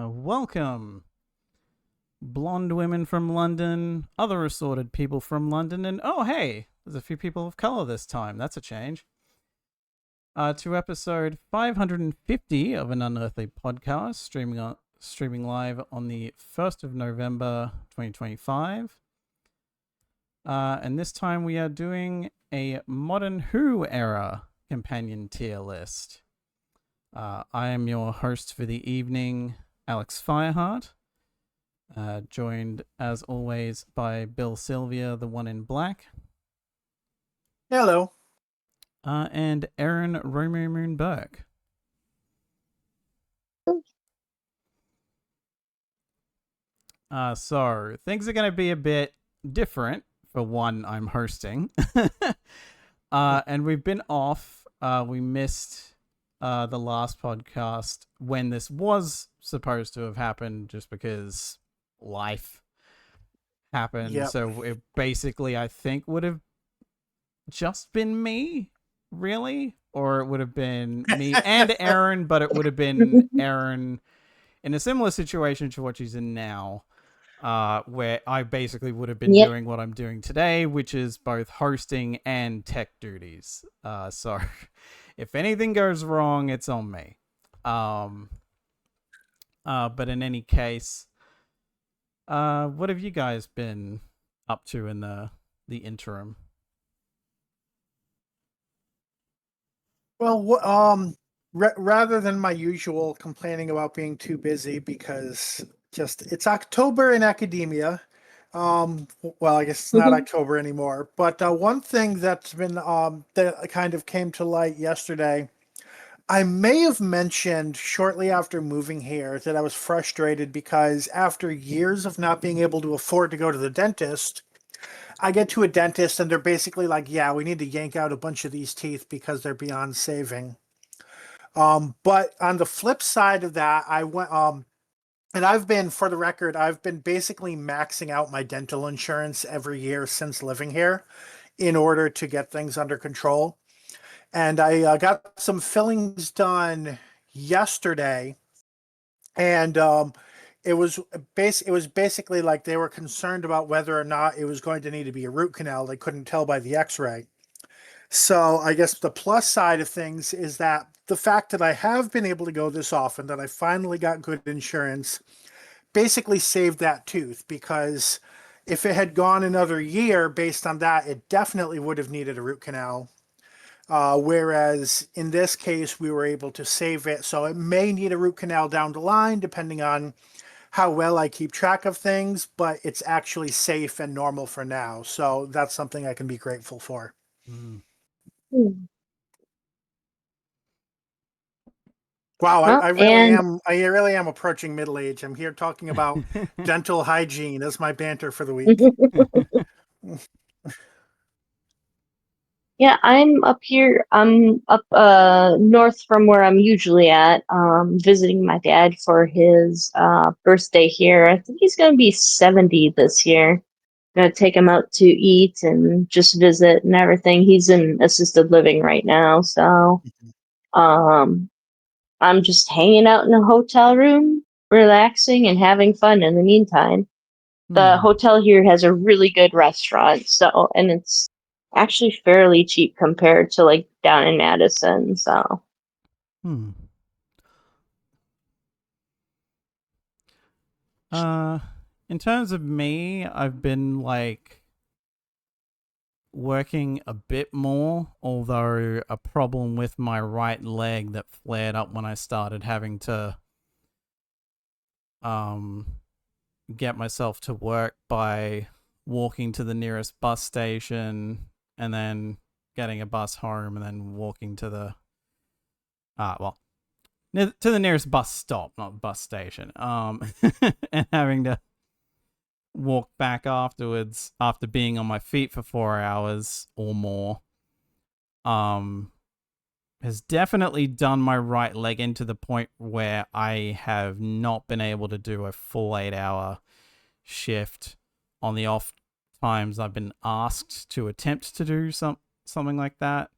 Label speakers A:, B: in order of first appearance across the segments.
A: Welcome, blonde women from London, other assorted people from London, and oh, hey, there's a few people of color this time. That's a change. To episode 550 of an Unearthly Podcast, streaming live on the 1st of November 2025. And this time we are doing a Modern Who era companion tier list. I am your host for the evening, Alex Fyrehart, joined as always by Bill Sylvia, the one in black.
B: Hello.
A: And Aaron RomeoMoon Burke. So things are going to be a bit different for one I'm hosting. And we've been off. We missed the last podcast when this was supposed to have happened just because life happened.
B: Yep.
A: So it basically, I think, would have just been me, really, or it would have been me and Aaron, but it would have been Aaron in a similar situation to what she's in now, where I basically would have been doing what I'm doing today, which is both hosting and tech duties. So if anything goes wrong, it's on me. But in any case, what have you guys been up to in the interim?
B: Well, rather than my usual complaining about being too busy because it's October in academia. Well, I guess it's not October anymore. But one thing that's been that kind of came to light yesterday, I may have mentioned shortly after moving here that I was frustrated because after years of not being able to afford to go to the dentist, I get to a dentist and they're basically like, yeah, we need to yank out a bunch of these teeth because they're beyond saving. But on the flip side of that, I went, and I've been, for the record, I've been basically maxing out my dental insurance every year since living here in order to get things under control. And I got some fillings done yesterday, and it was basically like they were concerned about whether or not it was going to need to be a root canal. They couldn't tell by the x-ray. So I guess the plus side of things is that the fact that I have been able to go this often, that I finally got good insurance, basically saved that tooth, because if it had gone another year based on that, it definitely would have needed a root canal. Whereas in this case, we were able to save it. So it may need a root canal down the line, depending on how well I keep track of things, but it's actually safe and normal for now. So that's something I can be grateful for. Wow, I really am approaching middle age. I'm here talking about dental hygiene as my banter for the week.
C: Yeah, I'm up here. I'm up north from where I'm usually at, visiting my dad for his birthday here. I think he's gonna be 70 this year. Gonna take him out to eat and just visit and everything. He's in assisted living right now, so I'm just hanging out in a hotel room, relaxing and having fun in the meantime. The hotel here has a really good restaurant, and it's actually fairly cheap compared to like down in Madison, so.
A: In terms of me, I've been like working a bit more, although a problem with my right leg that flared up when I started having to get myself to work by walking to the nearest bus station and then getting a bus home and then walking to the to the nearest bus stop, not bus station, and having to walk back afterwards after being on my feet for 4 hours or more has definitely done my right leg into the point where I have not been able to do a full 8-hour shift on the off times I've been asked to attempt to do something like that.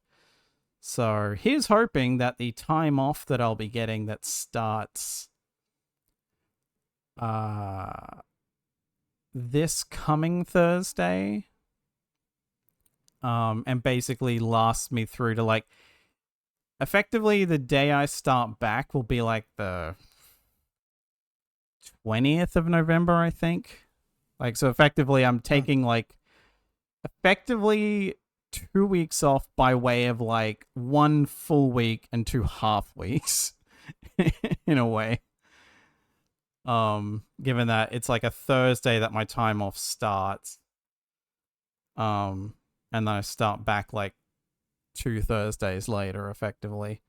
A: So here's hoping that the time off that I'll be getting that starts this coming Thursday. And basically lasts me through to like effectively the day I start back will be like the 20th of November, I think. Like, so effectively I'm taking like effectively 2 weeks off by way of like 1 full week and 2 half weeks in a way. Given that it's like a Thursday that my time off starts. And then I start back like 2 Thursdays later, effectively.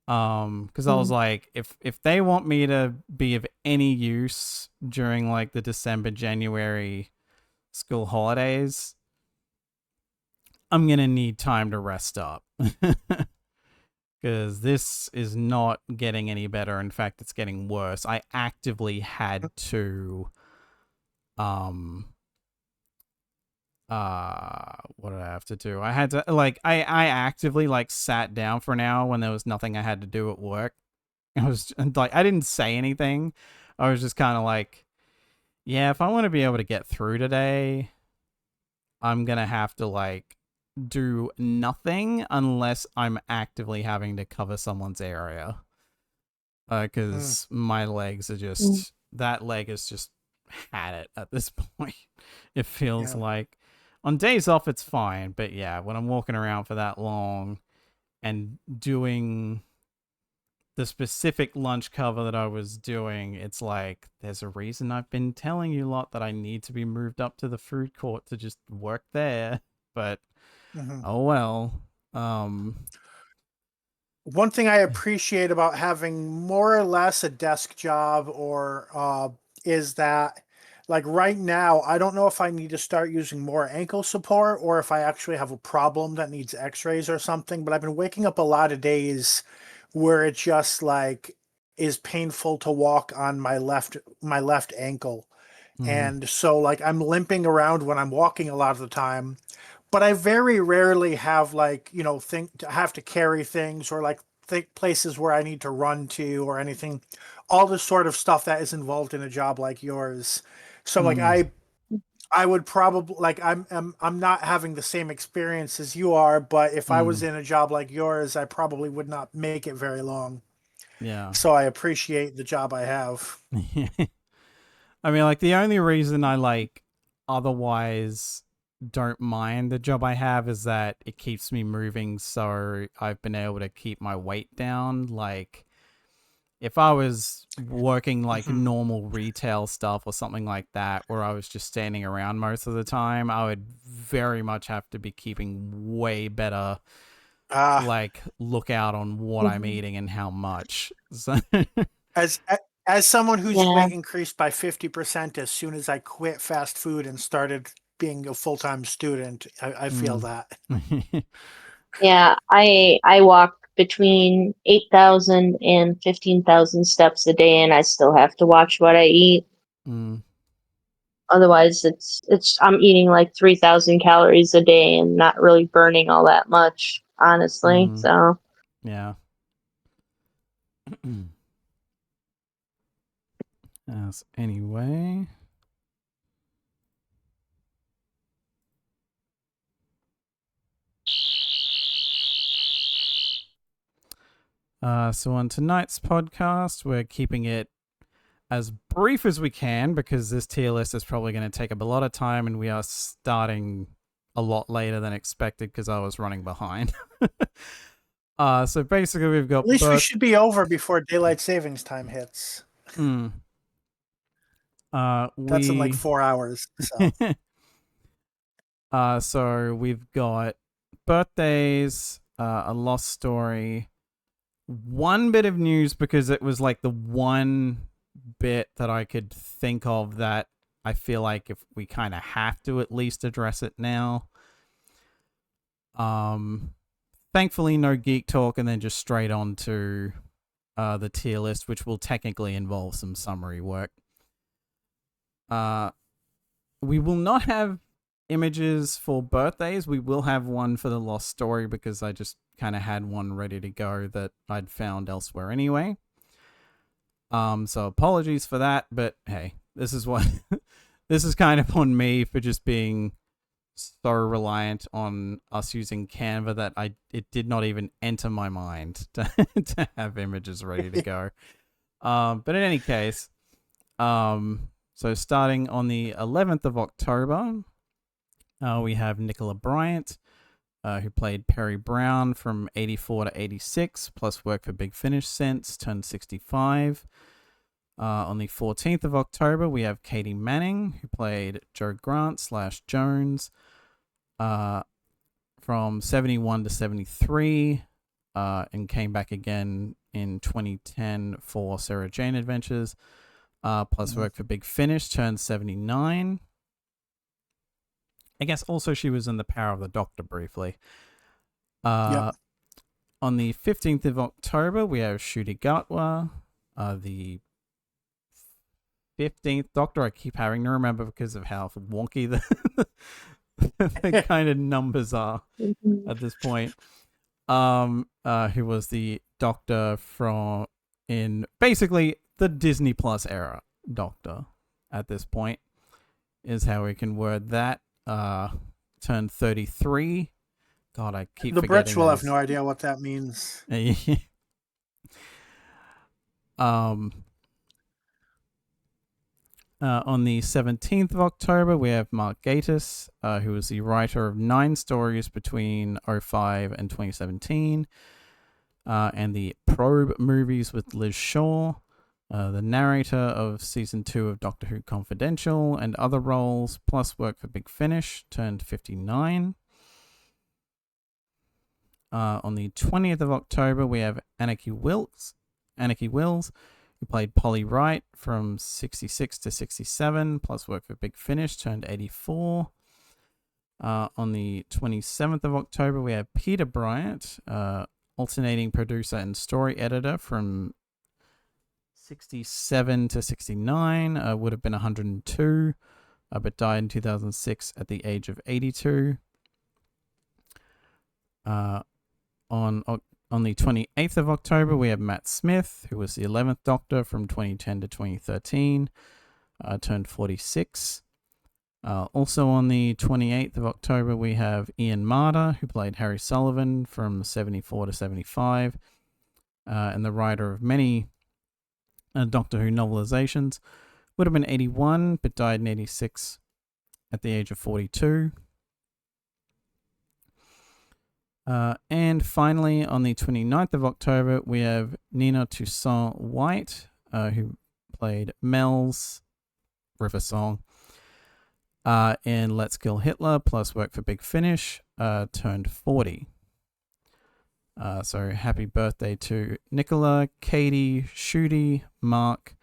A: Because I was like, if they want me to be of any use during like the December, January school holidays, I'm gonna need time to rest up. Because this is not getting any better. In fact, it's getting worse. I actively had to what did I have to do? I had to like I actively like sat down for an hour when there was nothing I had to do at work. I was like, I didn't say anything. I was just kind of like, yeah, if I want to be able to get through today, I'm gonna have to like do nothing unless I'm actively having to cover someone's area. Because my legs are just that leg has just had it at this point. It feels like on days off it's fine, but yeah, when I'm walking around for that long and doing the specific lunch cover that I was doing, it's like there's a reason I've been telling you lot that I need to be moved up to the food court to just work there, but oh well.
B: One thing I appreciate about having more or less a desk job or is that like right now, I don't know if I need to start using more ankle support or if I actually have a problem that needs x-rays or something, but I've been waking up a lot of days where it just like is painful to walk on my left ankle. And so like I'm limping around when I'm walking a lot of the time, but I very rarely have like, have to carry things or like places where I need to run to or anything, all the sort of stuff that is involved in a job like yours. So like I would probably like I'm not having the same experience as you are, but if I was in a job like yours, I probably would not make it very long.
A: Yeah.
B: So I appreciate the job I have.
A: I mean, like the only reason I like otherwise don't mind the job I have is that it keeps me moving, so I've been able to keep my weight down. Like if I was working like normal retail stuff or something like that, where I was just standing around most of the time, I would very much have to be keeping way better like look out on what I'm eating and how much. So
B: as someone whose weight increased by 50% as soon as I quit fast food and started being a full-time student, I feel that.
C: Yeah, I walk between 8,000 and 15,000 steps a day, and I still have to watch what I eat. Otherwise, it's I'm eating like 3,000 calories a day and not really burning all that much, honestly. So
A: yeah. As anyway. So on tonight's podcast, we're keeping it as brief as we can because this tier list is probably going to take up a lot of time and we are starting a lot later than expected because I was running behind. So basically we've got...
B: At least we should be over before daylight savings time hits. That's in like 4 hours. So.
A: So we've got birthdays, a lost story, one bit of news because it was like the one bit that I could think of that I feel like if we kind of have to at least address it now. Thankfully no geek talk and then just straight on to the tier list, which will technically involve some summary work. We will not have images for birthdays. We will have one for the lost story because I just kind of had one ready to go that I'd found elsewhere anyway. So apologies for that, but hey, this is what this is kind of on me for just being so reliant on us using Canva that it did not even enter my mind to have images ready to go. But in any case, so starting on the 11th of October, we have Nicola Bryant, who played Perry Brown from 84 to 86, plus worked for Big Finish since, turned 65. On the 14th of October, we have Katie Manning, who played Joe Grant / Jones, from 71 to 73, and came back again in 2010 for Sarah Jane Adventures, plus worked for Big Finish, turned 79. I guess also she was in The Power of the Doctor briefly.
B: Yep.
A: On the 15th of October, we have Shruti Gatwa, the 15th Doctor. I keep having to remember because of how wonky the kind of numbers are at this point. Who was the Doctor in basically the Disney Plus era Doctor at this point, is how we can word that. Turned 33. God, I keep
B: the
A: forgetting.
B: Brits will have no idea what that means.
A: On the 17th of October, we have Mark Gatiss, who was the writer of 9 stories between 2005 and 2017, and the Probe movies with Liz Shaw, the narrator of Season 2 of Doctor Who Confidential, and other roles, plus work for Big Finish, turned 59. On the 20th of October, we have Anarchy Wills, who played Polly Wright from 66 to 67, plus work for Big Finish, turned 84. On the 27th of October, we have Peter Bryant, alternating producer and story editor from 67 to 69, would have been 102, but died in 2006 at the age of 82. On the 28th of October, we have Matt Smith, who was the 11th Doctor from 2010 to 2013, turned 46. Also on the 28th of October, we have Ian Marder, who played Harry Sullivan from 74 to 75, and the writer of many Doctor Who novelizations. Would have been 81, but died in 86 at the age of 42. And finally, on the 29th of October, we have Nina Toussaint White, who played Mel's River Song in Let's Kill Hitler, plus work for Big Finish, turned 40. So happy birthday to Nicola, Katie, Shruti, Mark,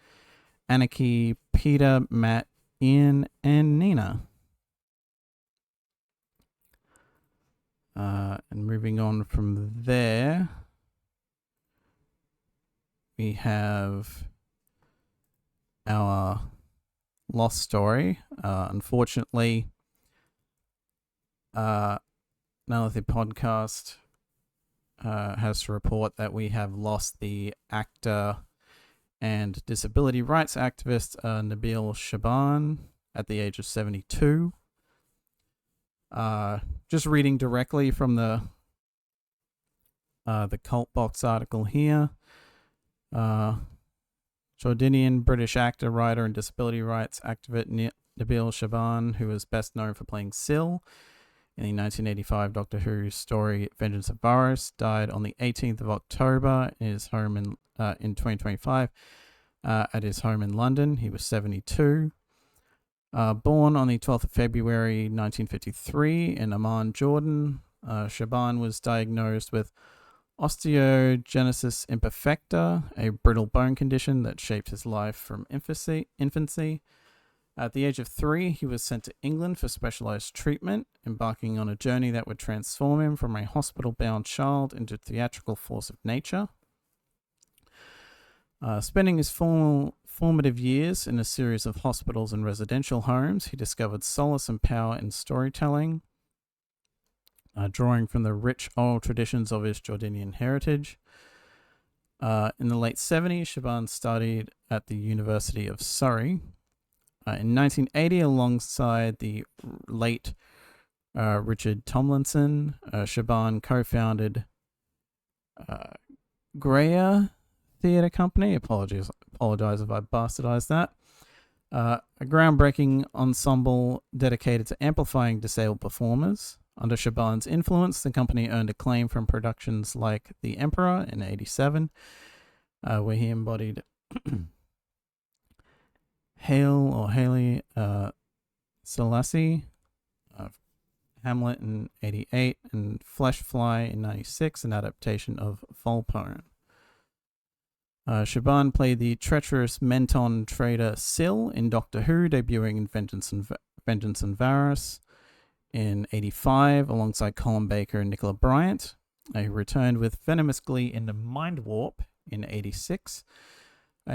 A: Anarchy, Peter, Matt, Ian, and Nina. And moving on from there, we have our lost story. Unfortunately, Unearthly Podcast has to report that we have lost the actor and disability rights activist Nabil Shaban at the age of 72. Just reading directly from the Cult Box article here. Jordanian British actor, writer, and disability rights activist Nabil Shaban, who is best known for playing Syl in the 1985 Doctor Who story Vengeance of Varos, died on the 18th of October in his home in 2025 at his home in London. He was 72. Born on the 12th of February 1953 in Amman, Jordan, Shaban was diagnosed with osteogenesis imperfecta, a brittle bone condition that shaped his life from infancy. At the age of 3, he was sent to England for specialized treatment, embarking on a journey that would transform him from a hospital-bound child into a theatrical force of nature. Spending his formative years in a series of hospitals and residential homes, he discovered solace and power in storytelling, drawing from the rich oral traditions of his Jordanian heritage. In the late 70s, Shaban studied at the University of Surrey. In 1980, alongside the late Richard Tomlinson, Shaban co-founded Greya Theatre Company. Apologize if I bastardized that. A groundbreaking ensemble dedicated to amplifying disabled performers. Under Shaban's influence, the company earned acclaim from productions like The Emperor in 1987, where he embodied Haile Selassie, Hamlet in 1988, and Fleshfly in 1996, an adaptation of Volpone. Shaban played the treacherous Menton trader Syl in Doctor Who, debuting in Vengeance and Varys in 1985, alongside Colin Baker and Nicola Bryant. He returned with venomous glee in The Mind Warp in 1986.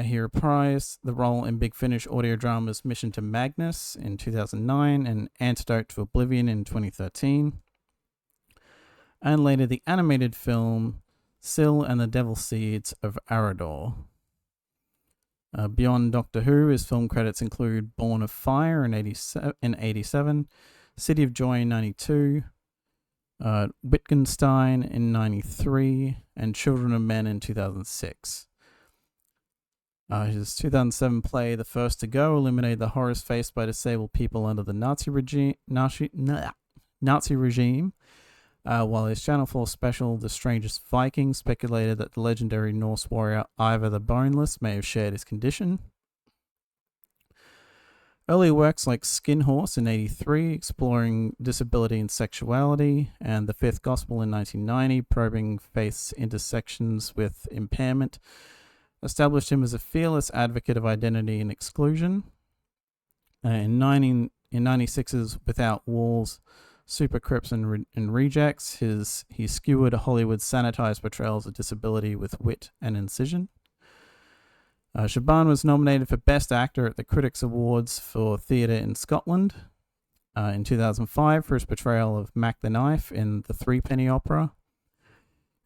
A: He reprised the role in Big Finish audio dramas Mission to Magnus in 2009 and Antidote to Oblivion in 2013. And later the animated film Syl and the Devil Seeds of Arador. Beyond Doctor Who, his film credits include Born of Fire in 1987, City of Joy in 1992, Wittgenstein in 1993, and Children of Men in 2006. His 2007 play, The First to Go, illuminated the horrors faced by disabled people under the Nazi regime, while his Channel 4 special, The Strangest Viking, speculated that the legendary Norse warrior Ivar the Boneless may have shared his condition. Early works like Skin Horse in 1983, exploring disability and sexuality, and The Fifth Gospel in 1990, probing faith's intersections with impairment, established him as a fearless advocate of identity and exclusion. In 96's Without Walls, Super Crips and Rejects, he skewered Hollywood's sanitized portrayals of disability with wit and incision. Shaban was nominated for Best Actor at the Critics' Awards for Theatre in Scotland in 2005 for his portrayal of Mac the Knife in The Threepenny Opera.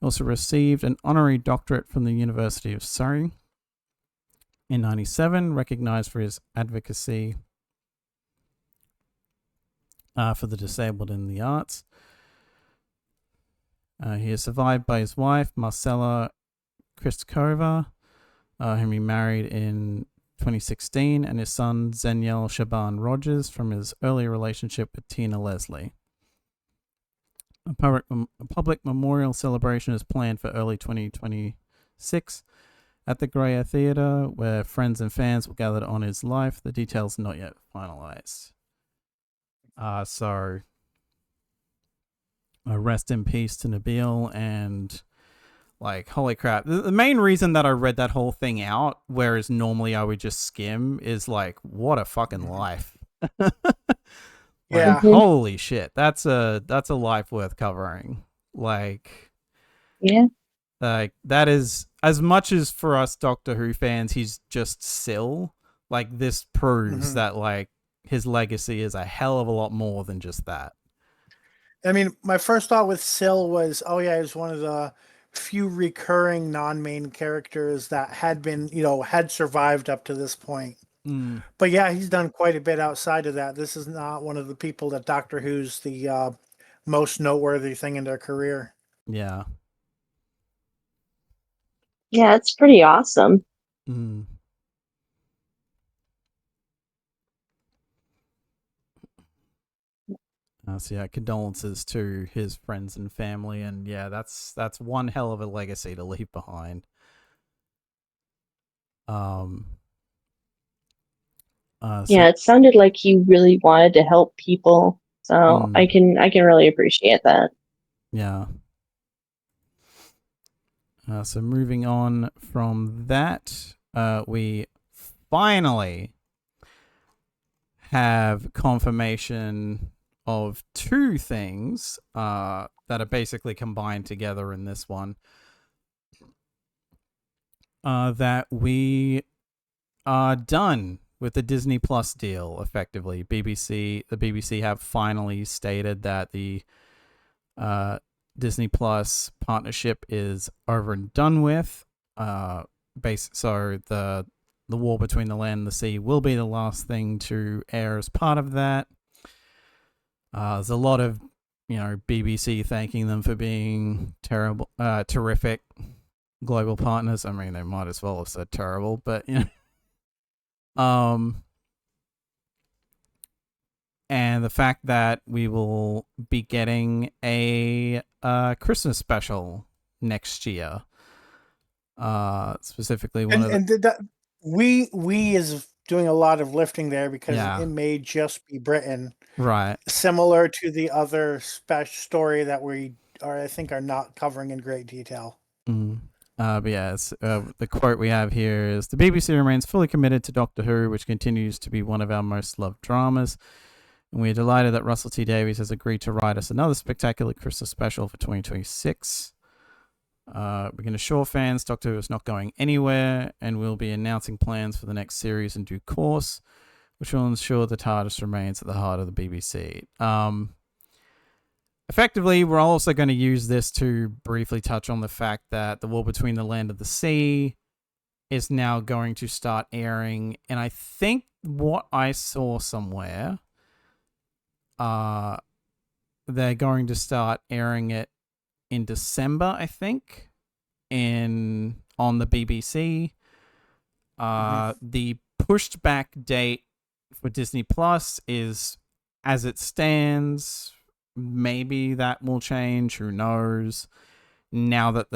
A: He also received an honorary doctorate from the University of Surrey. In 1997, recognized for his advocacy for the disabled in the arts. He is survived by his wife, Marcella Kristkova, whom he married in 2016, and his son, Zeniel Shaban Rogers, from his earlier relationship with Tina Leslie. A public memorial celebration is planned for early 2026 at the Greya Theatre, where friends and fans will gather to honor his life. The details are not yet finalized. So rest in peace to Nabil, and like, holy crap. The main reason that I read that whole thing out, whereas normally I would just skim, is like, what a fucking life.
B: Yeah.
A: Holy shit. That's a life worth covering. Like,
C: Yeah.
A: like, that is, as much as for us Doctor Who fans, he's just Syl. Like, this proves that, like, his legacy is a hell of a lot more than just that.
B: I mean, my first thought with Syl was, oh yeah, he was one of the few recurring non-main characters that had been, had survived up to this point. But yeah, he's done quite a bit outside of that. This is not one of the people that Doctor Who's the most noteworthy thing in their career.
A: Yeah.
C: Yeah, it's pretty awesome.
A: So yeah, condolences to his friends and family, and yeah, that's one hell of a legacy to leave behind.
C: Yeah, it sounded like he really wanted to help people, so I can really appreciate that.
A: Yeah. So moving on from that, we finally have confirmation of two things that are basically combined together in this one. That we are done with the Disney Plus deal, effectively. The BBC have finally stated that the Disney Plus partnership is over and done with. So the war between the land and the sea will be the last thing to air as part of that. There's a lot of, BBC thanking them for being terrific global partners. I mean, they might as well have said terrible, but and the fact that we will be getting a Christmas special next year. Specifically one
B: and did that we is doing a lot of lifting there because it may just be Britain,
A: right?
B: Similar to the other story that I think are not covering in great detail.
A: But yes, the quote we have here is, the BBC remains fully committed to Doctor Who, which continues to be one of our most loved dramas. And we are delighted that Russell T Davies has agreed to write us another spectacular Christmas special for 2026. We can assure fans Doctor Who is not going anywhere, and we'll be announcing plans for the next series in due course, which will ensure the TARDIS remains at the heart of the BBC. Effectively, we're also going to use this to briefly touch on the fact that the war between the land and the sea is now going to start airing, and I think what I saw somewhere, they're going to start airing it in December, I think, on the BBC. The pushed back date for Disney Plus is as it stands. Maybe that will change. Who knows? Now that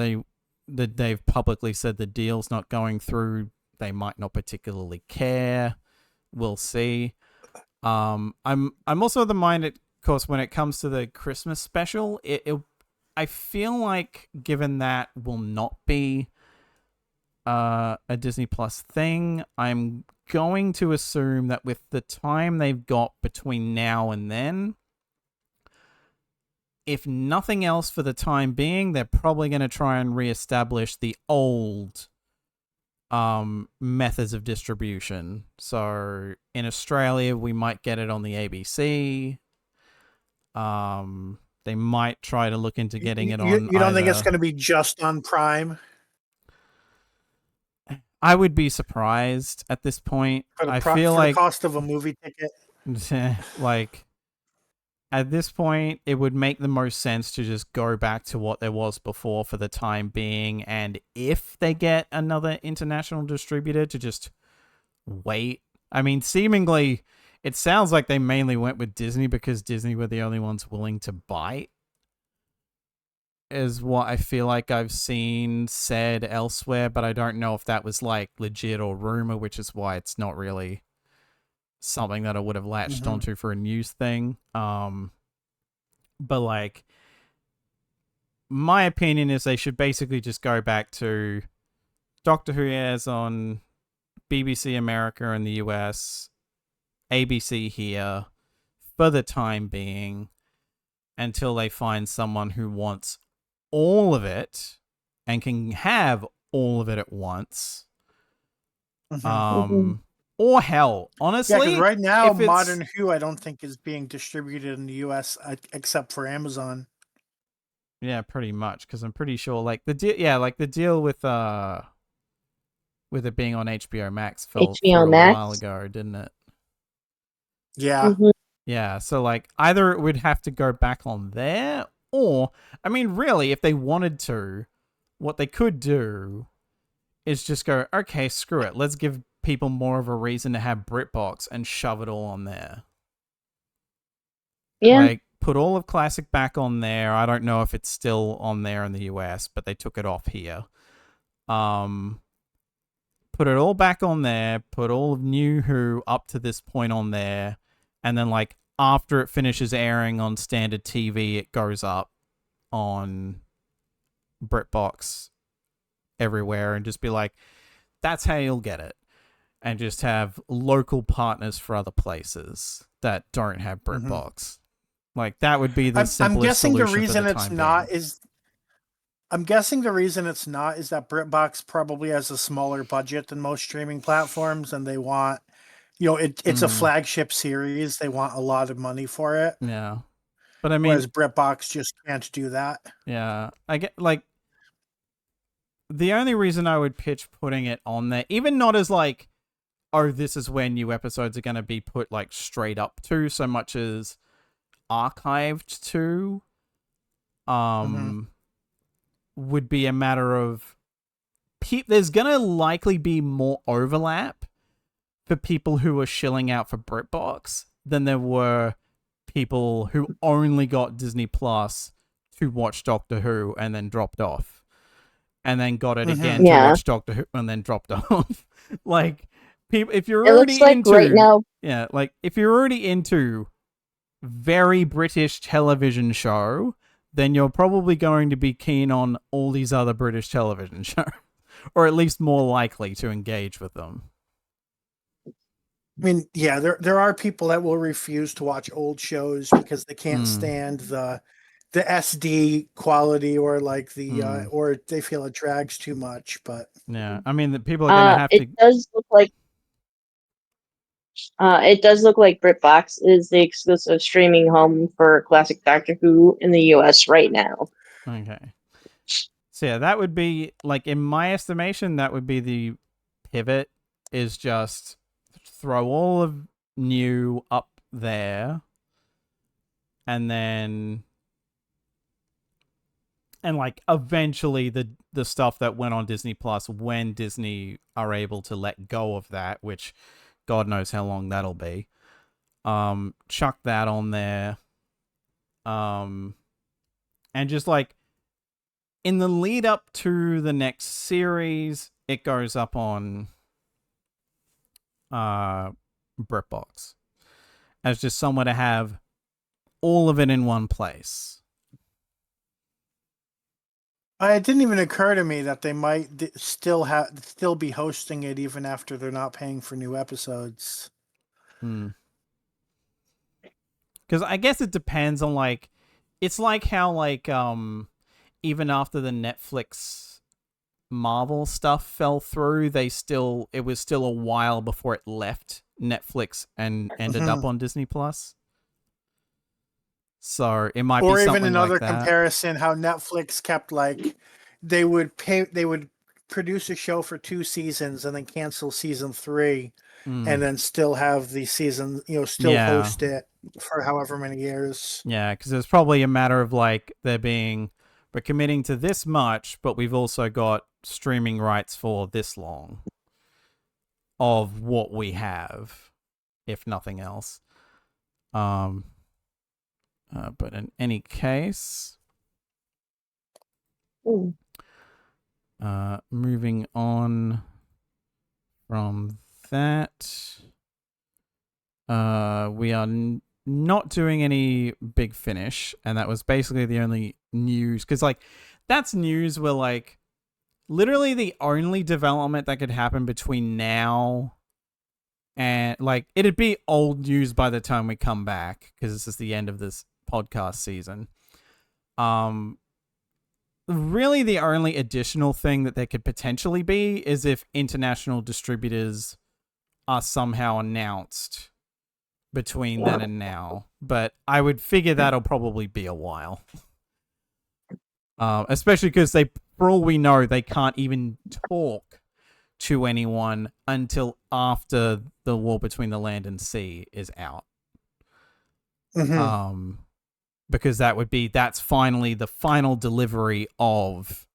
A: they've publicly said the deal's not going through, they might not particularly care. We'll see. I'm also of the mind, of course, when it comes to the Christmas special, I feel like, given that will not be a Disney Plus thing, I'm going to assume that with the time they've got between now and then, if nothing else for the time being, they're probably going to try and reestablish the old methods of distribution. So in Australia, we might get it on the ABC. They might try to look into getting it on.
B: You don't think it's going to be just on Prime?
A: I would be surprised at this point. I feel
B: for
A: like
B: the cost of a movie ticket.
A: Like, at this point, it would make the most sense to just go back to what there was before for the time being, and if they get another international distributor, to just wait. I mean, seemingly, it sounds like they mainly went with Disney because Disney were the only ones willing to bite, is what I feel like I've seen said elsewhere, but I don't know if that was like legit or rumor, which is why it's not really something that I would have latched onto for a news thing. But like, my opinion is they should basically just go back to Doctor Who airs on BBC America in the US, ABC here for the time being, until they find someone who wants all of it and can have all of it at once. Or hell, honestly,
B: because right now Modern Who I don't think is being distributed in the US except for Amazon.
A: Yeah, pretty much, because I'm pretty sure like the deal with it being on HBO Max for a while ago, didn't it?
B: Yeah.
A: Yeah, so like either it would have to go back on there, or I mean, really, if they wanted to, what they could do is just go, okay, screw it, let's give people more of a reason to have BritBox and shove it all on there.
C: Yeah.
A: Like, put all of Classic back on there. I don't know if it's still on there in the US, but they took it off here. Put it all back on there. Put all of New Who up to this point on there. And then, like, after it finishes airing on standard TV, it goes up on BritBox everywhere, and just be like, that's how you'll get it. And just have local partners for other places that don't have BritBox. Like, that would be the simplest
B: I'm guessing
A: solution
B: the reason
A: for the
B: it's
A: time
B: not
A: being.
B: I'm guessing the reason it's not is that BritBox probably has a smaller budget than most streaming platforms, and they want, it's a flagship series. They want a lot of money for it.
A: Yeah. But I mean,
B: whereas BritBox just can't do that.
A: Yeah. I get, like, the only reason I would pitch putting it on there, even not as like, oh, this is where new episodes are going to be put like straight up to, so much as archived to, would be a matter of there's going to likely be more overlap for people who are shilling out for BritBox than there were people who only got Disney Plus to watch Doctor Who and then dropped off, and then got it again to watch Doctor Who and then dropped off. Like, people, if you're already into
C: right now,
A: like if you're already into very British television show, then you're probably going to be keen on all these other British television shows, or at least more likely to engage with them.
B: I mean, yeah, there are people that will refuse to watch old shows because they can't stand the SD quality, or like the or they feel it drags too much. But
A: yeah, I mean, the people are gonna have to.
C: It does look like BritBox is the exclusive streaming home for classic Doctor Who in the US right now.
A: Okay. So yeah, that would be, like, in my estimation, that would be the pivot, is just throw all of new up there, and then, and like eventually the stuff that went on Disney Plus, when Disney are able to let go of that, which God knows how long that'll be, chuck that on there, and just like in the lead up to the next series, it goes up on BritBox as just somewhere to have all of it in one place.
B: it didn't even occur to me that they might still be hosting it even after they're not paying for new episodes.
A: Because I guess it depends on, like, it's like how, like, even after the Netflix Marvel stuff fell through, it was still a while before it left Netflix and ended up on Disney Plus. So it might be something like that. Or even another
B: comparison, how Netflix kept, like, they would produce a show for 2 seasons and then cancel season 3, and then still have the season, host it for however many years.
A: Yeah, because it's probably a matter of, like, we're committing to this much, but we've also got streaming rights for this long of what we have, if nothing else. But in any case, moving on from that, we are not doing any Big Finish, and that was basically the only news, because, like, that's news where, like, literally the only development that could happen between now and, like, it'd be old news by the time we come back, because this is the end of this podcast season. Really the only additional thing that there could potentially be is if international distributors are somehow announced between then and now, but I would figure that'll probably be a while. Especially because for all we know, they can't even talk to anyone until after the War Between the Land and Sea is out. Because that's finally the final delivery of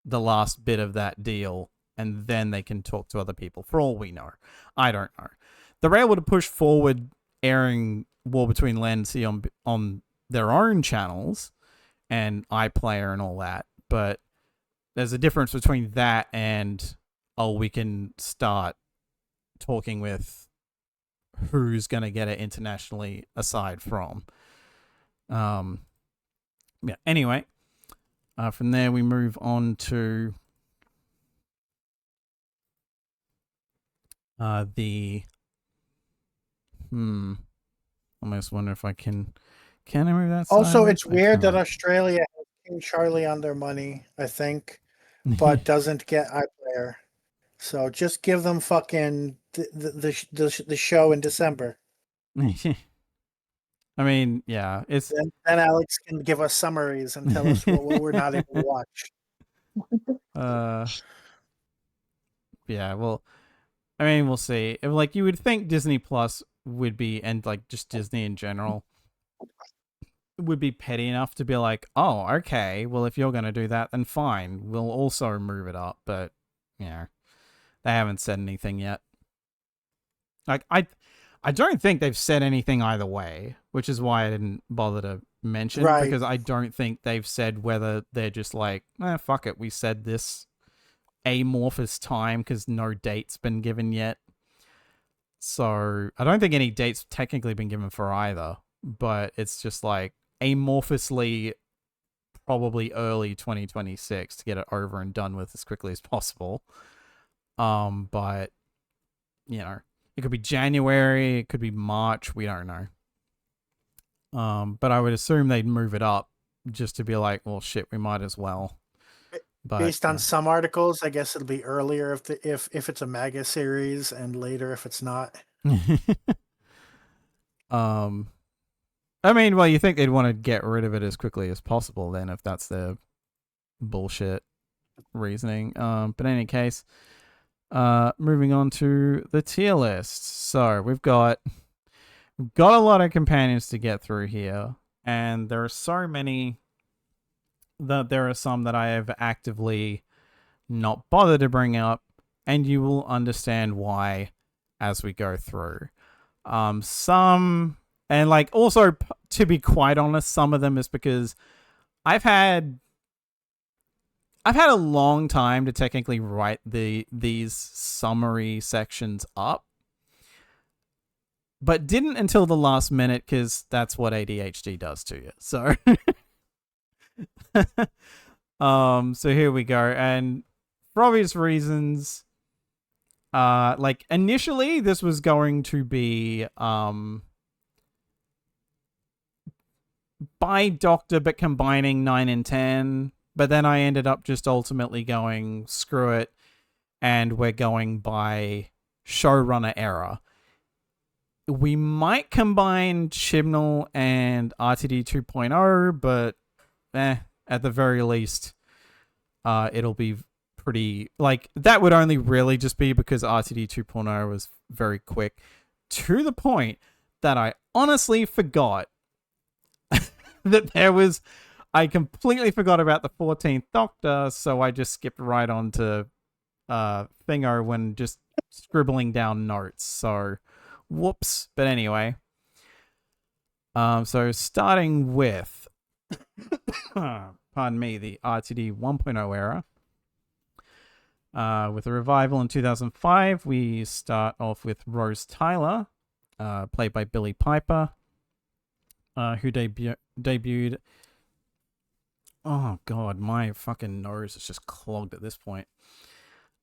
A: the last bit of that deal, and then they can talk to other people, for all we know. I don't know. They're able to push forward airing War Between Land and Sea on their own channels and iPlayer and all that, but there's a difference between that and, we can start talking with who's going to get it internationally aside from. Anyway, from there we move on to almost wonder if I can I move that
B: also
A: sideways?
B: It's weird that Australia has King Charlie on their money, I think, but doesn't get iPlayer. So just give them fucking the show in December.
A: I mean, yeah, it's
B: then Alex can give us summaries and tell us what we're not able to watch.
A: Yeah, well, I mean, we'll see. Like, you would think Disney Plus would be, and like just Disney in general, would be petty enough to be like, oh, okay, well, if you're going to do that, then fine. We'll also move it up. But, you know, they haven't said anything yet. Like, I don't think they've said anything either way, which is why I didn't bother to mention,
B: Right.
A: because I don't think they've said whether they're just like, fuck it, we said this amorphous time because no date's been given yet. So I don't think any dates technically been given for either, but it's just like amorphously probably early 2026 to get it over and done with as quickly as possible. But you know, it could be January, it could be March, we don't know. But I would assume they'd move it up just to be like, well, shit, we might as well. But,
B: based on some articles, I guess it'll be earlier if it's a mega series, and later if it's not.
A: I mean, well, you think they'd want to get rid of it as quickly as possible then, if that's their bullshit reasoning. But in any case, moving on to the tier list. So we've got a lot of companions to get through here, and there are so many that there are some that I have actively not bothered to bring up, and you will understand why as we go through. Some, and like also to be quite honest, some of them is because I've had a long time to technically write these summary sections up, but didn't until the last minute because that's what ADHD does to you. So so here we go. And for obvious reasons, like initially this was going to be by Doctor but combining 9 and 10, but then I ended up just ultimately going screw it, and we're going by showrunner error. We might combine Chibnall and RTD 2.0, but at the very least, it'll be pretty, like, that would only really just be because RTD 2.0 was very quick, to the point that I honestly forgot that I completely forgot about the 14th Doctor, so I just skipped right on to Thingo when just scribbling down notes, so whoops. But anyway, so starting with pardon me, the RTD 1.0 era. With a revival in 2005, we start off with Rose Tyler, played by Billie Piper, who debuted. Oh god, my fucking nose is just clogged at this point.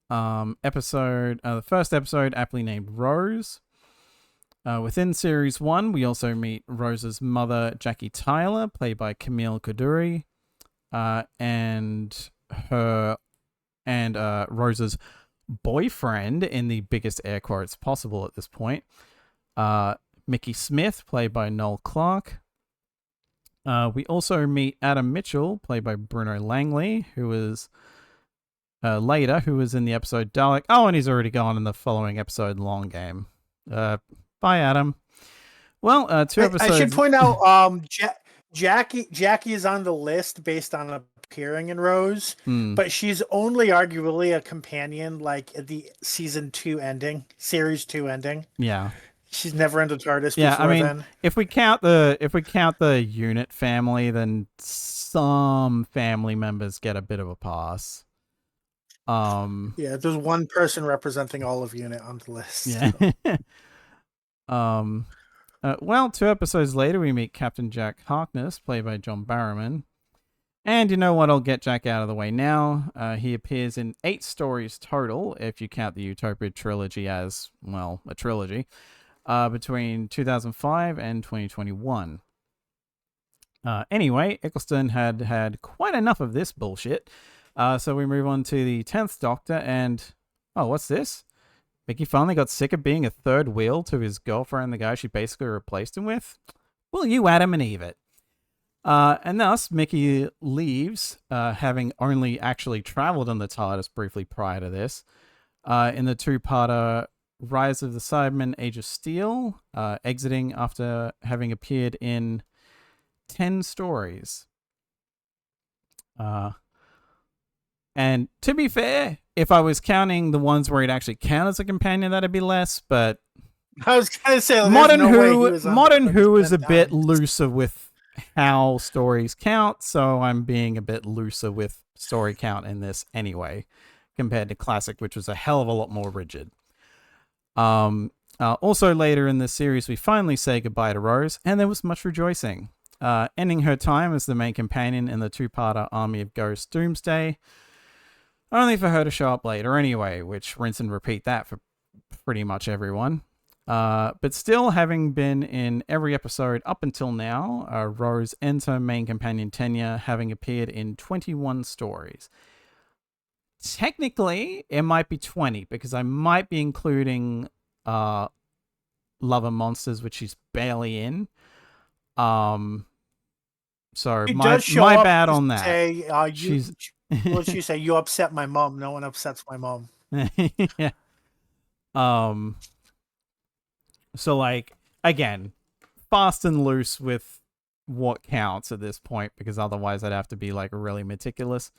A: The first episode, aptly named Rose. Within Series 1, we also meet Rose's mother, Jackie Tyler, played by Camille Coduri, and Rose's boyfriend, in the biggest air quotes possible at this point, Mickey Smith, played by Noel Clarke. We also meet Adam Mitchell, played by Bruno Langley, who was who was in the episode Dalek. Oh, and he's already gone in the following episode, Long Game. Bye, Adam. Well, 2 episodes.
B: I should point out, Jackie is on the list based on appearing in Rose, but she's only arguably a companion, like at the series 2 ending.
A: Yeah,
B: she's never in the TARDIS.
A: Yeah,
B: before
A: I mean,
B: then.
A: if we count the unit family, then some family members get a bit of a pass.
B: Yeah, there's one person representing all of unit on the list.
A: Yeah. Well, 2 episodes later, we meet Captain Jack Harkness, played by John Barrowman. And you know what? I'll get Jack out of the way now. He appears in 8 stories total, if you count the Utopia trilogy as, well, a trilogy, between 2005 and 2021. Anyway, Eccleston had quite enough of this bullshit. So we move on to the 10th Doctor, and oh, what's this? Mickey finally got sick of being a third wheel to his girlfriend, the guy she basically replaced him with? Will you Adam and Eve it? And thus, Mickey leaves, having only actually traveled on the TARDIS briefly prior to this, in the two-parter Rise of the Cybermen, Age of Steel, exiting after having appeared in 10 stories. And to be fair, if I was counting the ones where he'd actually count as a companion, that'd be less, but
B: I was going to say,
A: Modern
B: Modern
A: Who is a bit looser with how stories count, so I'm being a bit looser with story count in this anyway, compared to Classic, which was a hell of a lot more rigid. Also later in this series, we finally say goodbye to Rose, and there was much rejoicing. Ending her time as the main companion in the two-parter Army of Ghosts Doomsday, only for her to show up later anyway, which rinse and repeat that for pretty much everyone. But still, having been in every episode up until now, Rose ends her main companion tenure, having appeared in 21 stories. Technically, it might be 20, because I might be including Love and Monsters, which she's barely in. So my bad on that.
B: Say, what did she say? You upset my mom. No one upsets my mom.
A: Yeah. So, like, again, fast and loose with what counts at this point, because otherwise I'd have to be, like, really meticulous.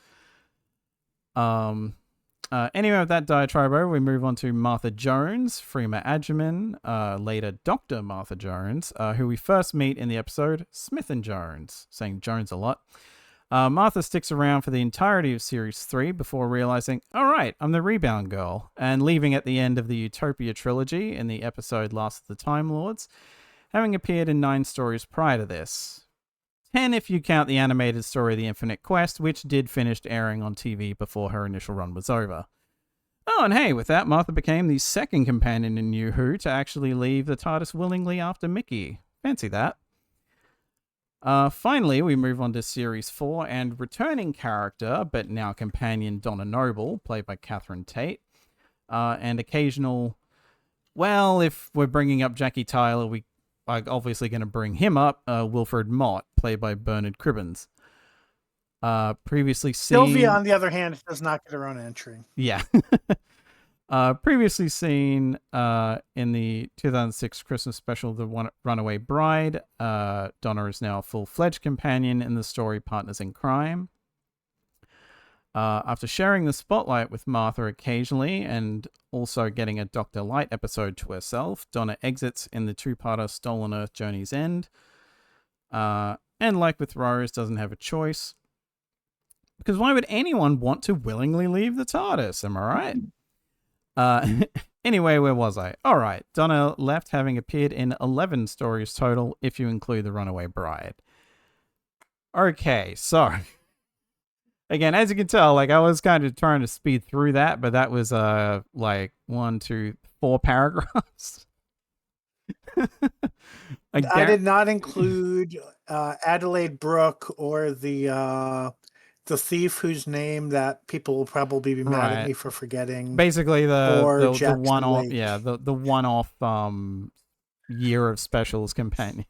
A: Anyway, with that diatribe over, we move on to Martha Jones, Freema Agyeman, later Dr. Martha Jones, who we first meet in the episode Smith and Jones, saying Jones a lot. Martha sticks around for the entirety of Series 3 before realizing, all right, I'm the rebound girl, and leaving at the end of the Utopia trilogy in the episode Last of the Time Lords, having appeared in 9 stories prior to this. 10 if you count the animated story The Infinite Quest, which did finish airing on TV before her initial run was over. Oh, and hey, with that, Martha became the second companion in New Who to actually leave the TARDIS willingly after Mickey. Fancy that. Finally, we move on to Series 4 and returning character, but now companion Donna Noble, played by Catherine Tate, and occasional, well, if we're bringing up Jackie Tyler, we are obviously going to bring him up, Wilfred Mott, played by Bernard Cribbins. Previously seen...
B: Sylvia, on the other hand, does not get her own entry.
A: Yeah. Previously seen in the 2006 Christmas special, The Runaway Bride, Donna is now a full-fledged companion in the story Partners in Crime. After sharing the spotlight with Martha occasionally and also getting a Dr. Light episode to herself, Donna exits in the two-parter Stolen Earth Journey's End. And like with Rose, doesn't have a choice. Because why would anyone want to willingly leave the TARDIS? Am I right? Anyway, where was I? All right. Donna left having appeared in 11 stories total, if you include The Runaway Bride. Okay, so again, as you can tell, like I was kind of trying to speed through that, but that was like 1, 2, 4 paragraphs.
B: I did not include Adelaide Brooke or the thief whose name that people will probably be mad at me for forgetting.
A: Basically the one-off,
B: Lake.
A: yeah, the one-off year of specials companion.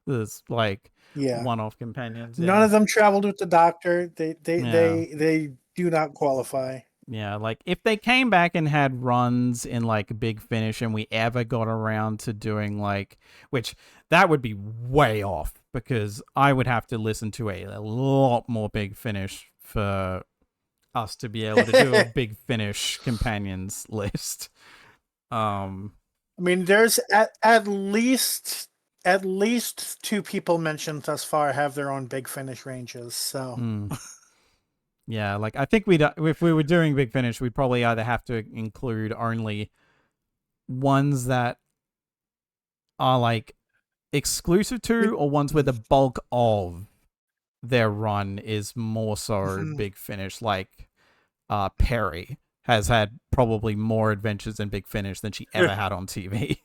A: There's like one-off companions.
B: None of them traveled with the Doctor. They do not qualify.
A: Yeah, like if they came back and had runs in like Big Finish and we ever got around to doing like, which that would be way off because I would have to listen to a lot more Big Finish for us to be able to do a Big Finish companions list.
B: I mean, there's at least 2 people mentioned thus far have their own Big Finish ranges. So.
A: Yeah, like I think if we were doing Big Finish, we'd probably either have to include only ones that are like exclusive to, or ones where the bulk of their run is more so Big Finish. Like Perry has had probably more adventures in Big Finish than she ever had on TV.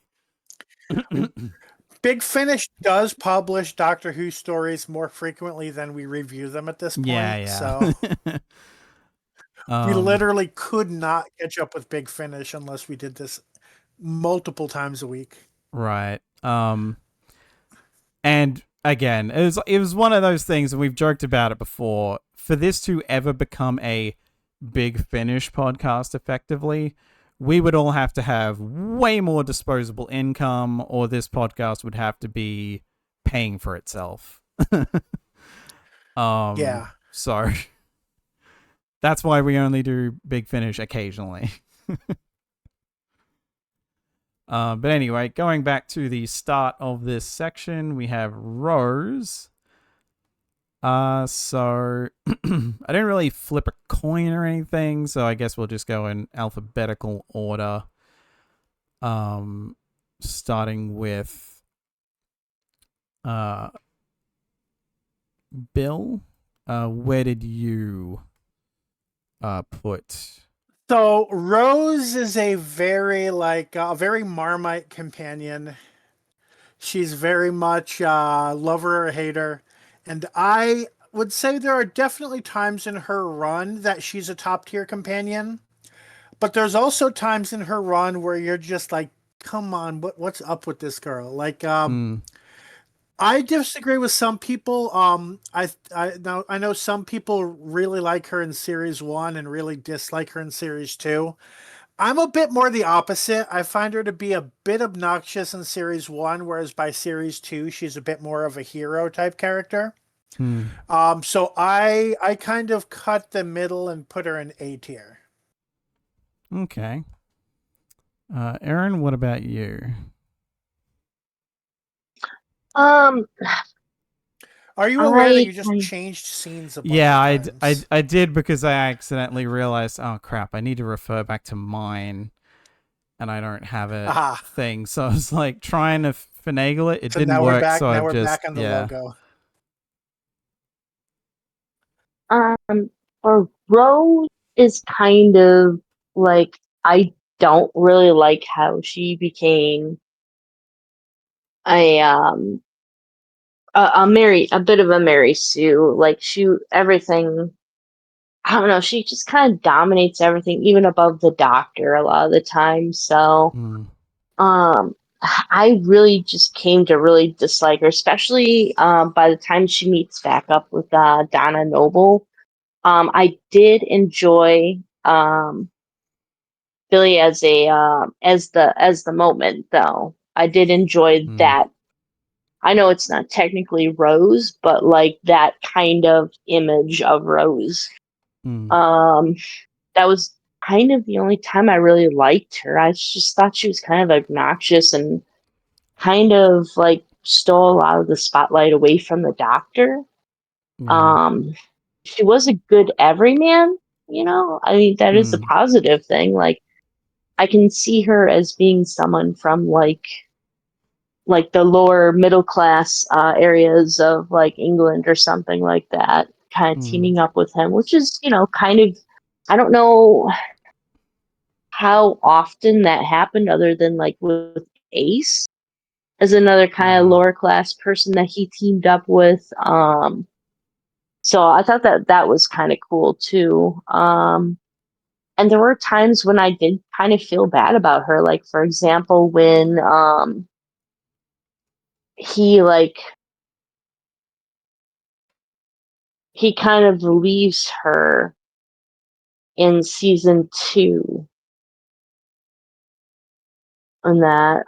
B: Big Finish does publish Doctor Who stories more frequently than we review them at this point.
A: Yeah.
B: So we literally could not catch up with Big Finish unless we did this multiple times a week.
A: Right. And again, it was one of those things, and we've joked about it before. For this to ever become a Big Finish podcast effectively, we would all have to have way more disposable income, or this podcast would have to be paying for itself.
B: Yeah.
A: So that's why we only do Big Finish occasionally. But anyway, going back to the start of this section, we have Rose. So I didn't really flip a coin or anything, so I guess we'll just go in alphabetical order. Starting with Bill. Where did you put?
B: So Rose is a very Marmite companion. She's very much lover or hater, and I would say there are definitely times in her run that she's a top tier companion, but there's also times in her run where you're just like, come on, what's up with this girl? Like, I disagree with some people. I know some people really like her in series 1 and really dislike her in series 2. I'm a bit more the opposite. I find her to be a bit obnoxious in series 1, whereas by series 2 she's a bit more of a hero type character. So I kind of cut the middle and put her in A tier.
A: Okay. Aaron, what about you?
B: Are you aware that you just changed scenes a bunch of times?
A: I did, because I accidentally realized, oh crap, I need to refer back to mine, and I don't have a thing. So I was like trying to finagle it. It didn't
B: now
A: work.
B: We're back,
A: so
B: now we're back on the logo.
C: Or Rose is kind of like, I don't really like how she became a bit of a Mary Sue. Like, everything, I don't know, she just kind of dominates everything, even above the doctor a lot of the time. So, I really just came to really dislike her, especially by the time she meets back up with Donna Noble. I did enjoy Billy as the moment, though. I did enjoy that. I know it's not technically Rose, but like that kind of image of Rose. That was kind of the only time I really liked her. I just thought she was kind of obnoxious and kind of like stole a lot of the spotlight away from the doctor. She was a good everyman, I mean, that is a positive thing. Like, I can see her as being someone from like the lower middle class areas of like England or something like that, kind of teaming up with him, which is, kind of, I don't know how often that happened other than like with Ace as another kind of lower class person that he teamed up with. So I thought that was kind of cool too. And there were times when I did kind of feel bad about her. Like, for example, when he kind of leaves her in season 2. And that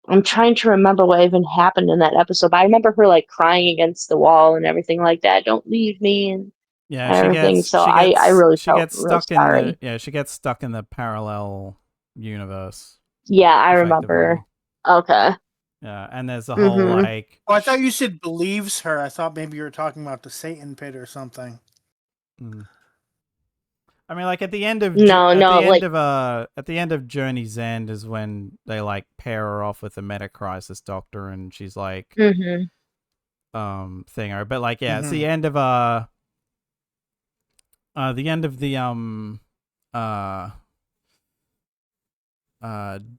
C: I'm trying to remember what even happened in that episode, but I remember her like crying against the wall and everything like that. Don't leave me and everything. I really felt
A: stuck
C: sorry.
A: She gets stuck in the parallel universe.
C: Yeah, I remember. Okay.
A: Yeah, and there's a whole like.
B: Oh, I thought you said believes her. I thought maybe you were talking about the Satan pit or something.
A: I mean, like at the end of at the end of Journey's End is when they like pair her off with the meta crisis doctor, and she's like, thinger. But like, yeah, it's the end of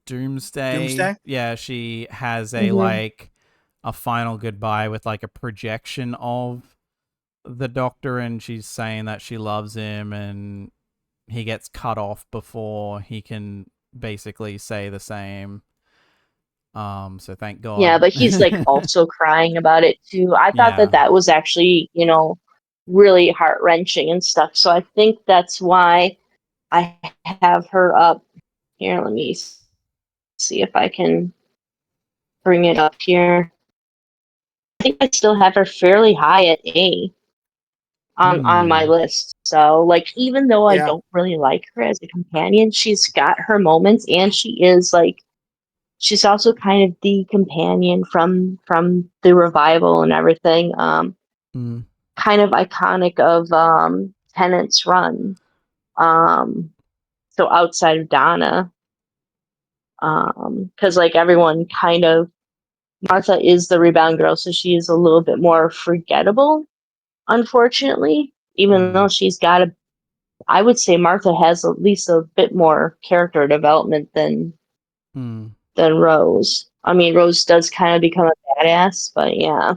A: Doomsday. Yeah, she has a like a final goodbye with like a projection of the doctor, and she's saying that she loves him, and he gets cut off before he can basically say the same. So thank God.
C: Yeah, but he's like also crying about it too. I thought
A: Yeah.
C: that was actually, really heart wrenching and stuff. So I think that's why I have her up here. Let me see if I can bring it up here. I think I still have her fairly high at A on my list. So like, even though I
B: Yeah.
C: don't really like her as a companion, she's got her moments, and she is like, she's also kind of the companion from the revival and everything. Kind of iconic of Tennant's run. So outside of Donna, because like everyone kind of, Martha is the rebound girl, so she is a little bit more forgettable, unfortunately. Even though she's got I would say Martha has at least a bit more character development than Rose. I mean, Rose does kind of become a badass, but yeah.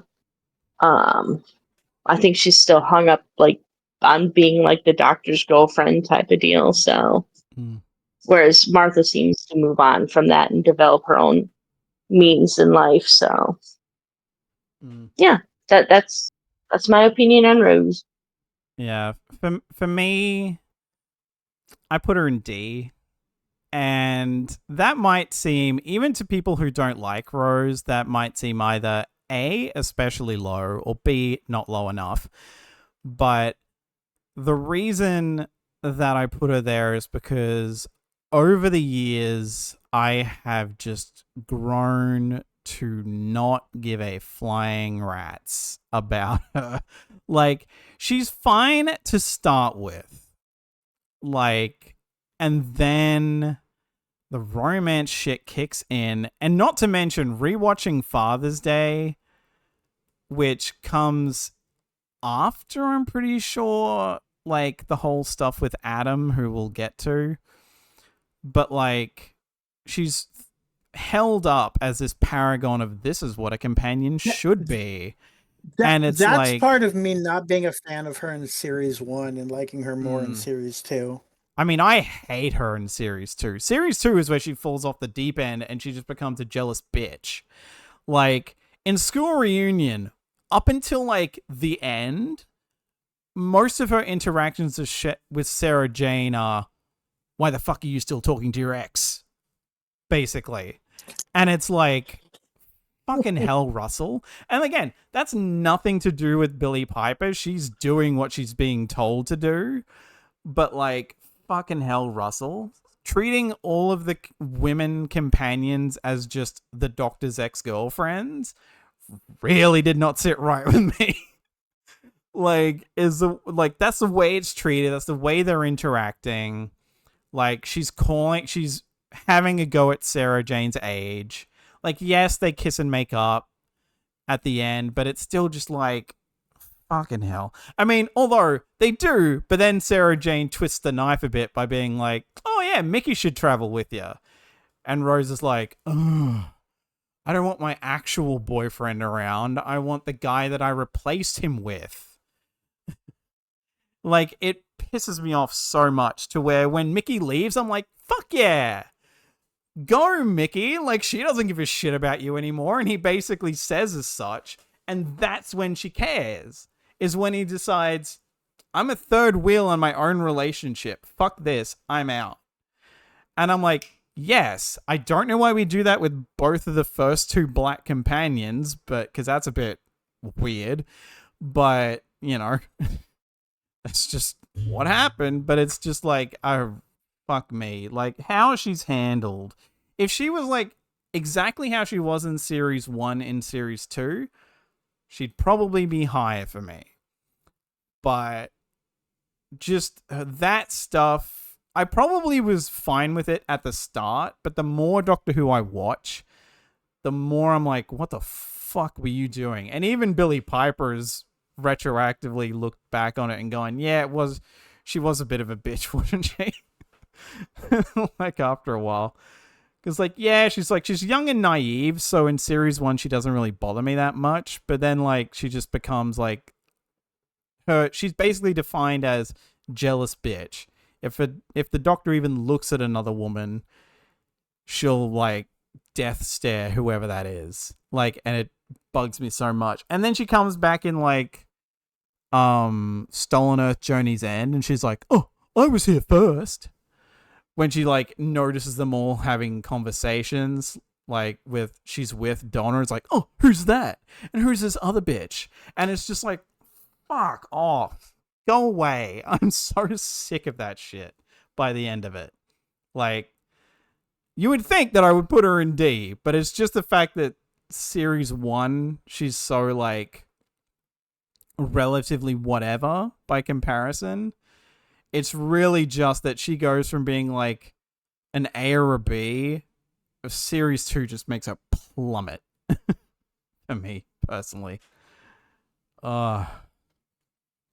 C: I think she's still hung up like on being like the doctor's girlfriend type of deal. So, whereas Martha seems to move on from that and develop her own means in life. So, yeah, that's my opinion on Rose.
A: Yeah. For me, I put her in D. And that might seem, even to people who don't like Rose, that might seem either A, especially low, or B, not low enough. But the reason that I put her there is because over the years, I have just grown to not give a flying rat's about her. Like, she's fine to start with. Like, and then the romance shit kicks in. And not to mention rewatching Father's Day, which comes after, I'm pretty sure, like the whole stuff with Adam, who we'll get to. But like, she's held up as this paragon of this is what a companion should be. And it's
B: that's
A: like,
B: part of me not being a fan of her in series 1 and liking her more in series 2.
A: I mean, I hate her in series 2. Series 2 is where she falls off the deep end and she just becomes a jealous bitch. Like, in School Reunion, up until like the end, most of her interactions with Sarah Jane are, why the fuck are you still talking to your ex? Basically. And it's like, fucking hell, Russell. And again, that's nothing to do with Billie Piper. She's doing what she's being told to do. But like, fucking hell, Russell. Treating all of the women companions as just the doctor's ex-girlfriends really did not sit right with me. That's the way it's treated. That's the way they're interacting. Like, she's having a go at Sarah Jane's age. Like, yes, they kiss and make up at the end, but it's still just like, fucking hell. I mean, although they do, but then Sarah Jane twists the knife a bit by being like, oh yeah, Mickey should travel with you. And Rose is like, ugh, I don't want my actual boyfriend around. I want the guy that I replaced him with. Like, it pisses me off so much to where when Mickey leaves, I'm like, fuck yeah. Go, Mickey. Like, she doesn't give a shit about you anymore. And he basically says as such. And that's when she cares. Is when he decides, I'm a third wheel on my own relationship. Fuck this. I'm out. And I'm like, yes, I don't know why we do that with both of the first two black companions, but because that's a bit weird. But, that's just what happened. But it's just like, oh, fuck me. Like, how she's handled. If she was like exactly how she was in series 1 in series 2, she'd probably be higher for me. But just that stuff, I probably was fine with it at the start, but the more Doctor Who I watch, the more I'm like, what the fuck were you doing? And even Billie Piper's retroactively looked back on it and going, yeah, she was a bit of a bitch, wasn't she? Like, after a while. Because, like, yeah, she's young and naive, so in series 1, she doesn't really bother me that much, but then, like, she just becomes, like, she's basically defined as jealous bitch. If the Doctor even looks at another woman, she'll, like, death stare whoever that is. Like, and it bugs me so much. And then she comes back in like Stolen Earth Journey's End, and she's like, "Oh, I was here first." When she like notices them all having conversations, like she's with Donna, it's like, "Oh, who's that? And who's this other bitch?" And it's just like, fuck off. Go away. I'm so sick of that shit by the end of it. Like, you would think that I would put her in D, but it's just the fact that series 1, she's so like relatively whatever by comparison. It's really just that she goes from being like an A or a B. Series 2 just makes her plummet for me personally.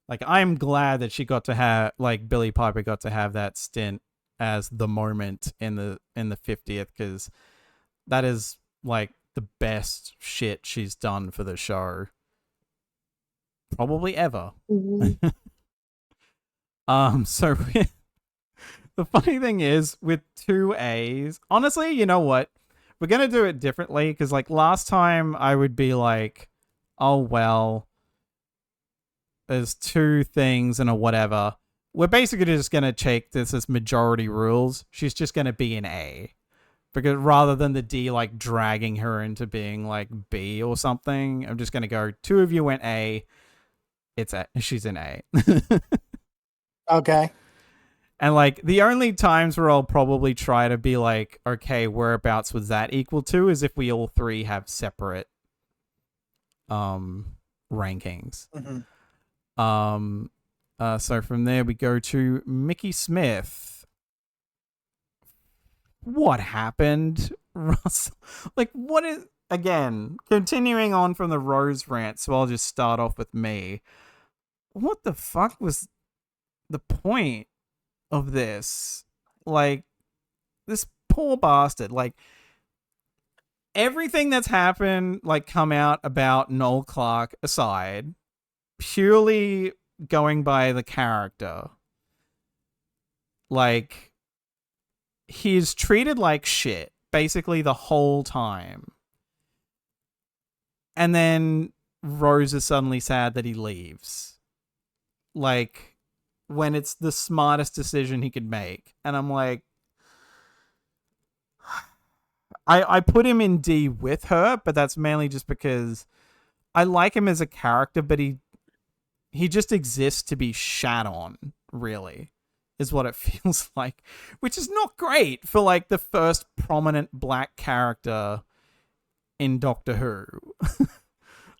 A: Like, I'm glad that she got to have, like, Billie Piper got to have that stint as the moment in the 50th, because that is like the best shit she's done for the show probably ever.
C: Mhm.
A: So the funny thing is with 2As, honestly, you know what? We're going to do it differently, because like last time I would be like, oh, well, there's 2 things and a whatever. We're basically just going to take this as majority rules. She's just going to be an A. Because rather than the D like dragging her into being like B or something, I'm just going to go, 2 of you went A. She's an A.
B: Okay.
A: And like the only times where I'll probably try to be like, okay, whereabouts was that equal to, is if we all 3 have separate rankings.
B: Mm-hmm.
A: So from there we go to Mickey Smith. What happened, Russell? Like, what is, again, continuing on from the Rose rant, so I'll just start off with me. What the fuck was the point of this? Like, this poor bastard. Like, everything that's happened, like, come out about Noel Clarke aside, purely going by the character. Like, he's treated like shit basically the whole time. And then Rose is suddenly sad that he leaves. Like, when it's the smartest decision he could make. And I'm like, I put him in D with her, but that's mainly just because I like him as a character, but he just exists to be shat on, really, is what it feels like. Which is not great for like the first prominent black character in Doctor Who.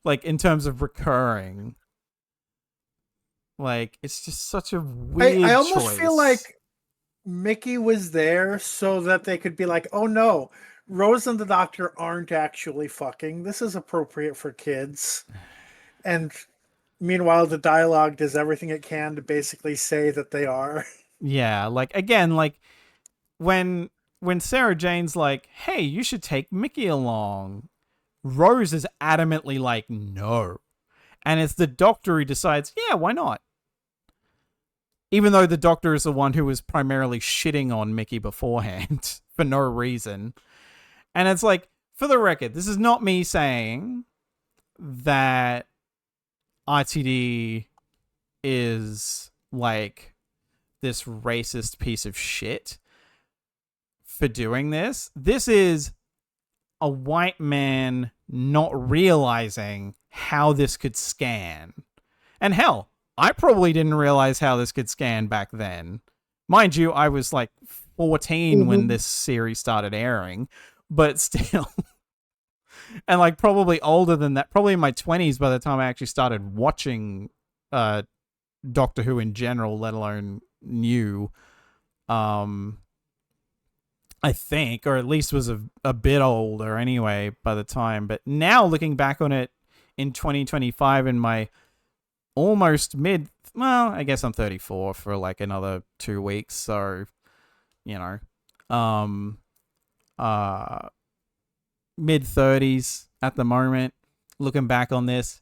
A: Like, in terms of recurring. Like, it's just such a weird
B: I almost
A: choice.
B: feel like Mickey was there so that they could be like, oh no, Rose and the Doctor aren't actually fucking. This is appropriate for kids. And meanwhile, the dialogue does everything it can to basically say that they are.
A: Yeah, like, again, like, when Sarah Jane's like, hey, you should take Mickey along, Rose is adamantly like, no. And it's the Doctor who decides, yeah, why not? Even though the Doctor is the one who was primarily shitting on Mickey beforehand for no reason. And it's like, for the record, this is not me saying that RTD is like this racist piece of shit for doing this. This is a white man not realizing how this could scan. And hell, I probably didn't realize how this could scan back then. Mind you, I was like 14 when this series started airing, but still. And like probably older than that, probably in my 20s by the time I actually started watching Doctor Who in general, let alone new. I think, or at least was a bit older anyway by the time. But now looking back on it in 2025 in my almost I guess I'm 34 for like another 2 weeks. So, you know, mid-30s at the moment. Looking back on this,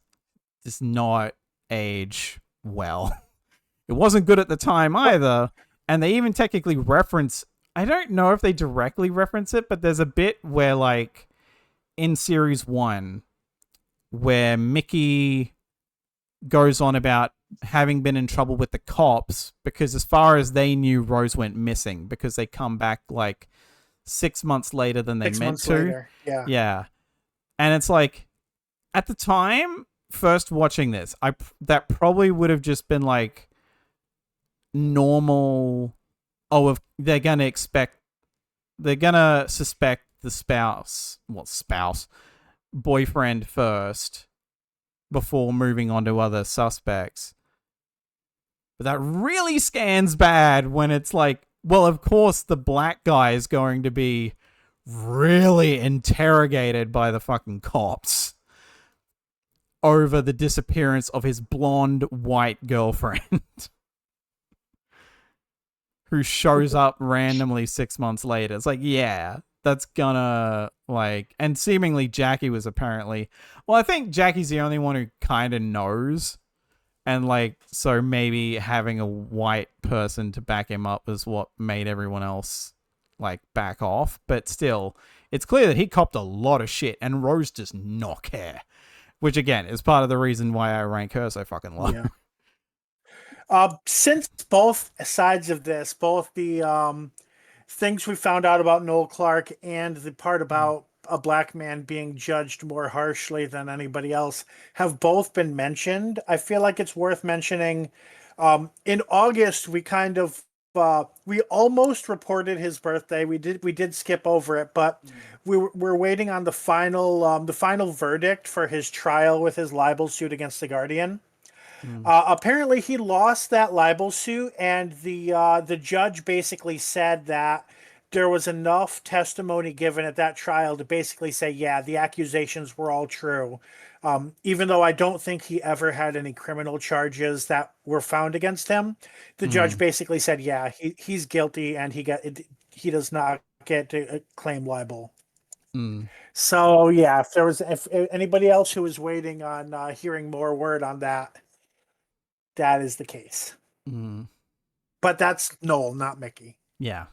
A: does not age well. It wasn't good at the time either. And they even technically reference I don't know if they directly reference it, but there's a bit where, like, in series 1, where Mickey goes on about having been in trouble with the cops because, as far as they knew, Rose went missing because they come back like 6 months later than they
B: 6
A: meant
B: months
A: to.
B: later. Yeah.
A: Yeah. And it's like, at the time, first watching this, that probably would have just been like normal. Oh, if they're gonna suspect the boyfriend first before moving on to other suspects. But that really scans bad when it's like, well, of course the black guy is going to be really interrogated by the fucking cops over the disappearance of his blonde white girlfriend who shows up randomly 6 months later. It's like, yeah, that's gonna, like, and seemingly Jackie was apparently, well, I think Jackie's the only one who kind of knows. And, like, so maybe having a white person to back him up is what made everyone else, like, back off. But still, it's clear that he copped a lot of shit, and Rose does not care. Which, again, is part of the reason why I rank her so fucking low.
B: Yeah. Since both sides of this, both the things we found out about Noel Clark and the part about a black man being judged more harshly than anybody else have both been mentioned, I feel like it's worth mentioning. In August, we kind of we almost reported his birthday. We did skip over it, but we're waiting on the final verdict for his trial with his libel suit against the Guardian. Apparently, he lost that libel suit, and the judge basically said that there was enough testimony given at that trial to basically say, yeah, the accusations were all true. Even though I don't think he ever had any criminal charges that were found against him, the judge basically said, yeah, he's guilty, and he does not get to claim libel. So yeah, if anybody else who was waiting on hearing more word on that, that is the case. But that's Noel, not Mickey.
A: Yeah.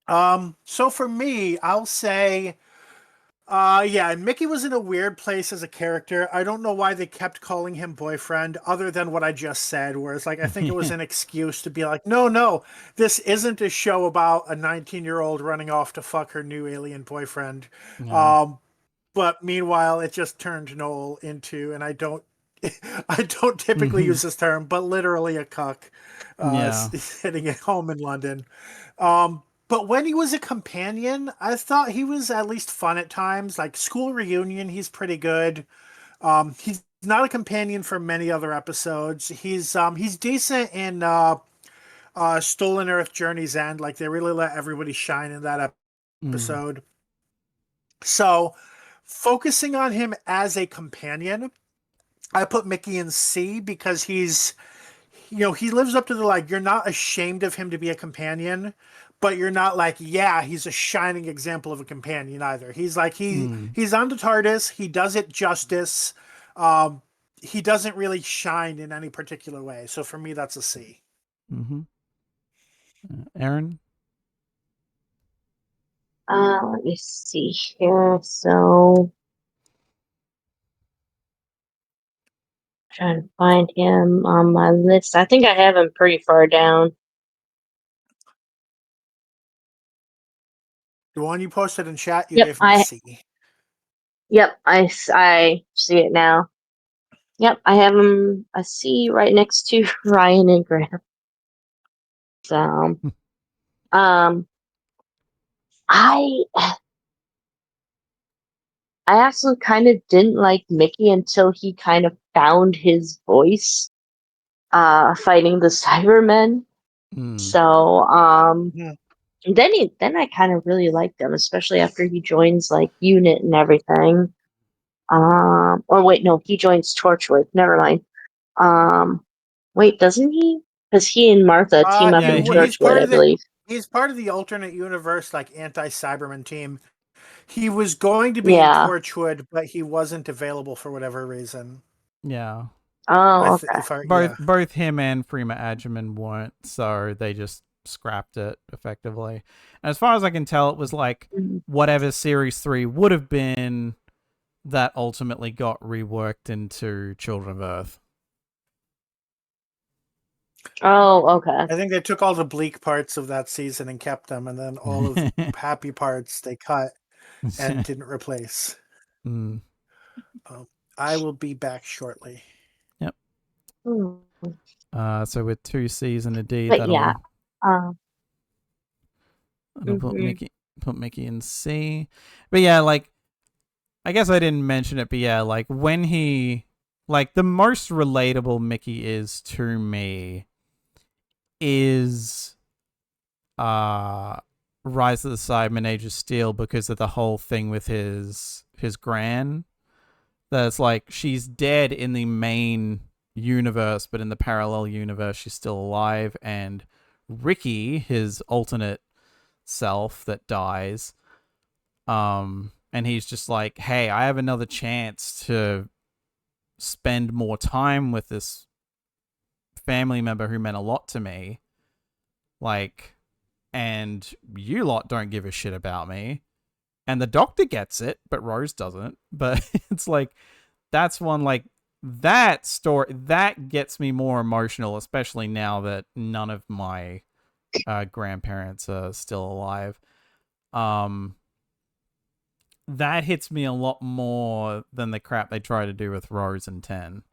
B: So for me, I'll say, yeah, Mickey was in a weird place as a character. I don't know why they kept calling him boyfriend, other than what I just said, where it's like, I think it was an excuse to be like, no, this isn't a show about a 19-year-old running off to fuck her new alien boyfriend.
A: Yeah.
B: But meanwhile, it just turned Noel into, and I don't typically use this term, but literally a cuck, sitting at home in London. But when he was a companion, I thought he was at least fun at times. Like School Reunion, he's pretty good. He's not a companion for many other episodes. He's decent in Stolen Earth Journey's End. Like they really let everybody shine in that episode. So focusing on him as a companion, I put Mickey in C because he's, he lives up to the, like, you're not ashamed of him to be a companion, but you're not like, yeah, he's a shining example of a companion either. He's like, he's on the TARDIS. He does it justice. He doesn't really shine in any particular way. So for me, that's a C.
A: Aaron?
C: Let me see here. So, trying to find him on my list. I think I have him pretty far down.
B: The one you posted in chat, you gave him a C.
C: Yep, I see it now. Yep, I have him a C right next to Ryan and Graham. So, I actually kind of didn't like Mickey until he kind of found his voice, fighting the Cybermen. So, then I kind of really liked him, especially after he joins like Unit and everything. Or wait, no, he joins Torchwood. Never mind. Wait, doesn't he? Because he and Martha team up in Torchwood, I believe.
B: He's part of the alternate universe, like anti-Cyberman team. He was going to be in Torchwood, but he wasn't available for whatever reason.
A: Yeah.
C: Oh, okay.
A: Both him and Freema Agyeman weren't, so they just scrapped it effectively. And as far as I can tell, it was like whatever Series 3 would have been that ultimately got reworked into Children of Earth.
C: Oh, okay.
B: I think they took all the bleak parts of that season and kept them, and then all of the happy parts they cut and didn't replace. I will be back shortly.
A: Yep. So with 2 C's and a D,
C: but
A: that'll,
C: yeah,
A: that'll put Mickey in C. But yeah, like, I guess I didn't mention it, but yeah, like when he, like the most relatable Mickey is to me is Rise of the Cybermen Age of Steel, because of the whole thing with his gran. That's like, she's dead in the main universe, but in the parallel universe she's still alive, and Ricky, his alternate self that dies, and he's just like, hey, I have another chance to spend more time with this family member who meant a lot to me, like, and you lot don't give a shit about me. And the Doctor gets it, but Rose doesn't. But it's like, that's one, like, that story, that gets me more emotional, especially now that none of my grandparents are still alive. That hits me a lot more than the crap they try to do with Rose and 10.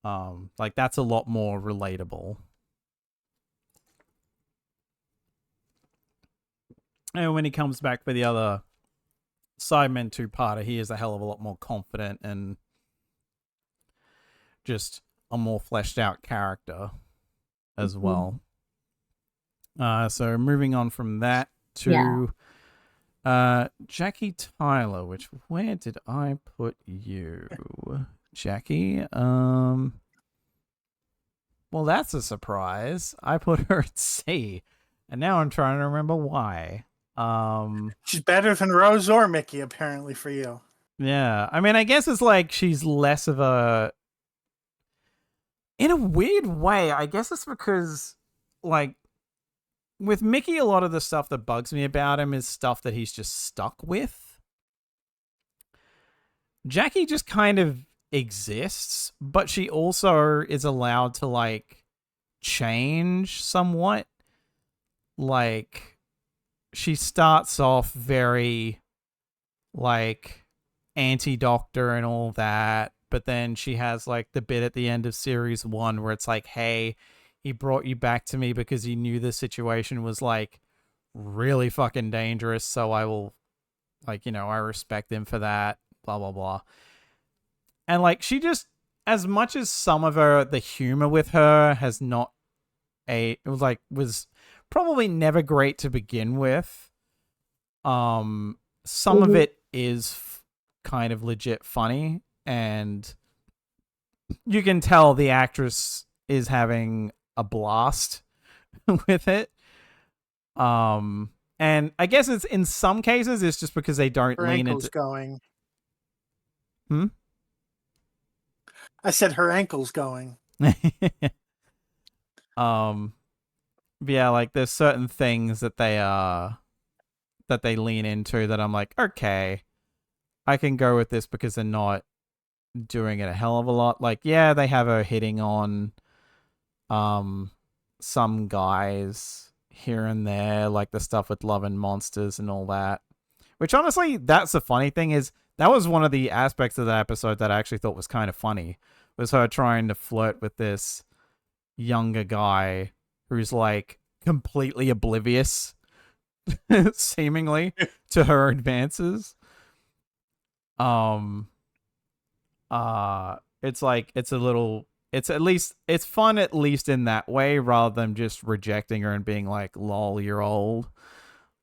A: Like, that's a lot more relatable. And when he comes back for the other Cybermen 2-parter, he is a hell of a lot more confident and just a more fleshed out character as well. So moving on from that to Jackie Tyler, which, where did I put you, Jackie? Well, that's a surprise. I put her at C, and now I'm trying to remember why.
B: She's better than Rose or Mickey, apparently, for you.
A: Yeah, I mean, I guess it's like she's less of a, in a weird way, I guess it's because, like, with Mickey, a lot of the stuff that bugs me about him is stuff that he's just stuck with. Jackie just kind of exists, but she also is allowed to, like, change somewhat. Like, she starts off very, like, anti-Doctor and all that, but then she has, like, the bit at the end of Series 1 where it's like, hey, he brought you back to me because he knew the situation was, like, really fucking dangerous, so I will, like, you know, I respect him for that, blah, blah, blah. And, like, she just, as much as some of the humor with her has not was probably never great to begin with. Some of it is kind of legit funny, and you can tell the actress is having a blast with it. And I guess it's, in some cases, it's just because they don't
B: Her
A: lean
B: ankle's
A: into.
B: going.
A: I
B: said her ankle's going.
A: Yeah, like, there's certain things that they lean into that I'm like, okay, I can go with this because they're not doing it a hell of a lot. Like, yeah, they have her hitting on some guys here and there, like the stuff with Love and Monsters and all that. Which, honestly, that's the funny thing, is that was one of the aspects of the episode that I actually thought was kind of funny, was her trying to flirt with this younger guy who's, like, completely oblivious, seemingly, to her advances. It's like, it's fun, at least in that way, rather than just rejecting her and being like, lol, you're old,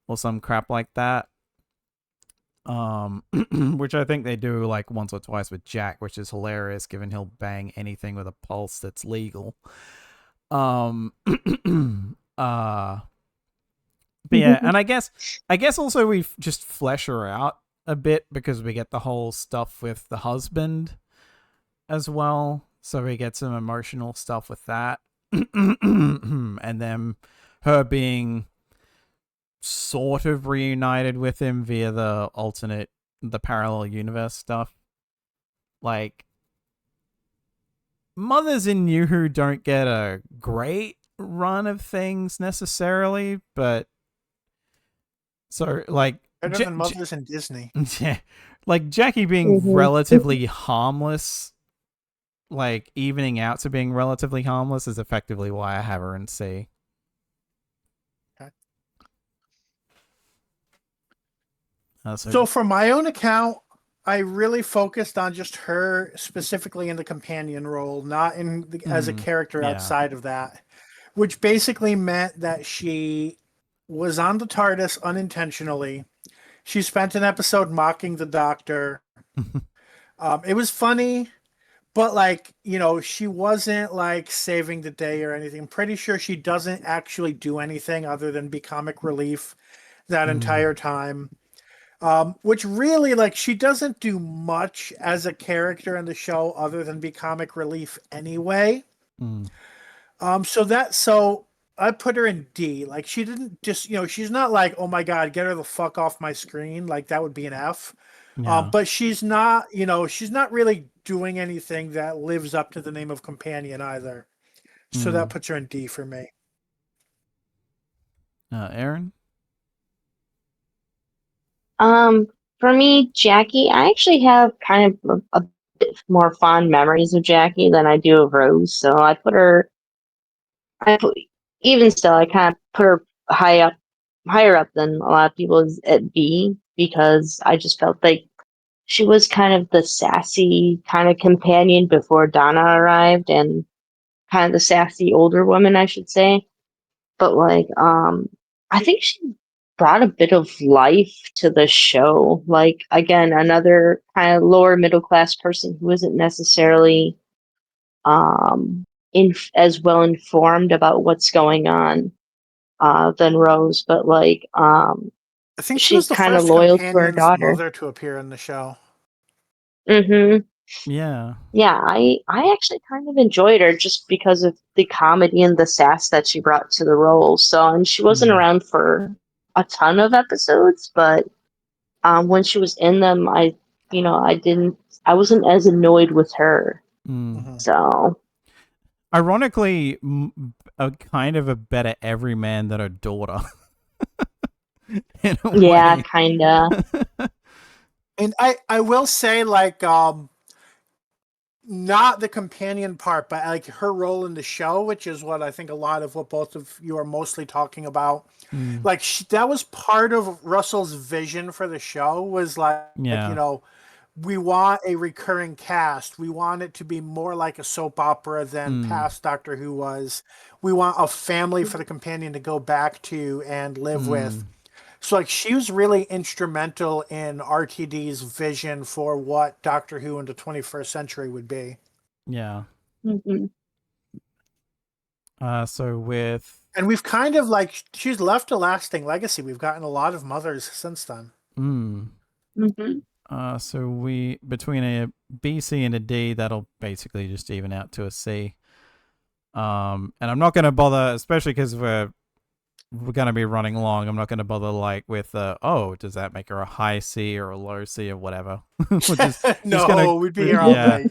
A: or some crap like that. Which I think they do, like, once or twice with Jack, which is hilarious given he'll bang anything with a pulse that's legal. But yeah, and I guess also we just flesh her out a bit because we get the whole stuff with the husband as well, so we get some emotional stuff with that. And then her being sort of reunited with him via the parallel universe stuff. Like, mothers in New Who don't get a great run of things necessarily, but so like
B: Better than mothers in Disney.
A: yeah, like Jackie being relatively harmless, like evening out to being relatively harmless, is effectively why I have her in C.
B: Okay.
A: So
B: for my own account, I really focused on just her specifically in the companion role, not as a character outside of that, which basically meant that she was on the TARDIS unintentionally. She spent an episode mocking the Doctor. It was funny, but like, she wasn't like saving the day or anything. I'm pretty sure she doesn't actually do anything other than be comic relief that entire time. Which really, like, she doesn't do much as a character in the show other than be comic relief anyway. So I put her in D. Like, she didn't just, she's not like, oh my God, get her the fuck off my screen. Like, that would be an F. But she's not, she's not really doing anything that lives up to the name of companion either. So that puts her in D for me.
A: Aaron?
C: For me, Jackie, I actually have kind of a bit more fond memories of Jackie than I do of Rose. So even still, I kind of put her higher up than a lot of people at B, because I just felt like she was kind of the sassy kind of companion before Donna arrived, and kind of the sassy older woman, I should say. But like, I think she brought a bit of life to the show. Like, again, another kind of lower middle class person who isn't necessarily as well informed about what's going on than Rose, but like
B: I think she was
C: she's
B: the
C: kind of
B: first
C: loyal to her
B: companion's
C: daughter.
B: mother to appear in the show.
A: Yeah.
C: Yeah, I actually kind of enjoyed her just because of the comedy and the sass that she brought to the role. So, and she wasn't around for a ton of episodes, but when she was in them, I wasn't as annoyed with her. So,
A: ironically, a kind of a better everyman than her daughter. In a
C: yeah,
A: way.
C: kinda.
B: And I will say, like, not the companion part, but like her role in the show, which is what I think a lot of what both of you are mostly talking about. Like, that was part of Russell's vision for the show, was like, we want a recurring cast. We want it to be more like a soap opera than past Doctor Who was. We want a family for the companion to go back to and live with. So, like, she was really instrumental in RTD's vision for what Doctor Who in the 21st century would be.
A: Yeah.
C: Mm-hmm.
A: So with...
B: And we've kind of, like, she's left a lasting legacy. We've gotten a lot of mothers since then.
A: So we, between a B, C, and a D, that'll basically just even out to a C. And I'm not going to bother, especially because we're going to be running long. I'm not going to bother like with does that make her a high C or a low C or whatever?
B: We'd be here all day.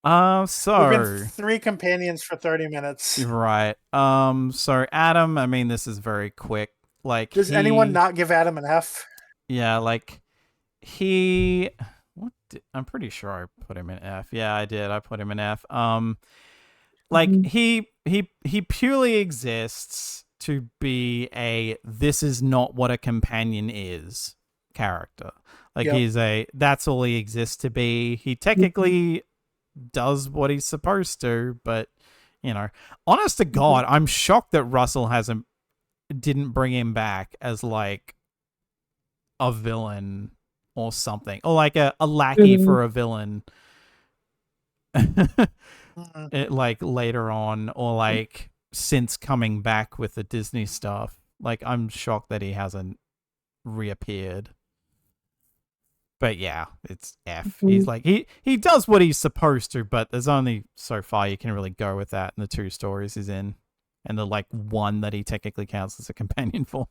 A: So
B: we've been 3 companions for 30 minutes.
A: Right. So Adam, I mean, this is very quick. Like,
B: does anyone not give Adam an F?
A: Yeah, like I'm pretty sure I put him in F. Yeah, I did. I put him in F. Like he purely exists to be this is not what a companion is character. Like, that's all he exists to be. He technically does what he's supposed to, but honest to God, I'm shocked that Russell didn't bring him back as like a villain or something, or like a lackey for a villain. Like later on, or like since coming back with the Disney stuff. Like, I'm shocked that he hasn't reappeared. But yeah, it's F.
C: Mhm.
A: He's like he does what he's supposed to, but there's only so far you can really go with that in the 2 stories he's in, and the like one that he technically counts as a companion for.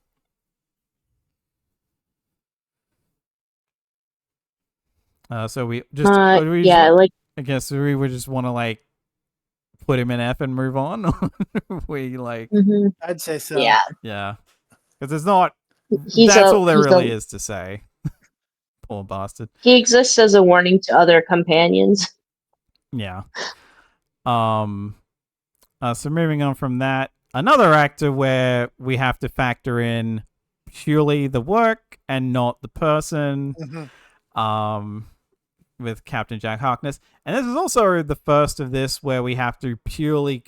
A: So we just
C: Yeah, like
A: I guess we would just want to like put him in F and move on. We like
C: mhm.
B: I'd say so.
C: Yeah,
A: yeah, because it's not.
C: he's
A: That's
C: a
A: all there
C: he's
A: really
C: a
A: is to say. Poor bastard.
C: he exists as a warning to other companions.
A: Yeah. So moving on from that, another actor where we have to factor in purely the work and not the person. Um, with Captain Jack Harkness, and this is also the first of this where we have to purely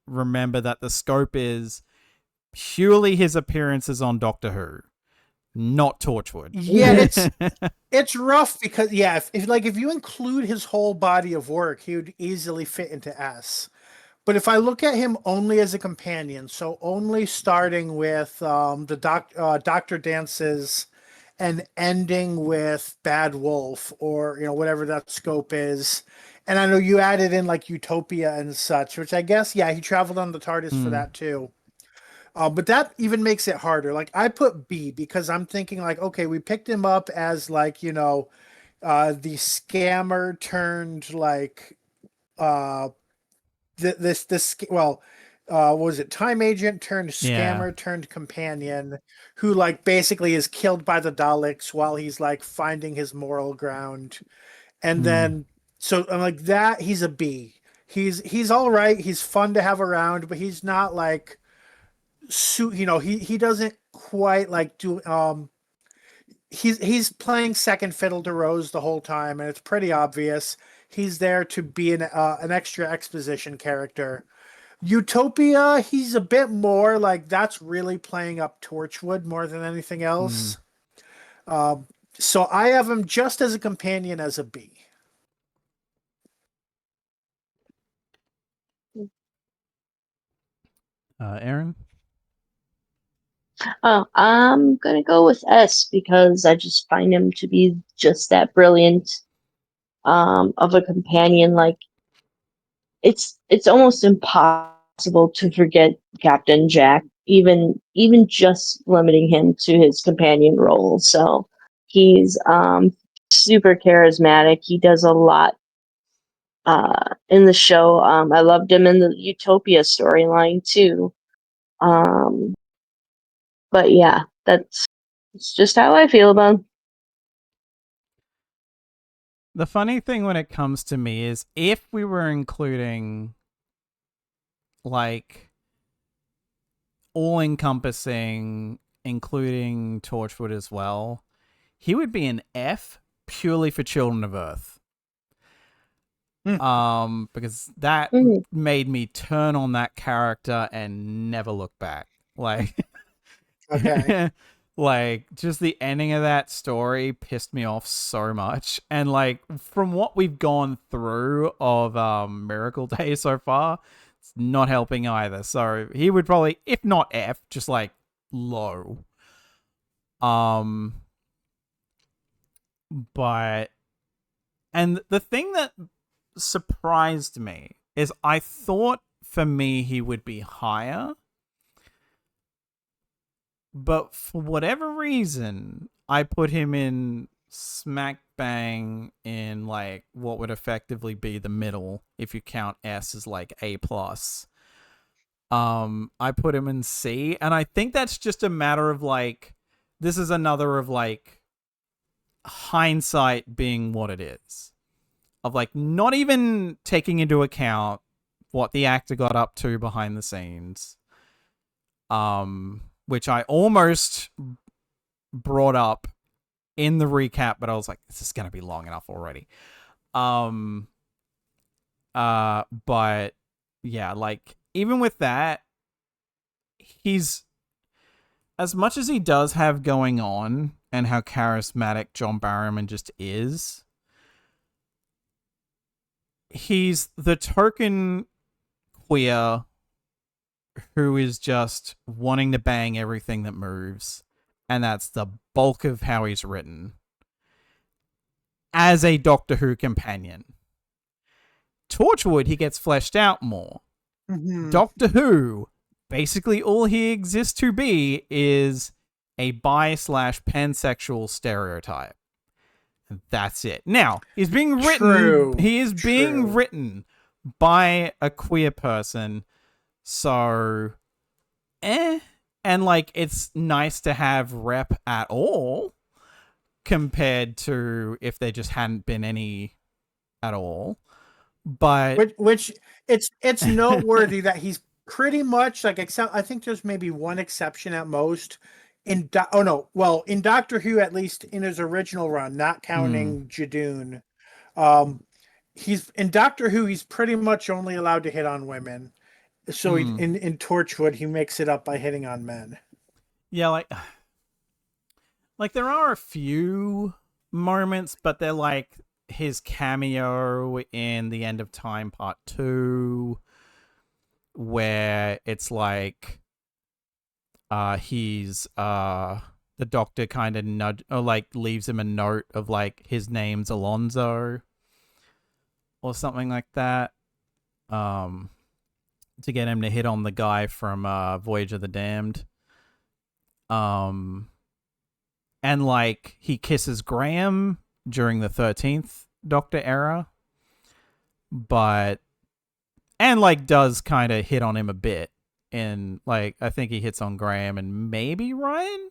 A: remember that the scope is purely his appearances on Doctor Who, not Torchwood.
B: Yeah, it's rough because if you include his whole body of work, he would easily fit into S. But if I look at him only as a companion, so only starting with the Doctor Dances and ending with Bad Wolf, or whatever that scope is. And I know you added in like Utopia and such, which I guess he traveled on the TARDIS for that too. But that even makes it harder. Like I put B because I'm thinking like, okay, we picked him up as like the scammer turned like uh this well what was it, time agent turned
A: Yeah.
B: scammer turned companion, who like basically is killed by the Daleks while he's like finding his moral ground. And then so I'm like, that he's a B. He's all right, he's fun to have around, but he's not like he doesn't quite like do he's playing second fiddle to Rose the whole time, and it's pretty obvious he's there to be an extra exposition character. Utopia, he's a bit more like, that's really playing up Torchwood more than anything else. So I have him just as a companion as a B.
A: Aaron?
C: Oh, I'm gonna go with S because I just find him to be just that brilliant of a companion. Like it's almost impossible to forget Captain Jack, even just limiting him to his companion role. So he's super charismatic. He does a lot in the show. I loved him in the Utopia storyline too. Um, but yeah, it's just how I feel about him.
A: The funny thing when it comes to me is if we were including like all encompassing, including Torchwood as well, he would be an F purely for Children of Earth. Because that
C: Mhm.
A: made me turn on that character and never look back. Like,
B: Okay.
A: like just the ending of that story pissed me off so much. And like from what we've gone through of Miracle Day so far, it's not helping either. So he would probably, if not F, just like low. But and the thing that surprised me is I thought for me he would be higher, but for whatever reason I put him in smack bang in like what would effectively be the middle if you count S as like A plus. I put him in C, and I think that's just a matter of like, this is another of like hindsight being what it is, of like not even taking into account what the actor got up to behind the scenes, which I almost brought up in the recap, but I was like, this is gonna be long enough already. But yeah, like even with that, he's, as much as he does have going on and how charismatic John Barrowman just is, he's the token queer who is just wanting to bang everything that moves, and that's the bulk of how he's written. as a Doctor Who companion. Torchwood, he gets fleshed out more.
B: Mhm.
A: Doctor Who, basically all he exists to be is a bi/pansexual stereotype. And that's it. Now, he's being written.
B: True.
A: He is being
B: True.
A: written by a queer person. So, and like it's nice to have rep at all compared to if there just hadn't been any at all. But
B: Which it's noteworthy that he's pretty much like, except I think there's maybe one exception at most in in Doctor Who, at least in his original run, not counting Jadoon. He's in Doctor Who, he's pretty much only allowed to hit on women. So in Torchwood, he makes it up by hitting on men.
A: Yeah, like there are a few moments, but they're like his cameo in The End of Time Part 2, where it's like he's the Doctor kind of leaves him a note of like his name's Alonzo or something like that, to get him to hit on the guy from Voyage of the Damned. And like he kisses Graham during the 13th Doctor era, and like does kind of hit on him a bit, and like I think he hits on Graham and maybe Ryan,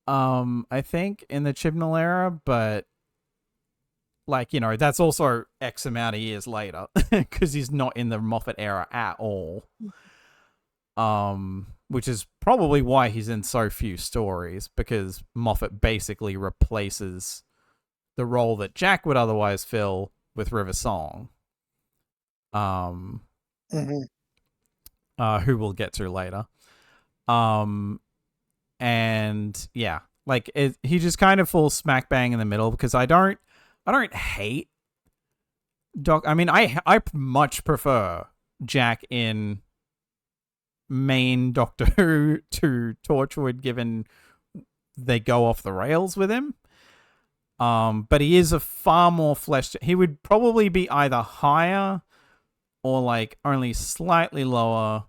A: I think in the Chibnall era, but like, you know, that's also X amount of years later because he's not in the Moffat era at all. Which is probably why he's in so few stories, because Moffat basically replaces the role that Jack would otherwise fill with River Song, who we'll get to later. And yeah, like he just kind of falls smack bang in the middle, because I don't hate Doc. I mean, I much prefer Jack in main Doctor Who to Torchwood, given they go off the rails with him. But he is a far more fleshed. He would probably be either higher or like only slightly lower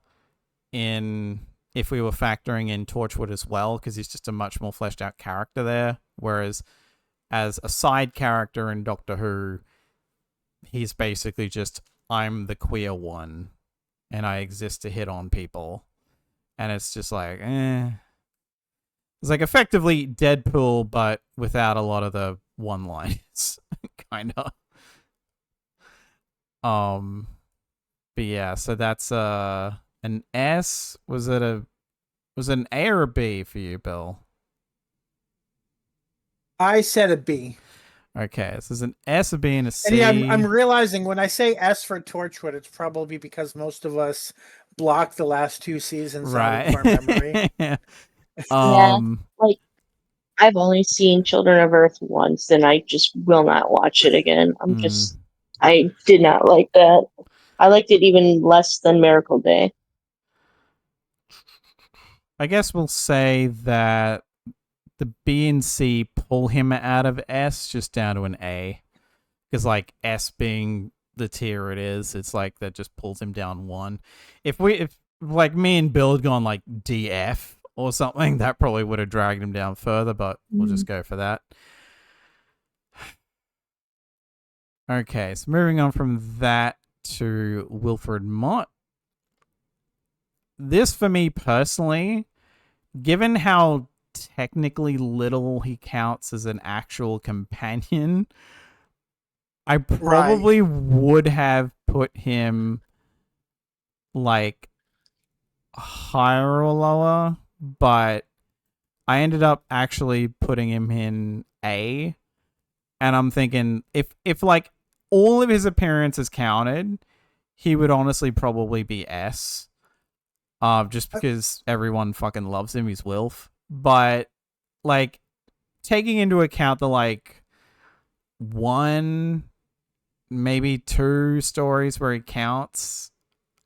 A: in if we were factoring in Torchwood as well, because he's just a much more fleshed out character there. Whereas as a side character in Doctor Who, he's basically just, I'm the queer one and I exist to hit on people. And it's just like, It's like effectively Deadpool, but without a lot of the one-liners, kind of. But yeah, so that's an S. Was it an A or a B for you, Bill?
B: I said a B.
A: Okay, so there's an S, a B, and a C.
B: And yeah, I'm realizing when I say S for Torchwood, it's probably because most of us blocked the last two seasons out of our memory.
C: Yeah, like I've only seen Children of Earth once, and I just will not watch it again. I did not like that. I liked it even less than Miracle Day.
A: I guess we'll say that the B and C pull him out of S just down to an A. Because like S being the tier it is, it's like that just pulls him down one. If like me and Bill had gone like DF or something, that probably would have dragged him down further, but we'll just go for that. Okay, so moving on from that to Wilfred Mott. This, for me personally, given how technically little he counts as an actual companion, I probably would have put him like higher or lower, but I ended up actually putting him in A. And I'm thinking if like all of his appearances counted, he would honestly probably be S. Just because everyone fucking loves him, he's Wilf. But like taking into account the like one, maybe two stories where he counts,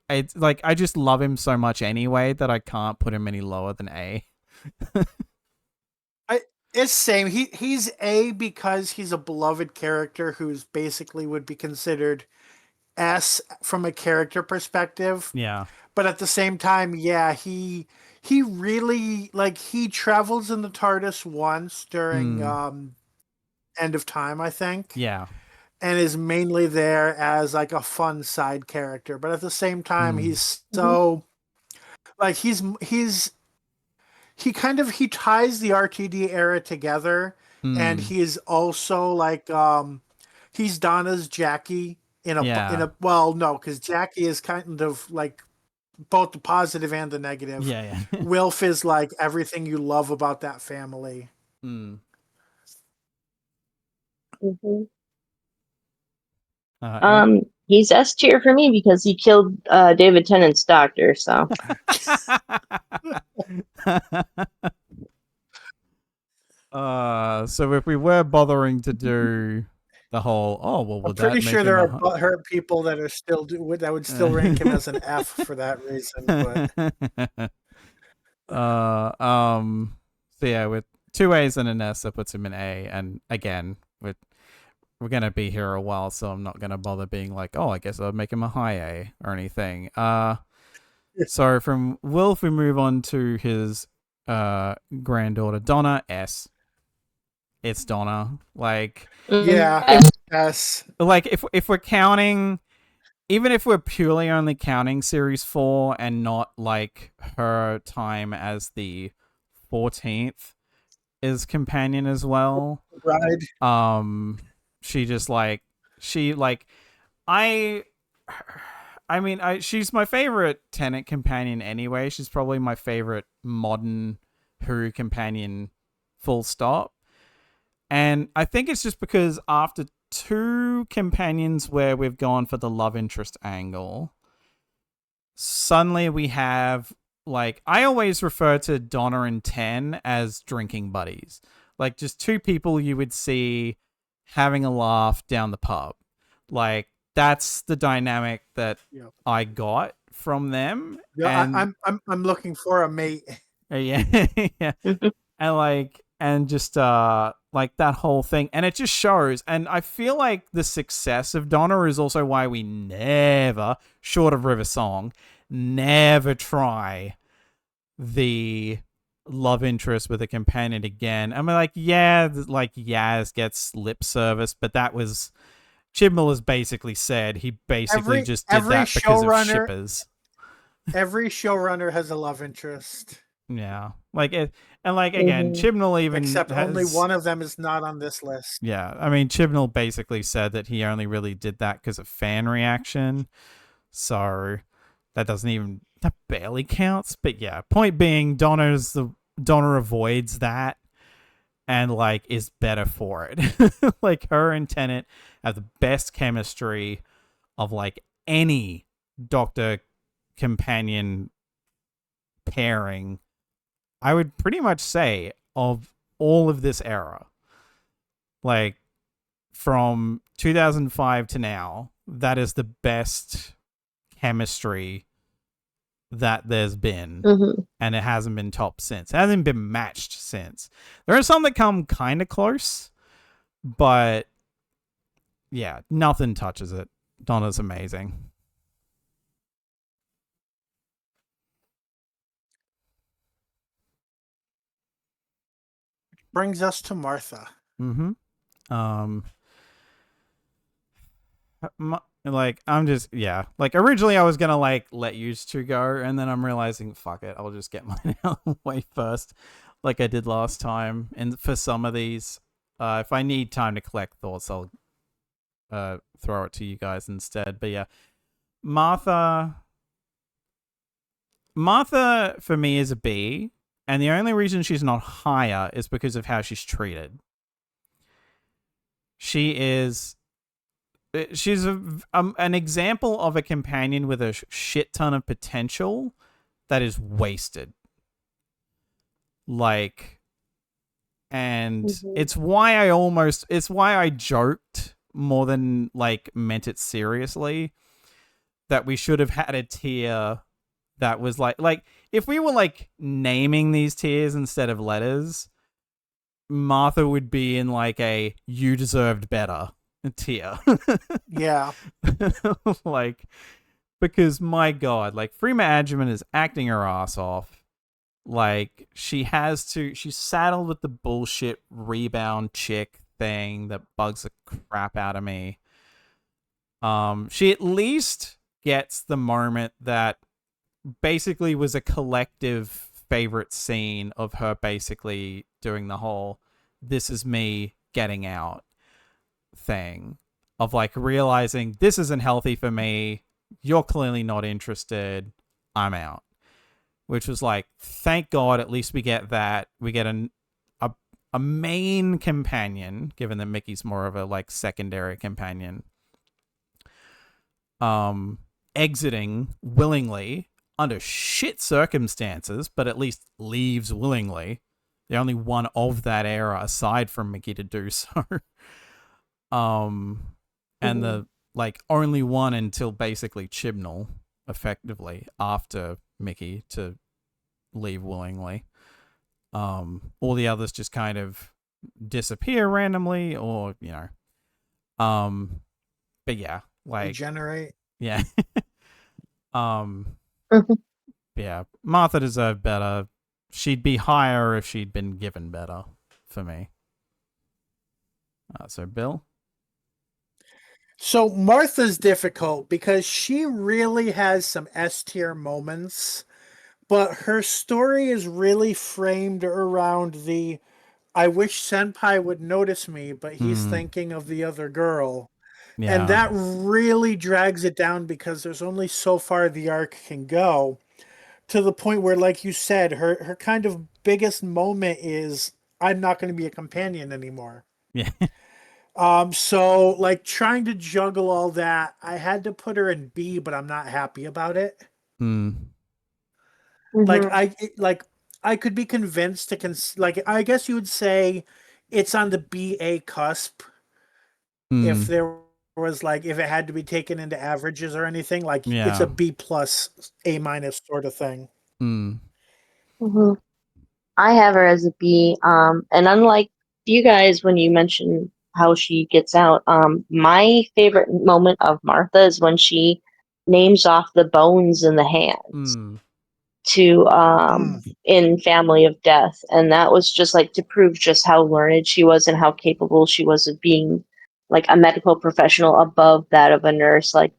A: it's like I just love him so much anyway that I can't put him any lower than A.
B: It's same. He's A because he's a beloved character who's basically would be considered S from a character perspective.
A: Yeah.
B: But at the same time, yeah, he really like he travels in the TARDIS once during End of Time, I think.
A: Yeah.
B: And is mainly there as like a fun side character. But at the same time, he's so like he ties the RTD era together, and he is also like he's Donna's Jackie in
A: Yeah.
B: a well, no, because Jackie is kind of like both the positive and the negative.
A: Yeah. Yeah.
B: Wilf is like everything you love about that family.
C: Mhm. He's S tier for me because he killed David Tennant's doctor. So
A: So if we were bothering to do the whole, oh well,
B: I'm
A: would
B: pretty
A: that make
B: sure
A: him
B: there
A: a
B: are butthurt people that are still that would still rank him as an F for that reason. But
A: So yeah, with two A's and an S, that puts him in A. And again, we're gonna be here a while, so I'm not gonna bother being like, oh, I guess I'll make him a high A or anything. So from Wilf, we move on to his granddaughter Donna. S. It's Donna. Like,
B: yeah, yes,
A: like if we're counting, even if we're purely only counting series 4 and not like her time as the 14th is companion as well.
B: right.
A: She just like I mean, she's my favorite Tennant companion anyway. She's probably my favorite modern Who companion, full stop. And I think it's just because after 2 companions where we've gone for the love interest angle, suddenly we have, like, I always refer to Donna and 10 as drinking buddies. Like, just 2 people you would see having a laugh down the pub. Like, that's the dynamic that I got from them.
B: Yeah,
A: And
B: I'm looking for a mate.
A: yeah. Yeah. And just like that whole thing, and it just shows. And I feel like the success of Donna is also why we never, short of River Song, never try the love interest with a companion again. I mean, like, yeah, like Yaz gets lip service, but that was, Chibnall has basically said he basically just did that because of shippers.
B: Every showrunner has a love interest.
A: Yeah, like it, and like again, Chibnall even
B: except only one of them is not on this list.
A: Yeah, I mean, Chibnall basically said that he only really did that because of fan reaction, so that barely counts. But yeah, point being, Donna avoids that and like is better for it. Like, her and Tennant have the best chemistry of like any Doctor companion pairing, I would pretty much say, of all of this era. Like, from 2005 to now, that is the best chemistry that there's been. And it hasn't been topped since. It hasn't been matched since. There are some that come kind of close, but yeah, nothing touches it. Donna's amazing.
B: Brings us to Martha.
A: Like, I'm just, yeah. Like, originally I was gonna like let you 2 go, and then I'm realizing, fuck it, I'll just get mine out of the way first, like I did last time. And for some of these, if I need time to collect thoughts, I'll throw it to you guys instead. But yeah, Martha for me is a B, and the only reason she's not higher is because of how she's treated. She's an example of a companion with a shit ton of potential that is wasted. Like, and it's why I joked more than like meant it seriously that we should have had a tier that was like if we were like naming these tiers instead of letters, Martha would be in like a "you deserved better" tier.
B: Yeah.
A: Like, because my God, like Freema Agyeman is acting her ass off. Like she's saddled with the bullshit rebound chick thing that bugs the crap out of me. She at least gets the moment that basically was a collective favorite scene of her basically doing the whole "this is me getting out" thing of like realizing this isn't healthy for me. You're clearly not interested. I'm out. Which was like, thank God, at least we get that. We get a main companion, given that Mickey's more of a like secondary companion. Exiting willingly under shit circumstances, but at least leaves willingly. The only one of that era aside from Mickey to do so. And the like only one until basically Chibnall, effectively, after Mickey to leave willingly. All the others just kind of disappear randomly, or but yeah, like
B: Regenerate.
A: yeah. Yeah, Martha deserved better. She'd be higher if she'd been given better for me. So Bill?
B: So Martha's difficult because she really has some S tier moments, but her story is really framed around the "I wish Senpai would notice me, but he's thinking of the other girl."
A: Yeah.
B: And that really drags it down because there's only so far the arc can go, to the point where, like you said, her kind of biggest moment is, "I'm not going to be a companion anymore."
A: Yeah.
B: So like trying to juggle all that, I had to put her in B, but I'm not happy about it. Like I could be convinced to like I guess you would say it's on the BA cusp. If there was like, if it had to be taken into averages or anything, like it's a B plus A minus sort of thing.
C: I have her as a B. And unlike you guys, when you mentioned how she gets out, my favorite moment of Martha is when she names off the bones in the hands to in Family of Death, and that was just like to prove just how learned she was and how capable she was of being like a medical professional above that of a nurse, like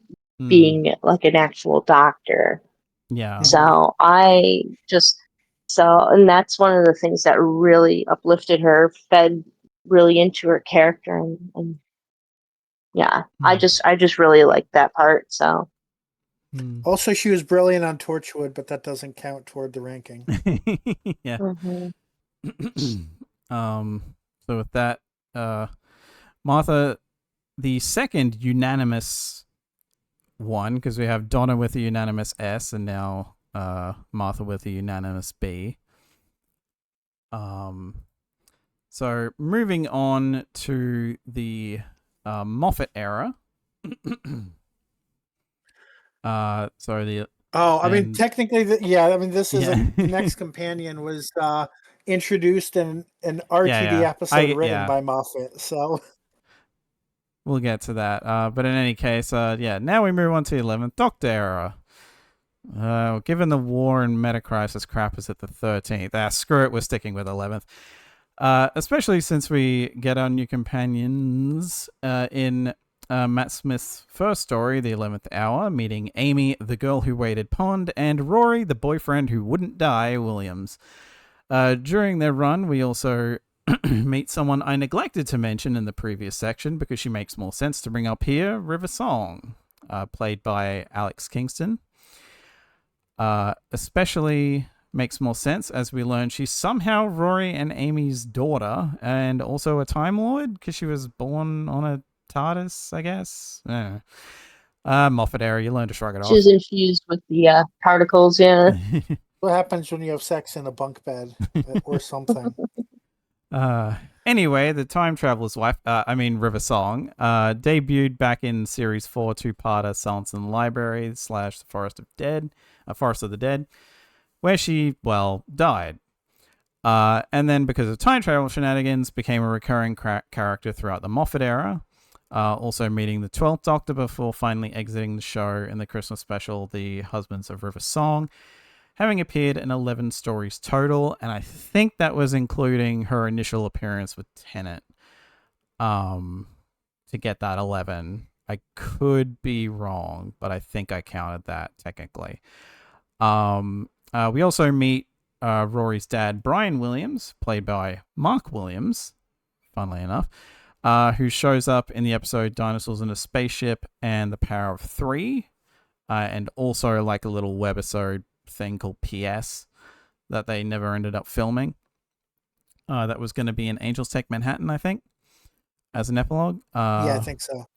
C: being like an actual doctor.
A: Yeah.
C: So and that's one of the things that really uplifted her, fed really into her character, and yeah, I just really like that part. So
B: Also, she was brilliant on Torchwood, but that doesn't count toward the ranking.
A: Yeah. So with that, Martha, the second unanimous one, because we have Donna with a unanimous S, and now Martha with a unanimous B. So moving on to the Moffat era.
B: I mean, technically, this is the next companion was introduced in an RTD episode written by Moffat. So
A: we'll get to that. But in any case, now we move on to the 11th Doctor era. Given the war and meta-crisis crap is at the 13th. Screw it, we're sticking with 11th. Especially since we get our new companions in Matt Smith's first story, The 11th Hour, meeting Amy, the girl who waited pond, and Rory, the boyfriend who wouldn't die, Williams. During their run, we also meet someone I neglected to mention in the previous section because she makes more sense to bring up here, River Song, played by Alex Kingston. Especially makes more sense as we learn she's somehow Rory and Amy's daughter and also a Time Lord because she was born on a TARDIS, I guess. Moffat era, you learn to shrug it off.
C: She's infused with the particles, yeah.
B: What happens when you have sex in a bunk bed or something?
A: Anyway, the time traveler's wife, River Song, debuted back in series 4, two-parter Silence in the Library / the Forest of the Dead, where she, died. And then because of time travel shenanigans, became a recurring character throughout the Moffat era. Also meeting the 12th Doctor before finally exiting the show in the Christmas special, The Husbands of River Song, having appeared in 11 stories total, and I think that was including her initial appearance with Tennant to get that 11. I could be wrong, but I think I counted that technically. We also meet Rory's dad, Brian Williams, played by Mark Williams, funnily enough, who shows up in the episode Dinosaurs in a Spaceship and The Power of Three, and also like a little webisode thing called PS that they never ended up filming. That was going to be in Angels Take Manhattan, I think, as an epilogue.
B: Yeah, I think so.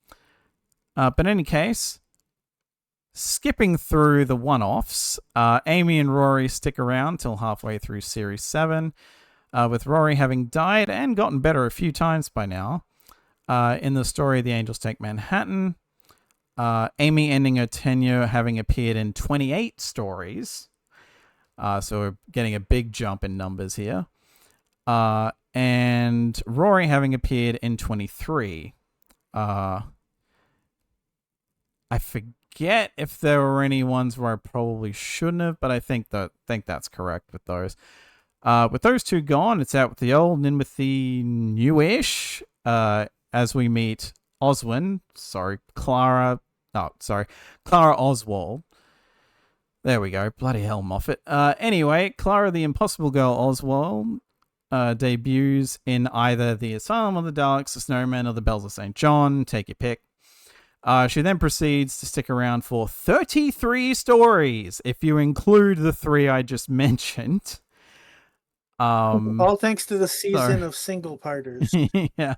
A: But in any case, skipping through the one-offs, Amy and Rory stick around till halfway through Series 7, with Rory having died and gotten better a few times by now. In the story The Angels Take Manhattan, Amy ending her tenure having appeared in 28 stories. So we're getting a big jump in numbers here. And Rory having appeared in 23. I forget if there were any ones where I probably shouldn't have, but I think that's correct with those. With those two gone, it's out with the old and in with the newish. As we meet Clara Oswald. There we go. Bloody hell, Moffat. Anyway, Clara the Impossible Girl Oswald debuts in either the Asylum of the Daleks, the Snowman, or the Bells of St. John. Take your pick. She then proceeds to stick around for 33 stories, if you include the 3 I just mentioned.
B: All thanks to the season of single-parters.
A: Yeah.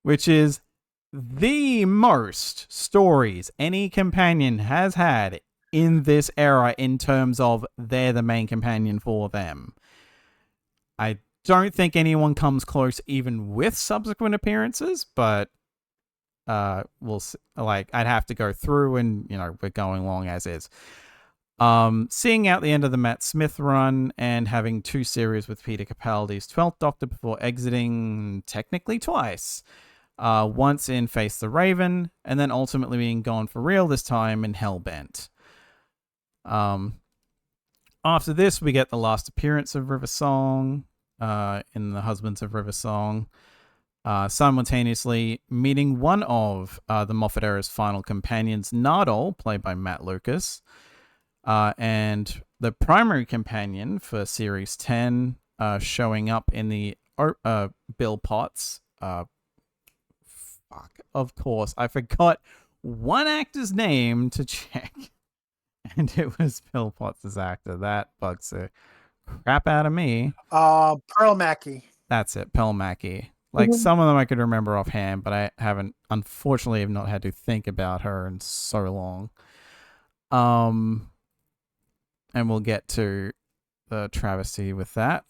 A: Which is the most stories any companion has had in this era in terms of they're the main companion for them. I don't think anyone comes close even with subsequent appearances, but we'll see. I'd have to go through and, we're going along as is. Seeing out the end of the Matt Smith run and having 2 series with Peter Capaldi's 12th Doctor before exiting technically twice. Once in Face the Raven, and then ultimately being gone for real this time in Hellbent. After this, we get the last appearance of River Song in The Husbands of River Song, simultaneously meeting one of the Moffat era's final companions, Nardole, played by Matt Lucas, and the primary companion for Series 10 showing up in the Bill Potts. Of course, I forgot one actor's name to check, and it was Bill Potts' actor. That bugs the crap out of me.
B: Pearl Mackie.
A: That's it, Pearl Mackie. Some of them I could remember offhand, but I haven't, unfortunately, have not had to think about her in so long. And we'll get to the travesty with that.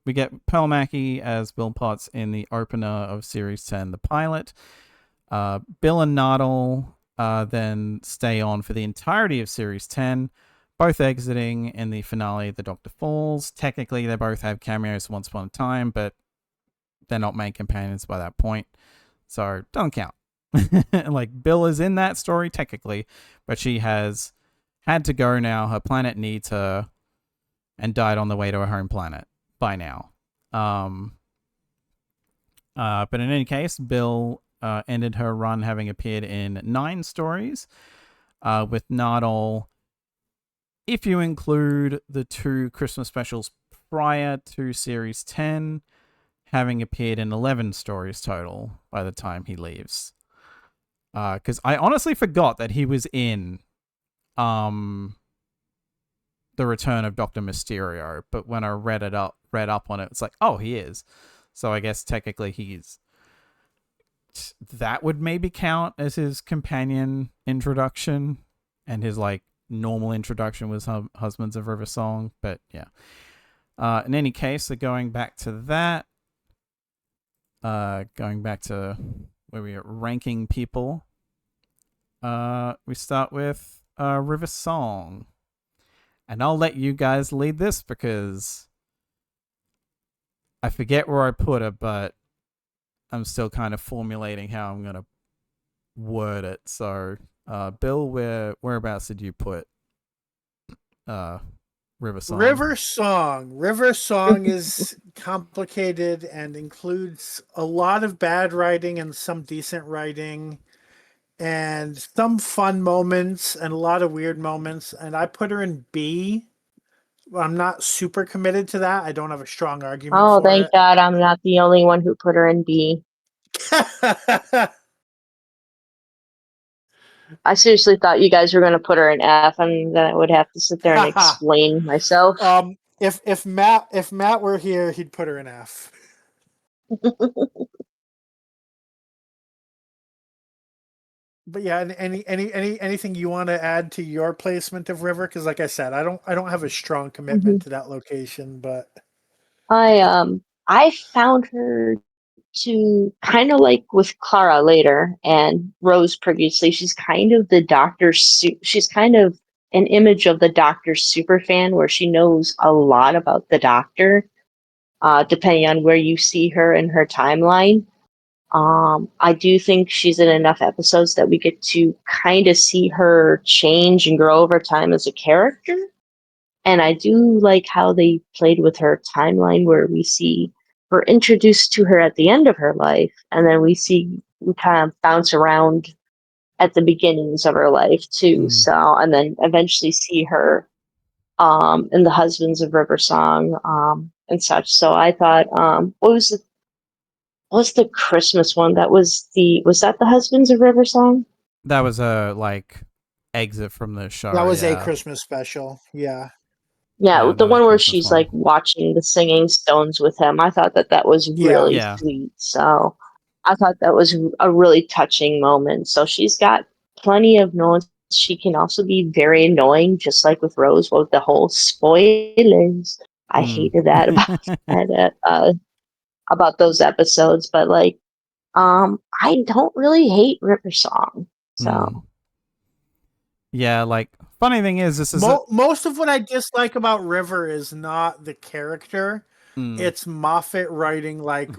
A: We get Pearl Mackie as Bill Potts in the opener of Series 10, the pilot. Bill and Nardole then stay on for the entirety of Series 10, both exiting in the finale, The Doctor Falls. Technically, they both have cameos once upon a time, but they're not main companions by that point, so doesn't count. Bill is in that story, technically, but she has had to go now. Her planet needs her and died on the way to her home planet by now. But in any case, Bill ended her run having appeared in 9 stories, with Nardole, if you include the 2 Christmas specials prior to Series 10, having appeared in 11 stories total by the time he leaves. Because I honestly forgot that he was in The Return of Dr. Mysterio, but when I read up on it, it's like, oh, he is. So I guess technically that would maybe count as his companion introduction, and his normal introduction was Husbands of River Song. But yeah. In any case, so going back to that, going back to where we are ranking people, we start with River Song. And I'll let you guys lead this because I forget where I put it, but I'm still kind of formulating how I'm going to word it. So, Bill, whereabouts did you put River Song?
B: River Song is complicated and includes a lot of bad writing and some decent writing and some fun moments and a lot of weird moments. And I put her in B. I'm not super committed to that. I don't have a strong argument
C: Oh,
B: for
C: thank God I'm not the only one who put her in B.
B: it.
C: I seriously thought you guys were going to put her in F, and then I would have to sit there and explain myself.
B: If Matt were here, he'd put her in F. But yeah, anything you want to add to your placement of River? Because like I said, I don't have a strong commitment to that location, but
C: I found her to kind of like with Clara later and Rose previously. She's kind of the she's kind of an image of the Doctor's super fan, where she knows a lot about the Doctor, depending on where you see her in her timeline. I do think she's in enough episodes that we get to kind of see her change and grow over time as a character. And I do like how they played with her timeline, where we're introduced to her at the end of her life, and then we kind of bounce around at the beginnings of her life too. So, and then eventually see her in the Husbands of River Song and such. So I thought, what was the Christmas one? Was that the Husbands of River Song?
A: That was a exit from the show.
B: that was a Christmas special. Yeah.
C: Yeah, the one where
A: Christmas
C: she's
A: one.
C: like watching the Singing Stones with him. I thought that was really
A: Yeah.
C: sweet. So I thought that was a really touching moment. So she's got plenty of nuance. She can also be very annoying, just like with Rose, with the whole spoilers. I hated that about those episodes. But I don't really hate River Song. So
A: yeah, funny thing is, this is
B: most of what I dislike about River is not the character. It's Moffat writing like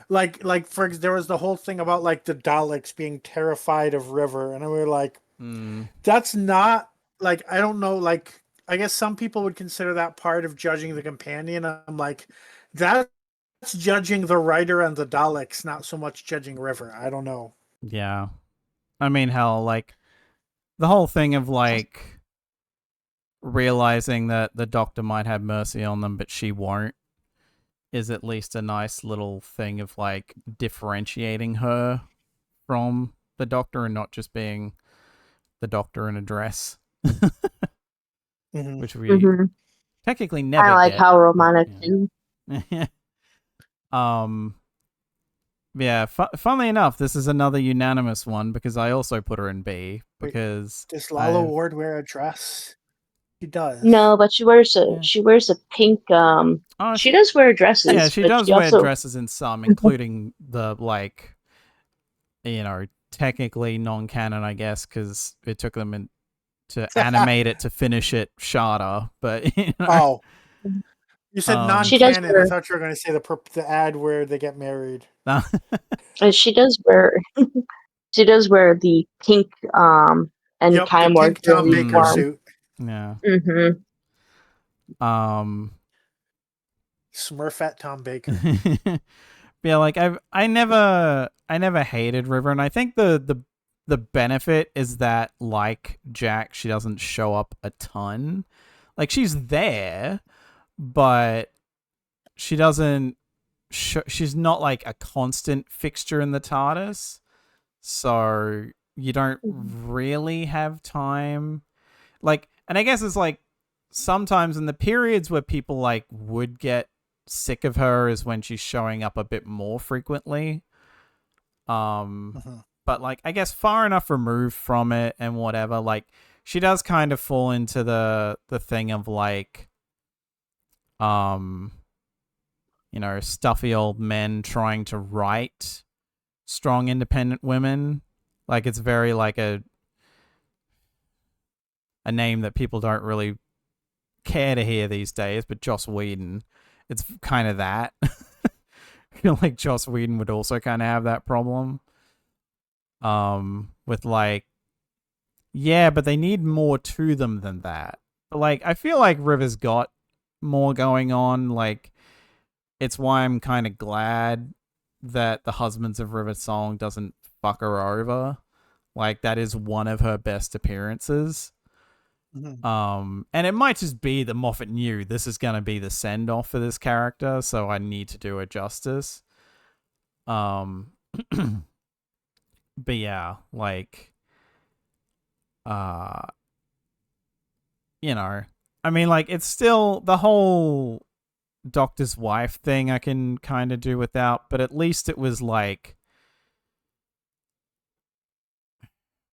B: there was the whole thing about like the Daleks being terrified of River, and we were like, that's not like, I don't know, like I guess some people would consider that part of judging the companion. I'm like, that's judging the writer and the Daleks, not so much judging River. I don't know.
A: Yeah. I mean, hell, the whole thing of realizing that the Doctor might have mercy on them, but she won't, is at least a nice little thing of differentiating her from the Doctor and not just being the Doctor in a dress. Which we technically never
C: I like
A: get.
C: how romantic too.
A: Yeah, funnily enough, this is another unanimous one because I also put her in B because
B: does Lala Ward wear a dress? She does.
C: No, but she wears a pink. She does wear dresses.
A: Yeah, she does wear dresses in some, including the technically non-canon, I guess, because it took them to animate it to finish it shorter. But
B: oh. You said non-canon. I thought you were going to say the ad where they get married.
C: And she does wear the pink and Time War
B: pink Tom Baker suit.
A: Yeah.
B: Smurfette Tom Baker.
A: Yeah, I never hated River, and I think the benefit is that, like Jack, she doesn't show up a ton. She's there, but she doesn't. She's not a constant fixture in the TARDIS, so you don't really have time. And I guess it's sometimes in the periods where people would get sick of her is when she's showing up a bit more frequently. But I guess far enough removed from it and whatever, she does kind of fall into the thing of stuffy old men trying to write strong independent women. It's very a name that people don't really care to hear these days, but Joss Whedon, it's kind of that. I feel like Joss Whedon would also kind of have that problem. With like, yeah, but they need more to them than that. But like, I feel like River's got more going on. Like, it's why I'm kind of glad that the Husbands of River song doesn't fuck her over. Like, that is one of her best appearances.
B: Mhm.
A: And it might just be that Moffat knew this is going to be the send-off for this character, so I need to do it justice. But yeah, like, you know, I mean, like, it's still the whole doctor's wife thing I can kind of do without, but at least it was like,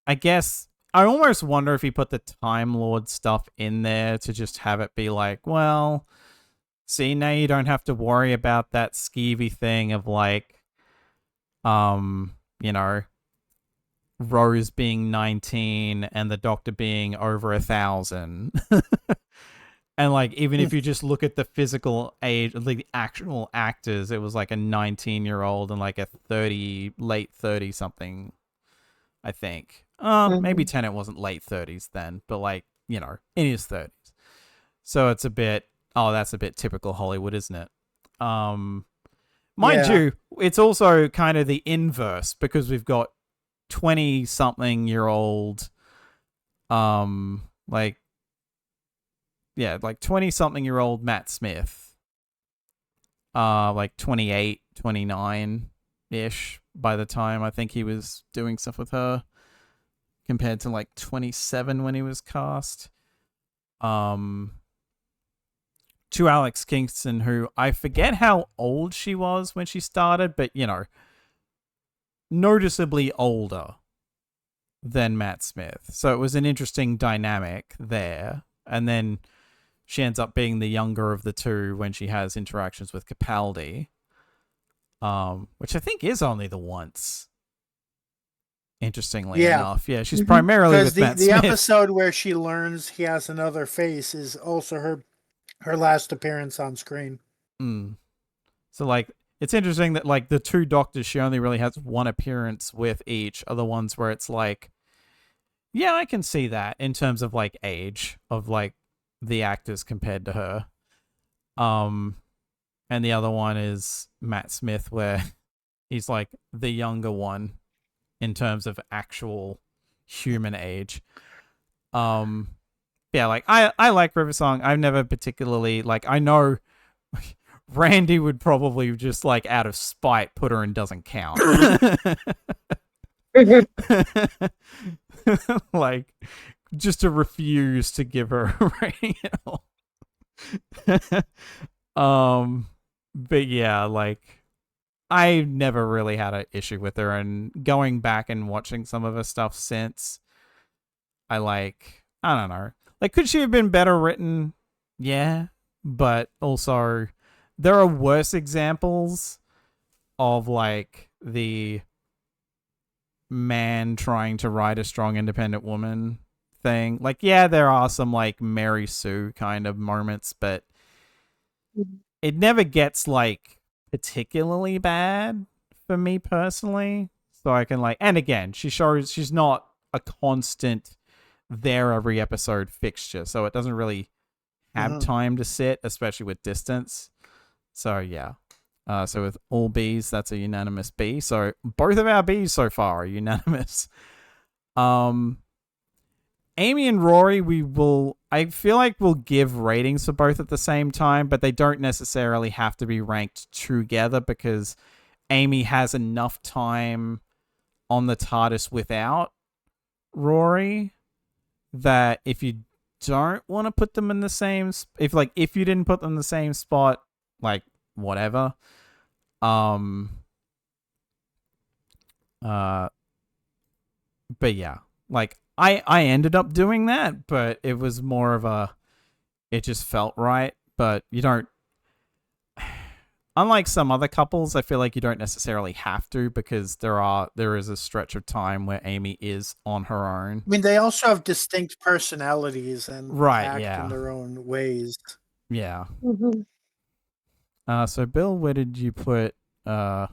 A: I guess I almost wonder if he put the Time Lord stuff in there to just have it be like, well, see, now you don't have to worry about that skeevy thing of like, you know, Rose being 19 and the Doctor being over 1,000. And like, even if you just look at the physical age, like the actual actors, it was like a 19-year-old and like a late 30 something, I think. Maybe Tennant wasn't late 30s then, but like, you know, in his 30s. So it's a bit, that's a bit typical Hollywood, isn't it? Mind you, it's also kind of the inverse because we've got 20-something-year-old, like 20-something-year-old Matt Smith, like 28, 29-ish by the time I think he was doing stuff with her, compared to like 27 when he was cast. To Alex Kingston, who I forget how old she was when she started, but you know, noticeably older than Matt Smith. So it was an interesting dynamic there. And then she ends up being the younger of the two when she has interactions with Capaldi, which I think is only the once. Interestingly enough, yeah, she's primarily with Matt Smith.
B: The episode where she learns he has another face is also her last appearance on screen.
A: So like, it's interesting that like the two Doctors she only really has one appearance with each are the ones where it's like, yeah, I can see that in terms of like age of like the actors compared to her. And the other one is Matt Smith, where he's like the younger one in terms of actual human age. Yeah, like I like River Song. I've never particularly like, I know Randy would probably just like out of spite put her in Doesn't Count. Like, just to refuse to give her a rating at all. But yeah, like, I never really had an issue with her, and going back and watching some of her stuff since, I don't know. Like, could she have been better written? Yeah, but also there are worse examples of like the man trying to write a strong independent woman thing. Like, yeah, there are some like Mary Sue kind of moments, but it never gets like particularly bad for me personally. So I can like, and again, she's not a constant there every episode fixture, so it doesn't really have time to sit, especially with distance. So yeah. So with all Bs, that's a unanimous B. So both of our Bs so far are unanimous. Amy and Rory, I feel like we'll give ratings for both at the same time, but they don't necessarily have to be ranked together because Amy has enough time on the TARDIS without Rory that if you don't want to put them in the same, if you didn't put them in the same spot, like whatever. But yeah, like I ended up doing that, but it was more of it just felt right, but you don't, unlike some other couples, I feel like you don't necessarily have to, because there is a stretch of time where Amy is on her own.
B: I mean, they also have distinct personalities and
A: Right,
B: act in
A: yeah.
B: their own ways.
A: Yeah.
C: Mhm.
A: So Bill, where did you put I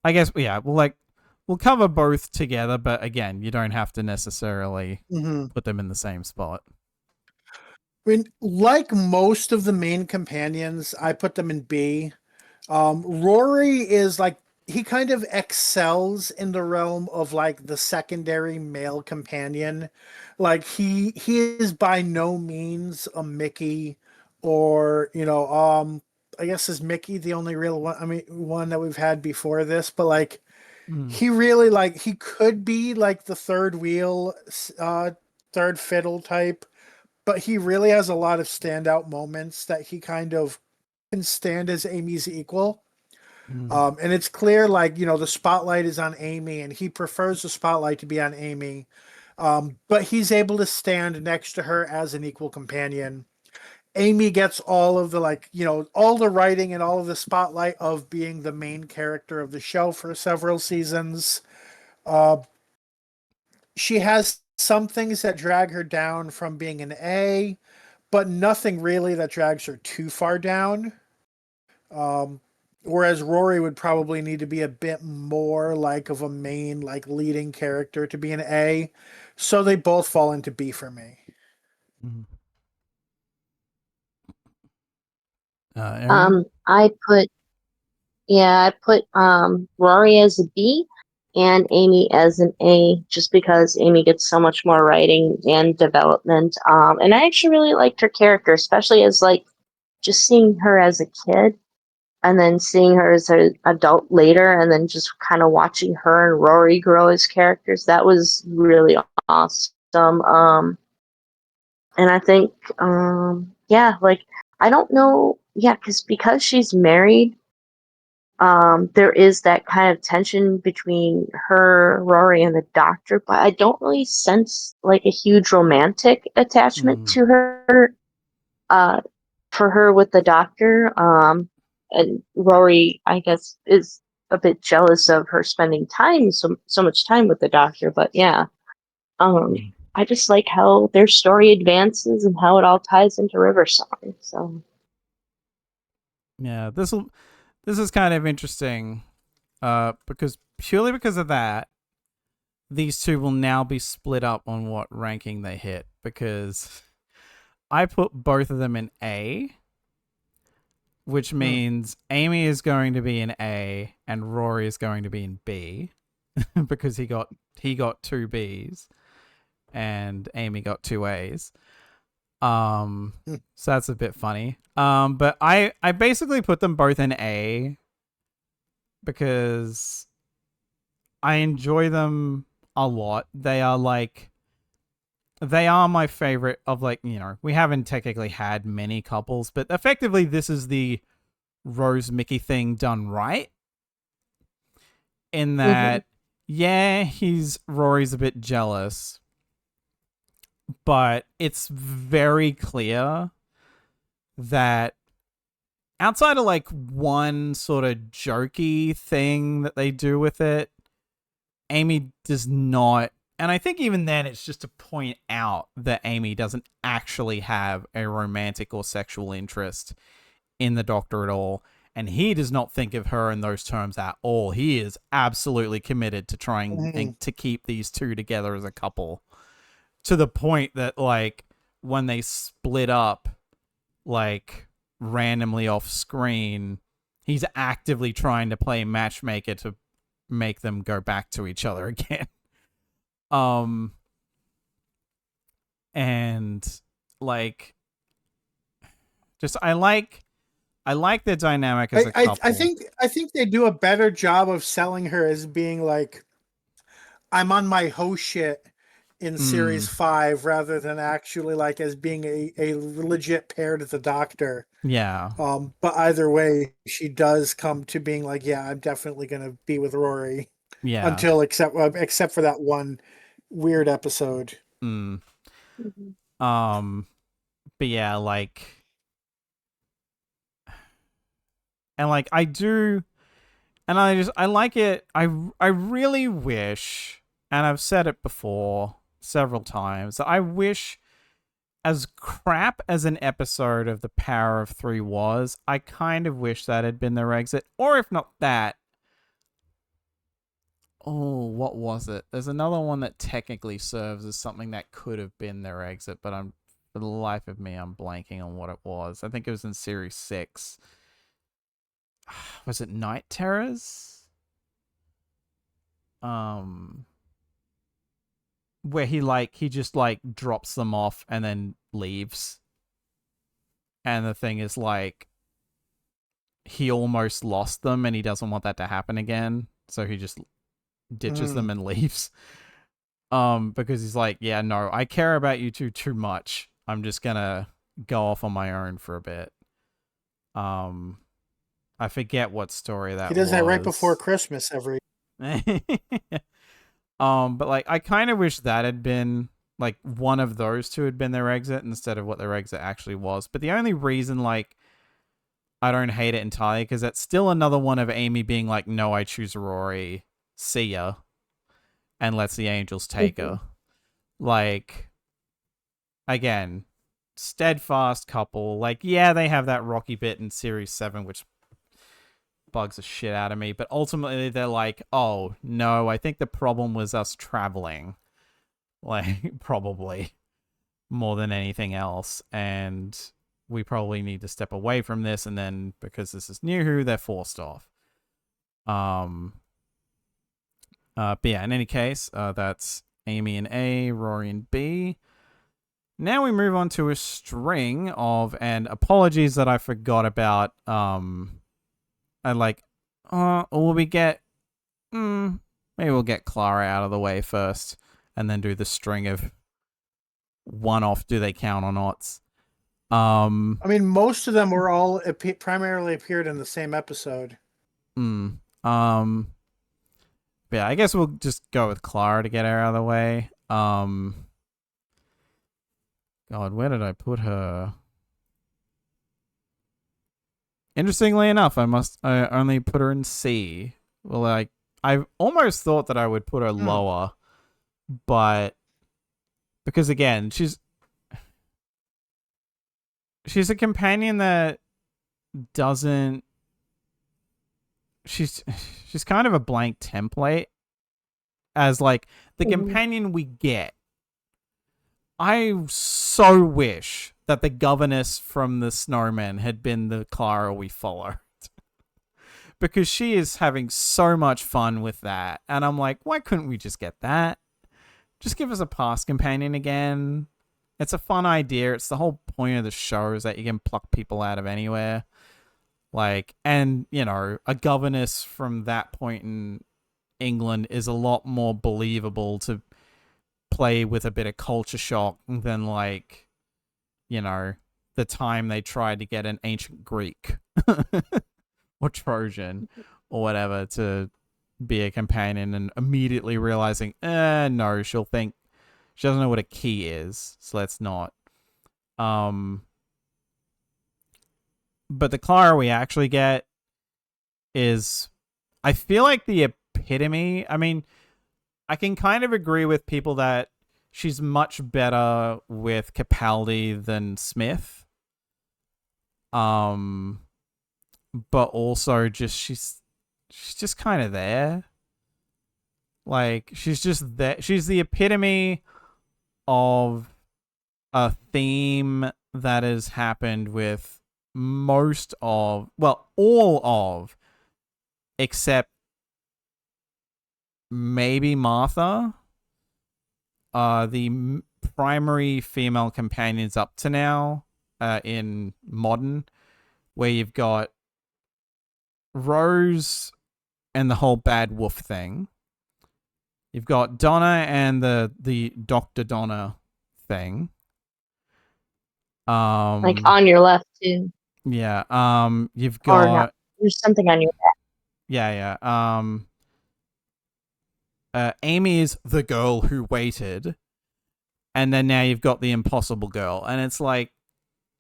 A: guess we'll cover both together, but again, you don't have to necessarily
B: Mm-hmm.
A: put them in the same spot.
B: I mean, like most of the main companions, I put them in B. Rory is like, he kind of excels in the realm of like the secondary male companion. Like he is by no means a Mickey, or I guess is Mickey the only real one, I mean, one that we've had before this, but like he really, like, he could be like the third wheel, third fiddle type, but he really has a lot of standout moments that he kind of can stand as Amy's equal. And it's clear, like, the spotlight is on Amy, and he prefers the spotlight to be on Amy. But he's able to stand next to her as an equal companion. Amy gets all of the, like, all the writing and all of the spotlight of being the main character of the show for several seasons. She has some things that drag her down from being an A, but nothing really that drags her too far down. Um, Whereas Rory would probably need to be a bit more like of a main, like, leading character to be an A. So they both fall into B for me.
A: Aaron?
C: I put Rory as a B and Amy as an A, just because Amy gets so much more writing and development. And I actually really liked her character, especially as, like, just seeing her as a kid and then seeing her as an adult later, and then just kind of watching her and Rory grow as characters. That was really awesome. And I think, like, I don't know, because she's married, there is that kind of tension between her, Rory, and the doctor, but I don't really sense like a huge romantic attachment to her, uh, for her with the doctor. And Rory, I guess, is a bit jealous of her spending so much time with the doctor. But yeah, I just like how their story advances and how it all ties into Riverside. So
A: Yeah, this is kind of interesting, because purely because of that, these two will now be split up on what ranking they hit, because I put both of them in A, which means Amy is going to be in A and Rory is going to be in B, because he got 2 Bs and Amy got 2 As. So that's a bit funny. But I basically put them both in A because I enjoy them a lot. They are my favorite of, like, we haven't technically had many couples, but effectively this is the Rose Mickey thing done right. In that, Rory's a bit jealous, but it's very clear that outside of like one sort of jokey thing that they do with it, Amy does not. And I think even then it's just to point out that Amy doesn't actually have a romantic or sexual interest in the Doctor at all. And he does not think of her in those terms at all. He is absolutely committed to trying to keep these two together as a couple, to the point that, like, when they split up, like, randomly off screen, he's actively trying to play matchmaker to make them go back to each other again. And, like, just I like their dynamic as a couple.
B: I think they do a better job of selling her as being like, I'm on my ho shit in series 5, rather than actually like as being a legit pair to the Doctor.
A: Yeah.
B: But either way, she does come to being like, yeah, I'm definitely gonna be with Rory.
A: Yeah.
B: Until except for that one weird episode.
A: But yeah, like, And like I do, and I like it. I really wish, and I've said it before several times, that I wish, as crap as an episode of The Power of Three was, I kind of wish that had been their exit. Or if not that, oh, what was it? There's another one that technically serves as something that could have been their exit, but for the life of me, I'm blanking on what it was. I think it was in series 6. Was it Night Terrors? Where he just like drops them off and then leaves. And the thing is, like, he almost lost them and he doesn't want that to happen again. So he just ditches them and leaves. Because he's like, yeah, no, I care about you two too much. I'm just gonna go off on my own for a bit. I forget what story that was.
B: He does that right before Christmas every.
A: But like, I kind of wish that had been like one of those two had been their exit instead of what their exit actually was. But the only reason, like, I don't hate it entirely because that's still another one of Amy being like, no, I choose Rory. See ya. And lets the angels take her. Like, again, steadfast couple. Like, yeah, they have that rocky bit in series 7, which bugs the shit out of me, but ultimately they're like, oh no, I think the problem was us traveling, like, probably more than anything else, and we probably need to step away from this, and then because this is new, they're forced off. But yeah, in any case, that's Amy in A, Rory in B. Now we move on to a string of, and apologies that I forgot about, and like, will we get, maybe we'll get Clara out of the way first and then do the string of one-off do they count or nots.
B: I mean, most of them were all primarily appeared in the same episode.
A: Yeah, I guess we'll just go with Clara to get her out of the way. God, where did I put her? Interestingly enough, I only put her in C. Well, like, I almost thought that I would put her lower, but because again, she's a companion that doesn't. She's kind of a blank template as like the companion we get. I so wish that the governess from the Snowmen had been the Clara we followed. Because she is having so much fun with that. And I'm like, why couldn't we just get that? Just give us a past companion again. It's a fun idea. It's the whole point of the show is that you can pluck people out of anywhere. Like, and, you know, a governess from that point in England is a lot more believable to play with a bit of culture shock than, like, you know, the time they tried to get an ancient Greek or Trojan or whatever to be a companion and immediately realizing, no, she'll think she doesn't know what a key is, so let's not. But the Clara we actually get is, I feel like the epitome. I mean, I can kind of agree with people that she's much better with Capaldi than Smith. But also just she's just kind of there. Like, she's just there. She's the epitome of a theme that has happened with most of, well, all of, except maybe Martha, the primary female companions up to now, in modern, where you've got Rose and the whole bad wolf thing. You've got Donna and the Dr. Donna thing.
C: Like on your left too.
A: Yeah. You've
C: Or
A: got
C: not. There's something on your back.
A: Yeah. Amy is the girl who waited, and then now you've got the impossible girl, and it's like,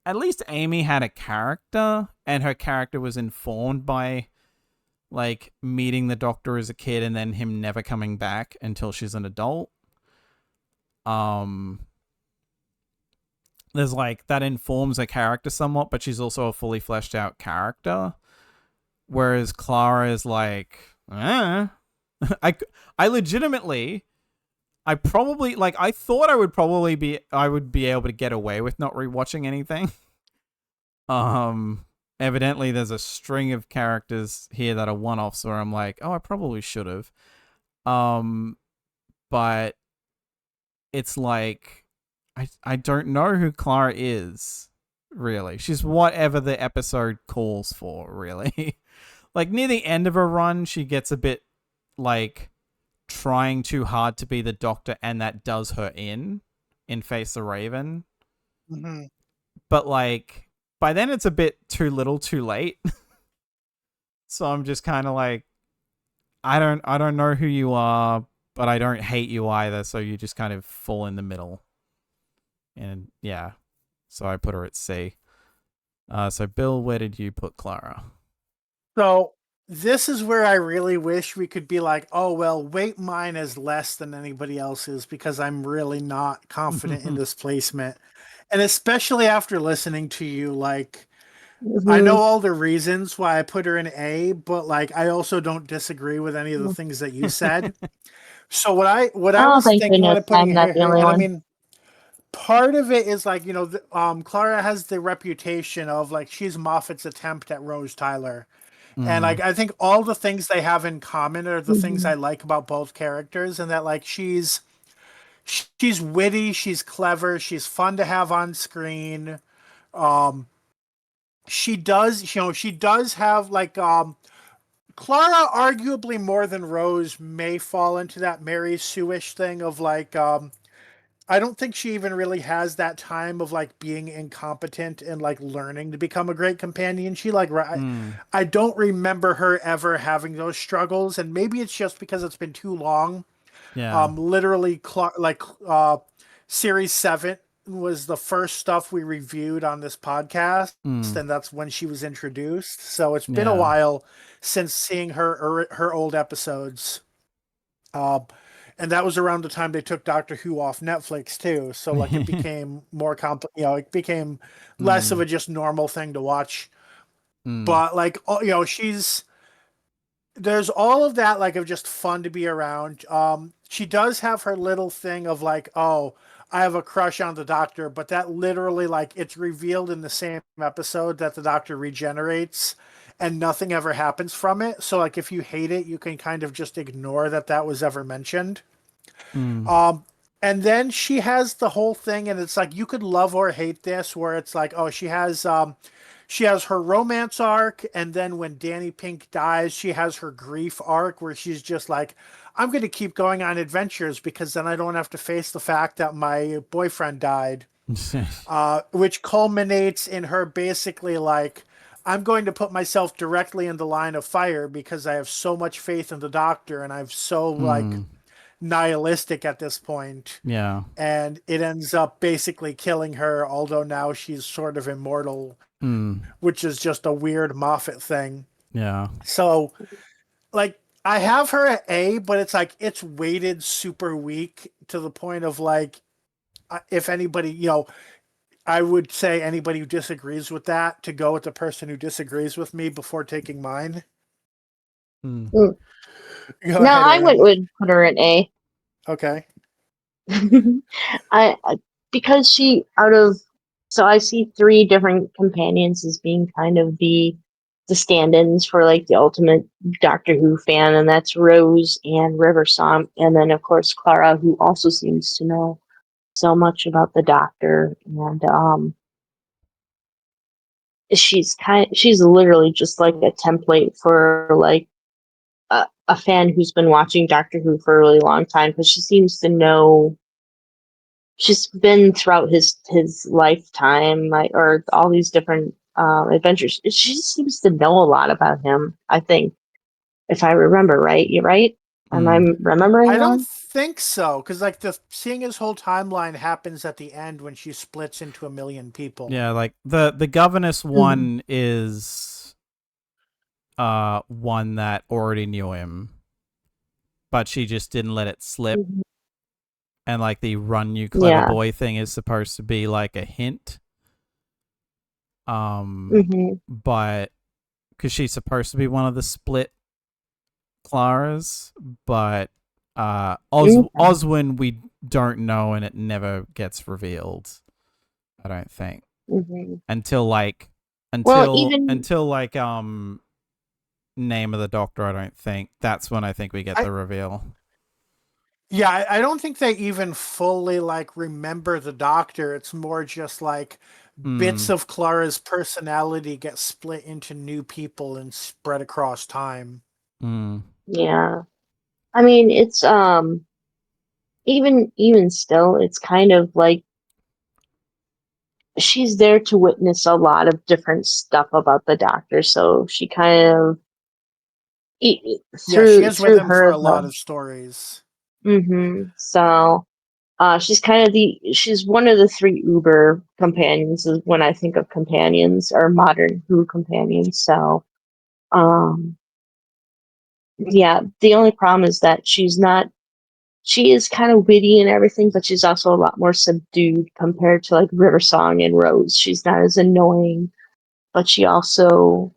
A: at least Amy had a character, and her character was informed by like meeting the Doctor as a kid and then him never coming back until she's an adult. There's like that informs a character somewhat, but she's also a fully fleshed out character. Whereas Clara is like, I legitimately, I probably like, I thought I would be able to get away with not rewatching anything. Evidently there's a string of characters here that are one-offs where I'm like, oh, I probably should have. But it's like, I don't know who Clara is, really. She's whatever the episode calls for, really. Like, near the end of her run, she gets a bit, like, trying too hard to be the Doctor, and that does her in Face the Raven.
B: Mm-hmm.
A: But, like, by then it's a bit too little too late. So I'm just kind of like, I don't know who you are, but I don't hate you either, so you just kind of fall in the middle. And yeah, so I put her at C. So Bill, where did you put Clara?
B: So this is where I really wish we could be like, oh, well, weight mine is less than anybody else's because I'm really not confident in this placement. And especially after listening to you, like, I know all the reasons why I put her in A, but like, I also don't disagree with any of the things that you said. So what I was thinking when I put her here, and I mean, part of it is like, you know, Clara has the reputation of like, she's Moffat's attempt at Rose Tyler. And like, I think all the things they have in common are the things I like about both characters, and that like she's witty, she's clever, she's fun to have on screen. She does, you know, she does have like Clara, arguably more than Rose, may fall into that Mary Sue-ish thing of like I don't think she even really has that time of like being incompetent and like learning to become a great companion. She like I don't remember her ever having those struggles, and maybe it's just because it's been too long.
A: Yeah.
B: Literally, series 7 was the first stuff we reviewed on this podcast, and that's when she was introduced. So it's been a while since seeing her old episodes. And that was around the time they took Doctor Who off Netflix too. So like it became more you know, it became less of a just normal thing to watch. But like, you know, there's all of that, like, of just fun to be around. She does have her little thing of like, oh, I have a crush on the Doctor, but that literally, like, it's revealed in the same episode that the Doctor regenerates and nothing ever happens from it. So like, if you hate it, you can kind of just ignore that was ever mentioned. And then she has the whole thing, and it's like, you could love or hate this, where it's like, oh, she has her romance arc, and then when Danny Pink dies, she has her grief arc where she's just like, I'm going to keep going on adventures because then I don't have to face the fact that my boyfriend died. Which culminates in her basically like, I'm going to put myself directly in the line of fire because I have so much faith in the Doctor, and I'm so like nihilistic at this point.
A: Yeah.
B: And it ends up basically killing her, although now she's sort of immortal, which is just a weird Moffat thing.
A: Yeah.
B: So like, I have her at A, but it's like, it's weighted super weak to the point of like, if anybody, you know, I would say anybody who disagrees with that to go with the person who disagrees with me before taking mine.
C: No, I would put her at A.
B: Okay.
C: I because so I see 3 different companions as being kind of the stand-ins for like the ultimate Doctor Who fan, and that's Rose and Riversong, and then of course Clara, who also seems to know so much about the Doctor, and she's literally just like a template for like a fan who's been watching Doctor Who for a really long time, because she seems to know. She's been throughout his lifetime, or all these different adventures. She seems to know a lot about him, I think, if I remember right. You right? Am I remembering
B: I don't
C: wrong?
B: think so, because like seeing his whole timeline happens at the end when she splits into a million people.
A: Yeah, like the governess one is one that already knew him, but she just didn't let it slip.
C: Mhm.
A: And like the run you clever
C: Yeah.
A: boy thing is supposed to be like a hint.
C: Mhm.
A: But because she's supposed to be one of the split Claras, but
C: Mhm.
A: Oswin we don't know, and it never gets revealed. I don't think
C: Mhm.
A: until
C: Well, even
A: Name of the Doctor. I don't think that's when I think we get the reveal.
B: Yeah, I don't think they even fully like remember the Doctor. It's more just like bits of Clara's personality get split into new people and spread across time.
C: yeah. I mean, it's even still, it's kind of like she's there to witness a lot of different stuff about the Doctor, so she kind of
B: Yeah, she
C: through
B: is with him for
C: her
B: a lot of stories.
C: so she's one of the three Uber companions is when I think of companions or modern Who companions. So um yeah, the only problem is that she is kind of witty and everything, but she's also a lot more subdued compared to like River Song and Rose. She's not as annoying, but she also,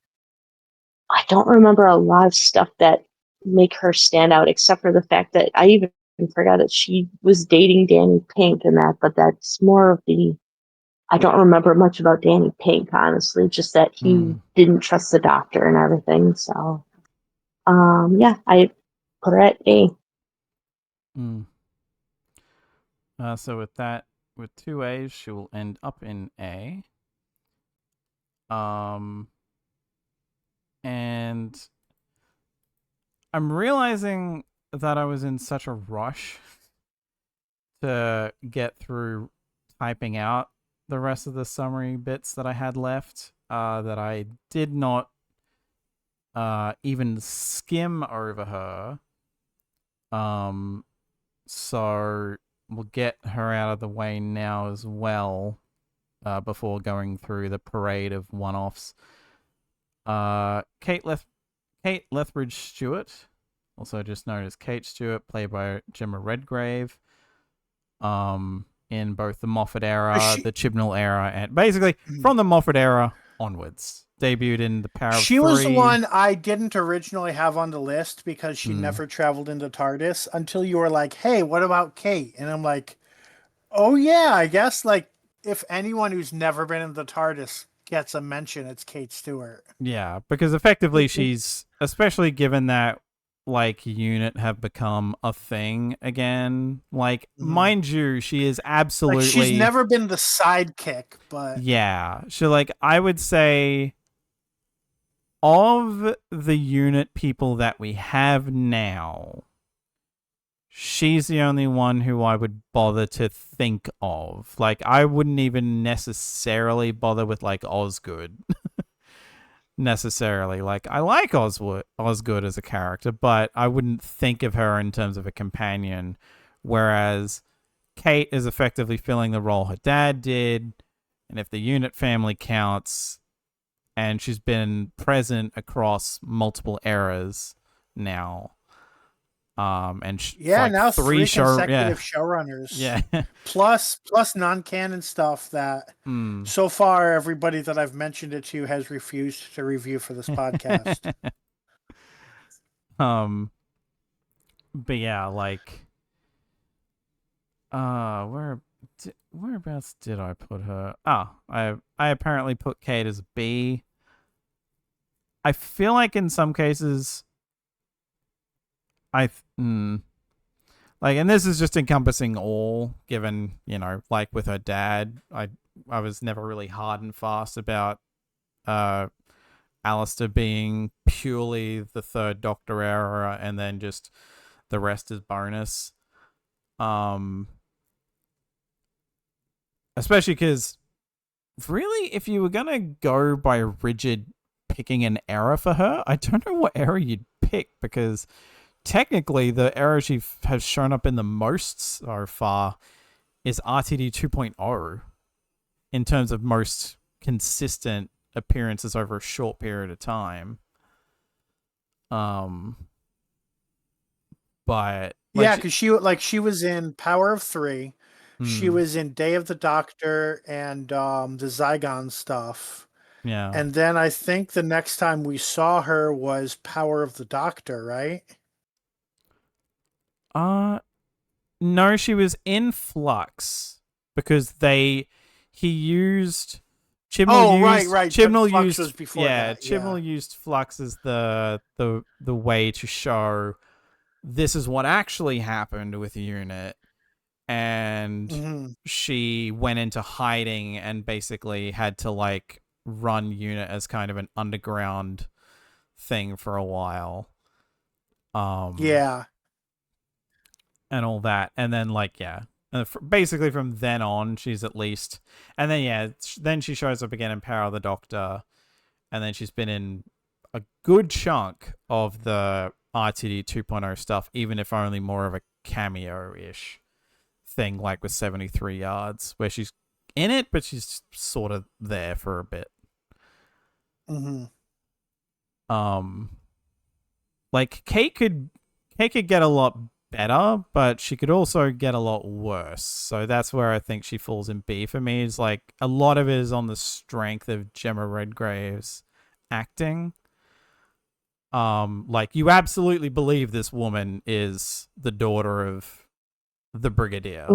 C: I don't remember a lot of stuff that make her stand out, except for the fact that I even forgot that she was dating Danny Pink and that, but that's more of the, I don't remember much about Danny Pink, honestly, just that he didn't trust the Doctor and everything. So, yeah, I put her at A.
A: So with that, with 2 A's, she will end up in A. And I'm realizing that I was in such a rush to get through typing out the rest of the summary bits that I had left that I did not even skim over her. So we'll get her out of the way now as well before going through the parade of one-offs. Kate Lethbridge Stewart, also just known as Kate Stewart, played by Gemma Redgrave. In both the Moffat era, the Chibnall era, and basically from the Moffat era onwards. Debuted in The Power of Three.
B: She was the one I didn't originally have on the list because she never traveled into TARDIS until you were like, hey, what about Kate? And I'm like, oh yeah, I guess like if anyone who's never been in the TARDIS gets a mention, it's Kate Stewart.
A: Yeah, because effectively she's, especially given that like unit have become a thing again. Like, mind you, she is absolutely
B: like she's never been the sidekick, but
A: yeah. So like I would say of the unit people that we have now, she's the only one who I would bother to think of. Like, I wouldn't even necessarily bother with like Osgood. Necessarily. Like, I like Osgood as a character, but I wouldn't think of her in terms of a companion. Whereas Kate is effectively filling the role her dad did. And if the unit family counts, and she's been present across multiple eras now. And like
B: now three consecutive
A: yeah.
B: showrunners.
A: Yeah.
B: plus non-canon stuff that so far everybody that I've mentioned it to has refused to review for this podcast.
A: But yeah, like whereabouts did I put her? I apparently put Kate as a B. I feel like in some cases like, and this is just encompassing all, given, like with her dad, I was never really hard and fast about Alistair being purely the third Doctor era and then just the rest is bonus. Especially because really, if you were gonna go by rigid picking an era for her, I don't know what era you'd pick, because technically, the error she has shown up in the most so far is RTD 2.0 in terms of most consistent appearances over a short period of time. But
B: yeah, because she was in Power of Three, she was in Day of the Doctor and the Zygon stuff.
A: Yeah.
B: And then I think the next time we saw her was Power of the Doctor, right?
A: No, she was in Flux because he used Chibnall
B: right.
A: Chibnall
B: Flux
A: used
B: was before that.
A: Chibnall used Flux as the way to show this is what actually happened with the unit, and she went into hiding and basically had to like run unit as kind of an underground thing for a while.
B: Yeah.
A: And all that, and then basically from then on she's at least, and then then she shows up again in Power of the Doctor, and then she's been in a good chunk of the RTD 2.0 stuff, even if only more of a cameo-ish thing, like with 73 Yards, where she's in it but she's sort of there for a bit. Like Kate could get a lot better, but she could also get a lot worse. So that's where I think she falls in B for me. Is like a lot of it is on the strength of Gemma Redgrave's acting. Like you absolutely believe this woman is the daughter of the Brigadier.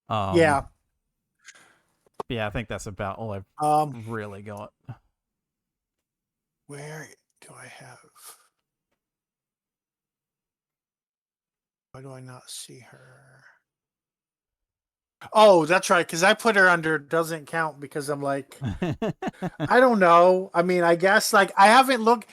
B: Yeah.
A: Yeah, I think that's about all I've really got.
B: Where do I have? Why do I not see her? Oh, that's right, because I put her under doesn't count because I'm like, I don't know. I mean, I guess like I haven't looked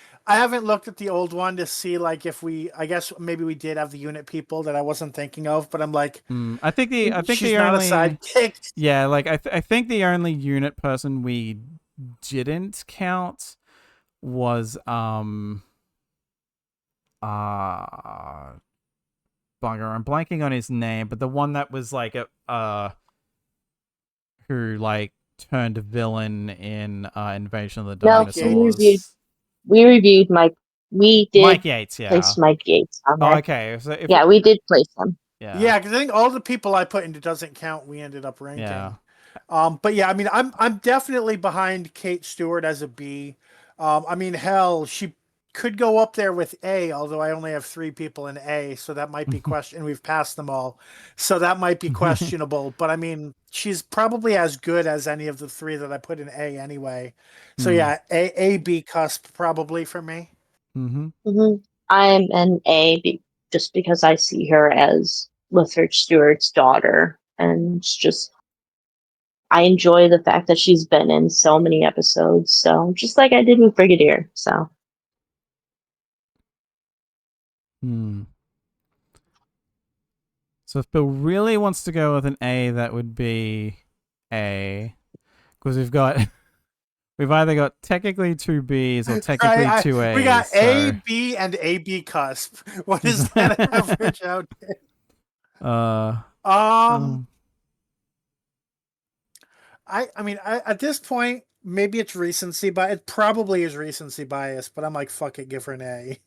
B: at the old one to see like if I guess maybe we did have the unit people that I wasn't thinking of, but I'm like,
A: I think
B: she's
A: the
B: not
A: only
B: a sidekick.
A: Yeah, like I think the only unit person we didn't count was bugger, I'm blanking on his name, but the one that was like who like turned villain in Invasion of the Dinosaurs.
C: We reviewed Mike. We did
A: Mike Yates, yeah.
C: Place Mike Yates on there.
A: Oh, okay. So
C: we did place him.
B: Yeah, because I think all the people I put into doesn't count. We ended up ranking.
A: Yeah.
B: But yeah, I mean, I'm definitely behind Kate Stewart as a B. I mean, hell, she could go up there with A, although I only have 3 people in A, so that might be question. We've passed them all, so that might be questionable. But I mean, she's probably as good as any of the 3 that I put in A anyway. So yeah, A B cusp probably for me.
C: I'm an A just because I see her as Lithrid Stewart's daughter, and it's just I enjoy the fact that she's been in so many episodes. So just like I did with Brigadier. So.
A: So if Bill really wants to go with an A, that would be A, because we've either got technically 2 Bs or technically 2 As.
B: We got A, B, and A B cusp. What is that average out there? I mean, at this point, maybe it's recency bias. It probably is recency bias, but I'm like, fuck it, give her an A.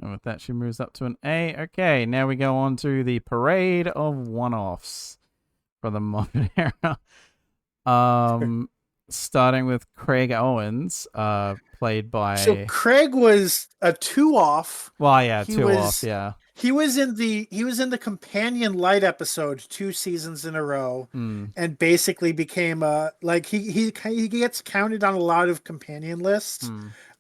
A: And with that, she moves up to an A. Okay, now we go on to the parade of one-offs for the modern era. Starting with Craig Owens, played by...
B: So Craig was a 2-off.
A: Well, yeah, 2-off, yeah.
B: He was in the companion light episode 2 seasons in a row, and basically became he gets counted on a lot of companion lists.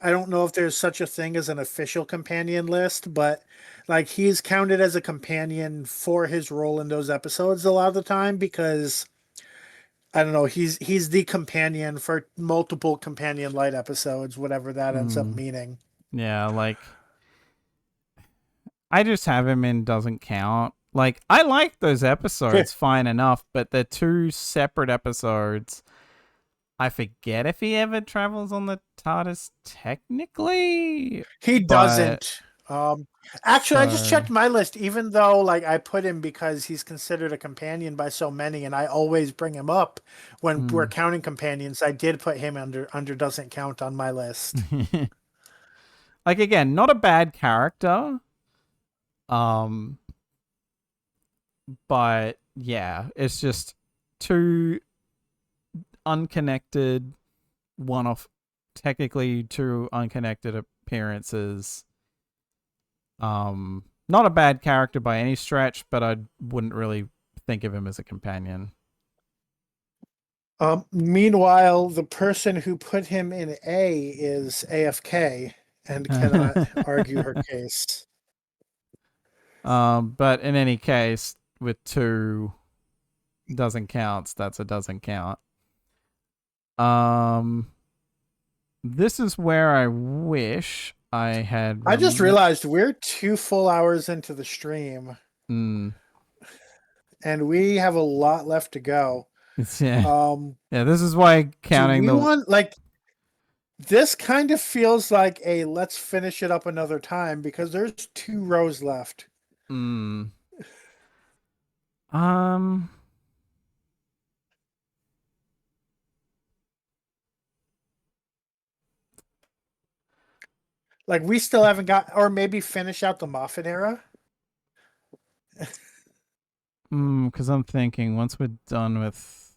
B: I don't know if there's such a thing as an official companion list, but like he's counted as a companion for his role in those episodes a lot of the time because I don't know, he's the companion for multiple companion light episodes, whatever that ends up meaning.
A: Yeah, like I just have him in doesn't count. Like I like those episodes fine enough, but they're 2 separate episodes I forget if he ever travels on the TARDIS technically.
B: He
A: but-
B: doesn't. Actually, I just
A: So-
B: checked my list, even though like I put him because he's considered a companion by so many, and I always bring him up when we're counting companions. I did put him under doesn't count on my list.
A: Like, again, not a bad character. But yeah, it's just two unconnected technically two unconnected appearances. Not a bad character by any stretch, but I wouldn't really think of him as a companion.
B: Meanwhile, the person who put him in A is AFK and cannot argue her case.
A: But in any case, with two doesn't count. That's a doesn't count. This is where I wish I had.
B: I just realized we're 2 full hours into the stream, and we have a lot left to go.
A: Yeah. Yeah, this is why counting
B: this kind of feels like a let's finish it up another time because there's 2 rows left. Like we still haven't got, or maybe finish out the Moffat era.
A: Because I'm thinking once we're done with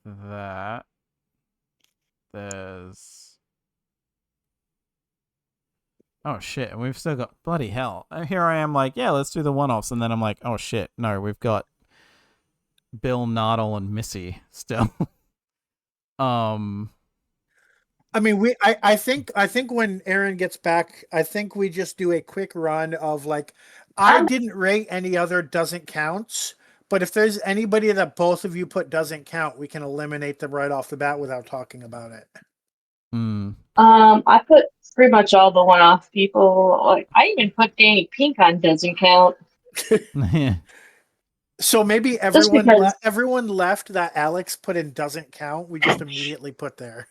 A: that, there's oh shit, we've still got bloody hell. Here I am, like, yeah, let's do the one-offs, and then I'm like, oh shit, no, we've got Bill, Nardole, and Missy still.
B: I mean, I think when Aaron gets back, I think we just do a quick run of like, I didn't rate any other doesn't counts, but if there's anybody that both of you put doesn't count, we can eliminate them right off the bat without talking about it.
C: I put pretty much all the one-off people. Like I even put Danny Pink on doesn't count.
B: So maybe everyone left that Alex put in doesn't count. We just immediately put there.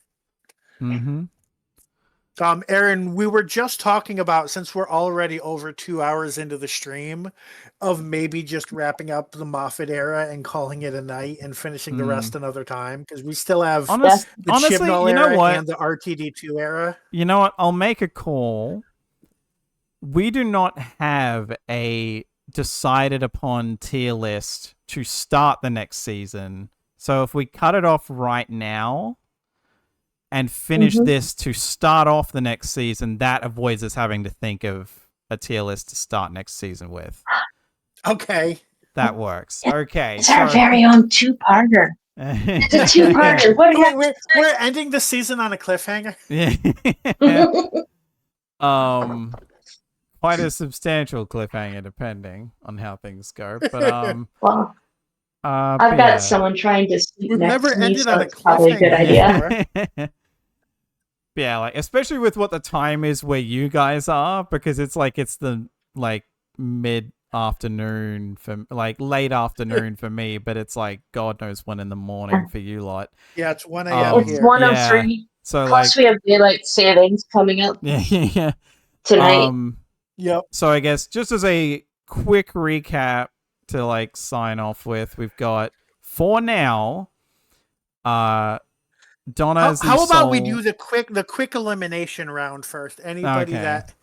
B: Aaron, we were just talking about, since we're already over 2 hours into the stream, of maybe just wrapping up the Moffat era and calling it a night and finishing the rest another time, because we still have the Chibnall era and the RTD2 era.
A: You know what? I'll make a call. We do not have a decided upon tier list to start the next season. So if we cut it off right now and finish this to start off the next season, that avoids us having to think of a tier list to start next season with.
B: Okay.
A: That works. Okay.
C: It's our very own two-parter. It's a two-parter.
B: We're ending the season on a cliffhanger.
A: Quite a substantial cliffhanger, depending on how things go. But
C: well, I've got someone trying to speak
B: We've
C: next
B: never
C: to me,
B: ended
C: so
B: on a
C: it's probably a good
B: cliffhanger.
C: idea.
A: Yeah, like especially with what the time is where you guys are, because it's like it's the like mid afternoon for like late afternoon for me, but it's like God knows when in the morning for you lot.
B: Yeah, it's 1 a.m.
C: It's 1:03.
A: So
C: Plus, we have daylight savings coming up
A: yeah.
C: tonight.
B: Yep.
A: So I guess just as a quick recap to like sign off with, we've got for now, Donna.
B: How about we do the quick elimination round first? Anybody that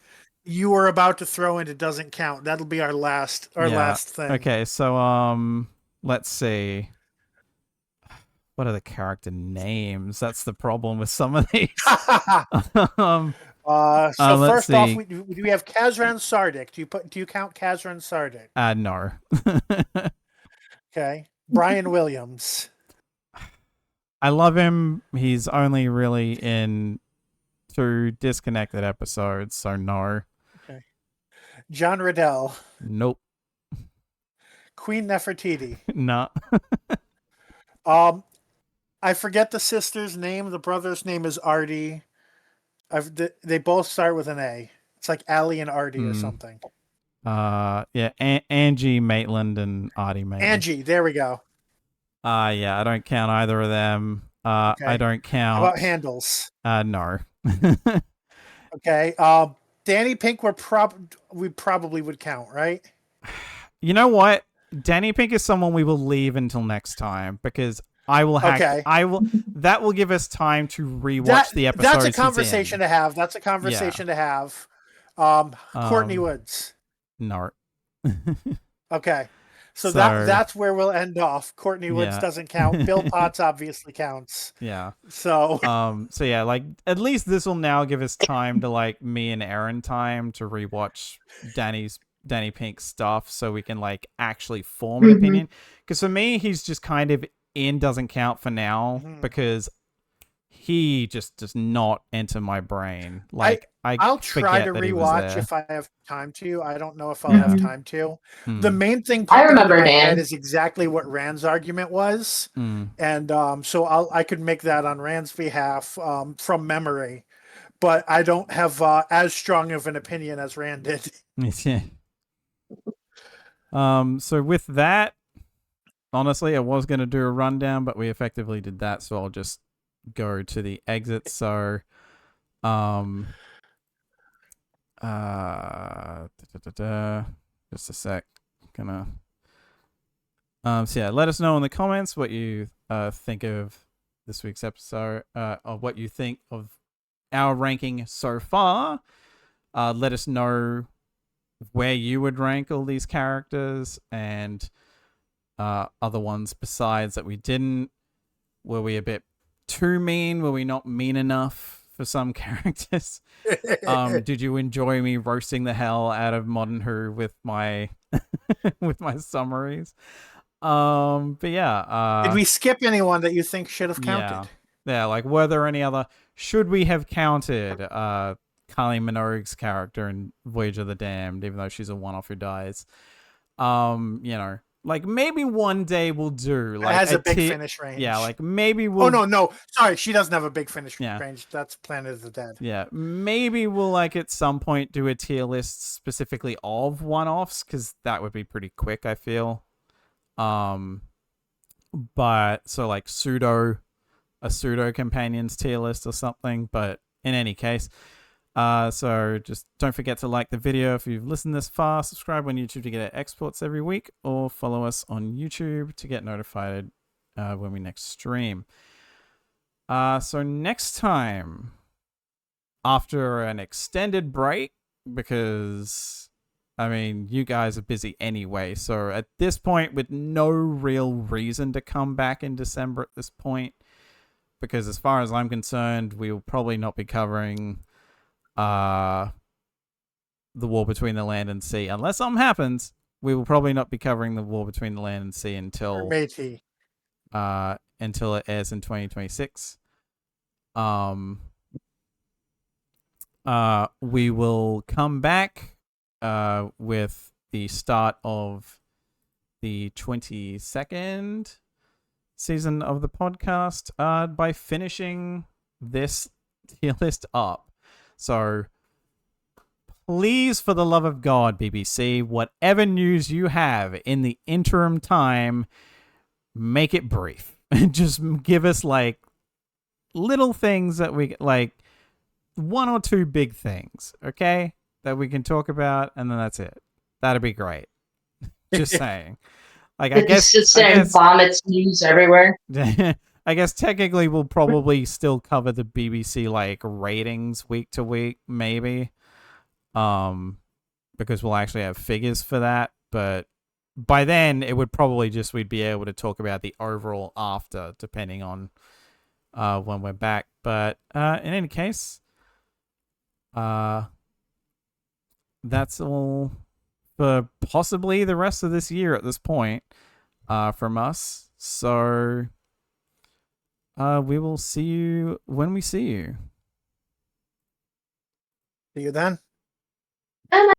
B: you were about to throw into doesn't count. That'll be our last thing.
A: Okay, so let's see. What are the character names? That's the problem with some of these.
B: So first off, we have Kazran Sardik. Do you count Kazran Sardik?
A: No.
B: Okay. Brian Williams.
A: I love him. He's only really in 2 disconnected episodes, so no.
B: Okay. John Riddell.
A: Nope.
B: Queen Nefertiti.
A: No.
B: I forget the sister's name. The brother's name is Artie. They both start with an A. It's like Allie and Artie or something.
A: Yeah, Angie Maitland and Artie Maitland.
B: Angie, there we go.
A: Yeah, I don't count either of them. I
B: Okay.
A: don't count.
B: How about handles?
A: No.
B: Okay. Danny Pink, we probably would count, right?
A: You know what? Danny Pink is someone we will leave until next time because I will hack.
B: Okay.
A: That will give us time to rewatch the episodes.
B: That's a conversation to have. That's a conversation to have. Courtney Woods.
A: No.
B: Okay. So that's where we'll end off. Courtney Woods doesn't count. Bill Potts obviously counts.
A: Yeah.
B: So
A: yeah, like at least this will now give us time to like me and Aaron time to rewatch Danny Pink stuff so we can like actually form an opinion. Because for me, he's just kind of doesn't count for now because he just does not enter my brain. Like
B: I'll try to rewatch if I have time to. I don't know if I'll have time to. The main thing
C: I remember
B: in my
C: Dan
B: head is exactly what Rand's argument was, and so I could make that on Rand's behalf from memory, but I don't have as strong of an opinion as Rand did.
A: Yeah. So with that, honestly, I was going to do a rundown, but we effectively did that, so I'll just go to the exit. So just a sec. So yeah, let us know in the comments what you think of this week's episode, or what you think of our ranking so far. Let us know where you would rank all these characters and other ones besides that we didn't. Were we a bit too mean? Were we not mean enough for some characters? Did you enjoy me roasting the hell out of Modern Who with my with my summaries? But yeah,
B: did we skip anyone that you think should have counted?
A: Yeah, like were there any other? Should we have counted Kylie Minogue's character in Voyage of the Damned, even though she's a one-off who dies? Like maybe one day we'll do. Like
B: it has a big finish range.
A: Yeah, like maybe we'll.
B: Oh no! Sorry, she doesn't have a big finish range. That's Planet of the Dead.
A: Yeah, maybe we'll like at some point do a tier list specifically of one-offs because that would be pretty quick. I feel. But so like a pseudo companions tier list or something. But in any case. So just don't forget to like the video if you've listened this far, subscribe on YouTube to get our exports every week, or follow us on YouTube to get notified when we next stream. So next time, after an extended break, because, I mean, you guys are busy anyway, so at this point, with no real reason to come back in December at this point, because as far as I'm concerned, we will probably not be covering the War Between the Land and Sea. Unless something happens, we will probably not be covering the War Between the Land and Sea until it airs in 2026. We will come back with the start of the 22nd season of the podcast by finishing this tier list up. So, please, for the love of God, BBC, whatever news you have in the interim time, make it brief. Just give us, like, little things that we, like, one or two big things, okay? That we can talk about, and then that's it. That'd be great. Just saying. Like, I guess...
C: Just sit there and vomit news everywhere.
A: I guess technically we'll probably still cover the BBC like ratings week to week, maybe. Because we'll actually have figures for that. But by then it would probably just we'd be able to talk about the overall after, depending on when we're back. But in any case, that's all for possibly the rest of this year at this point from us. So we will see you when we see you.
B: See you then.
C: Bye.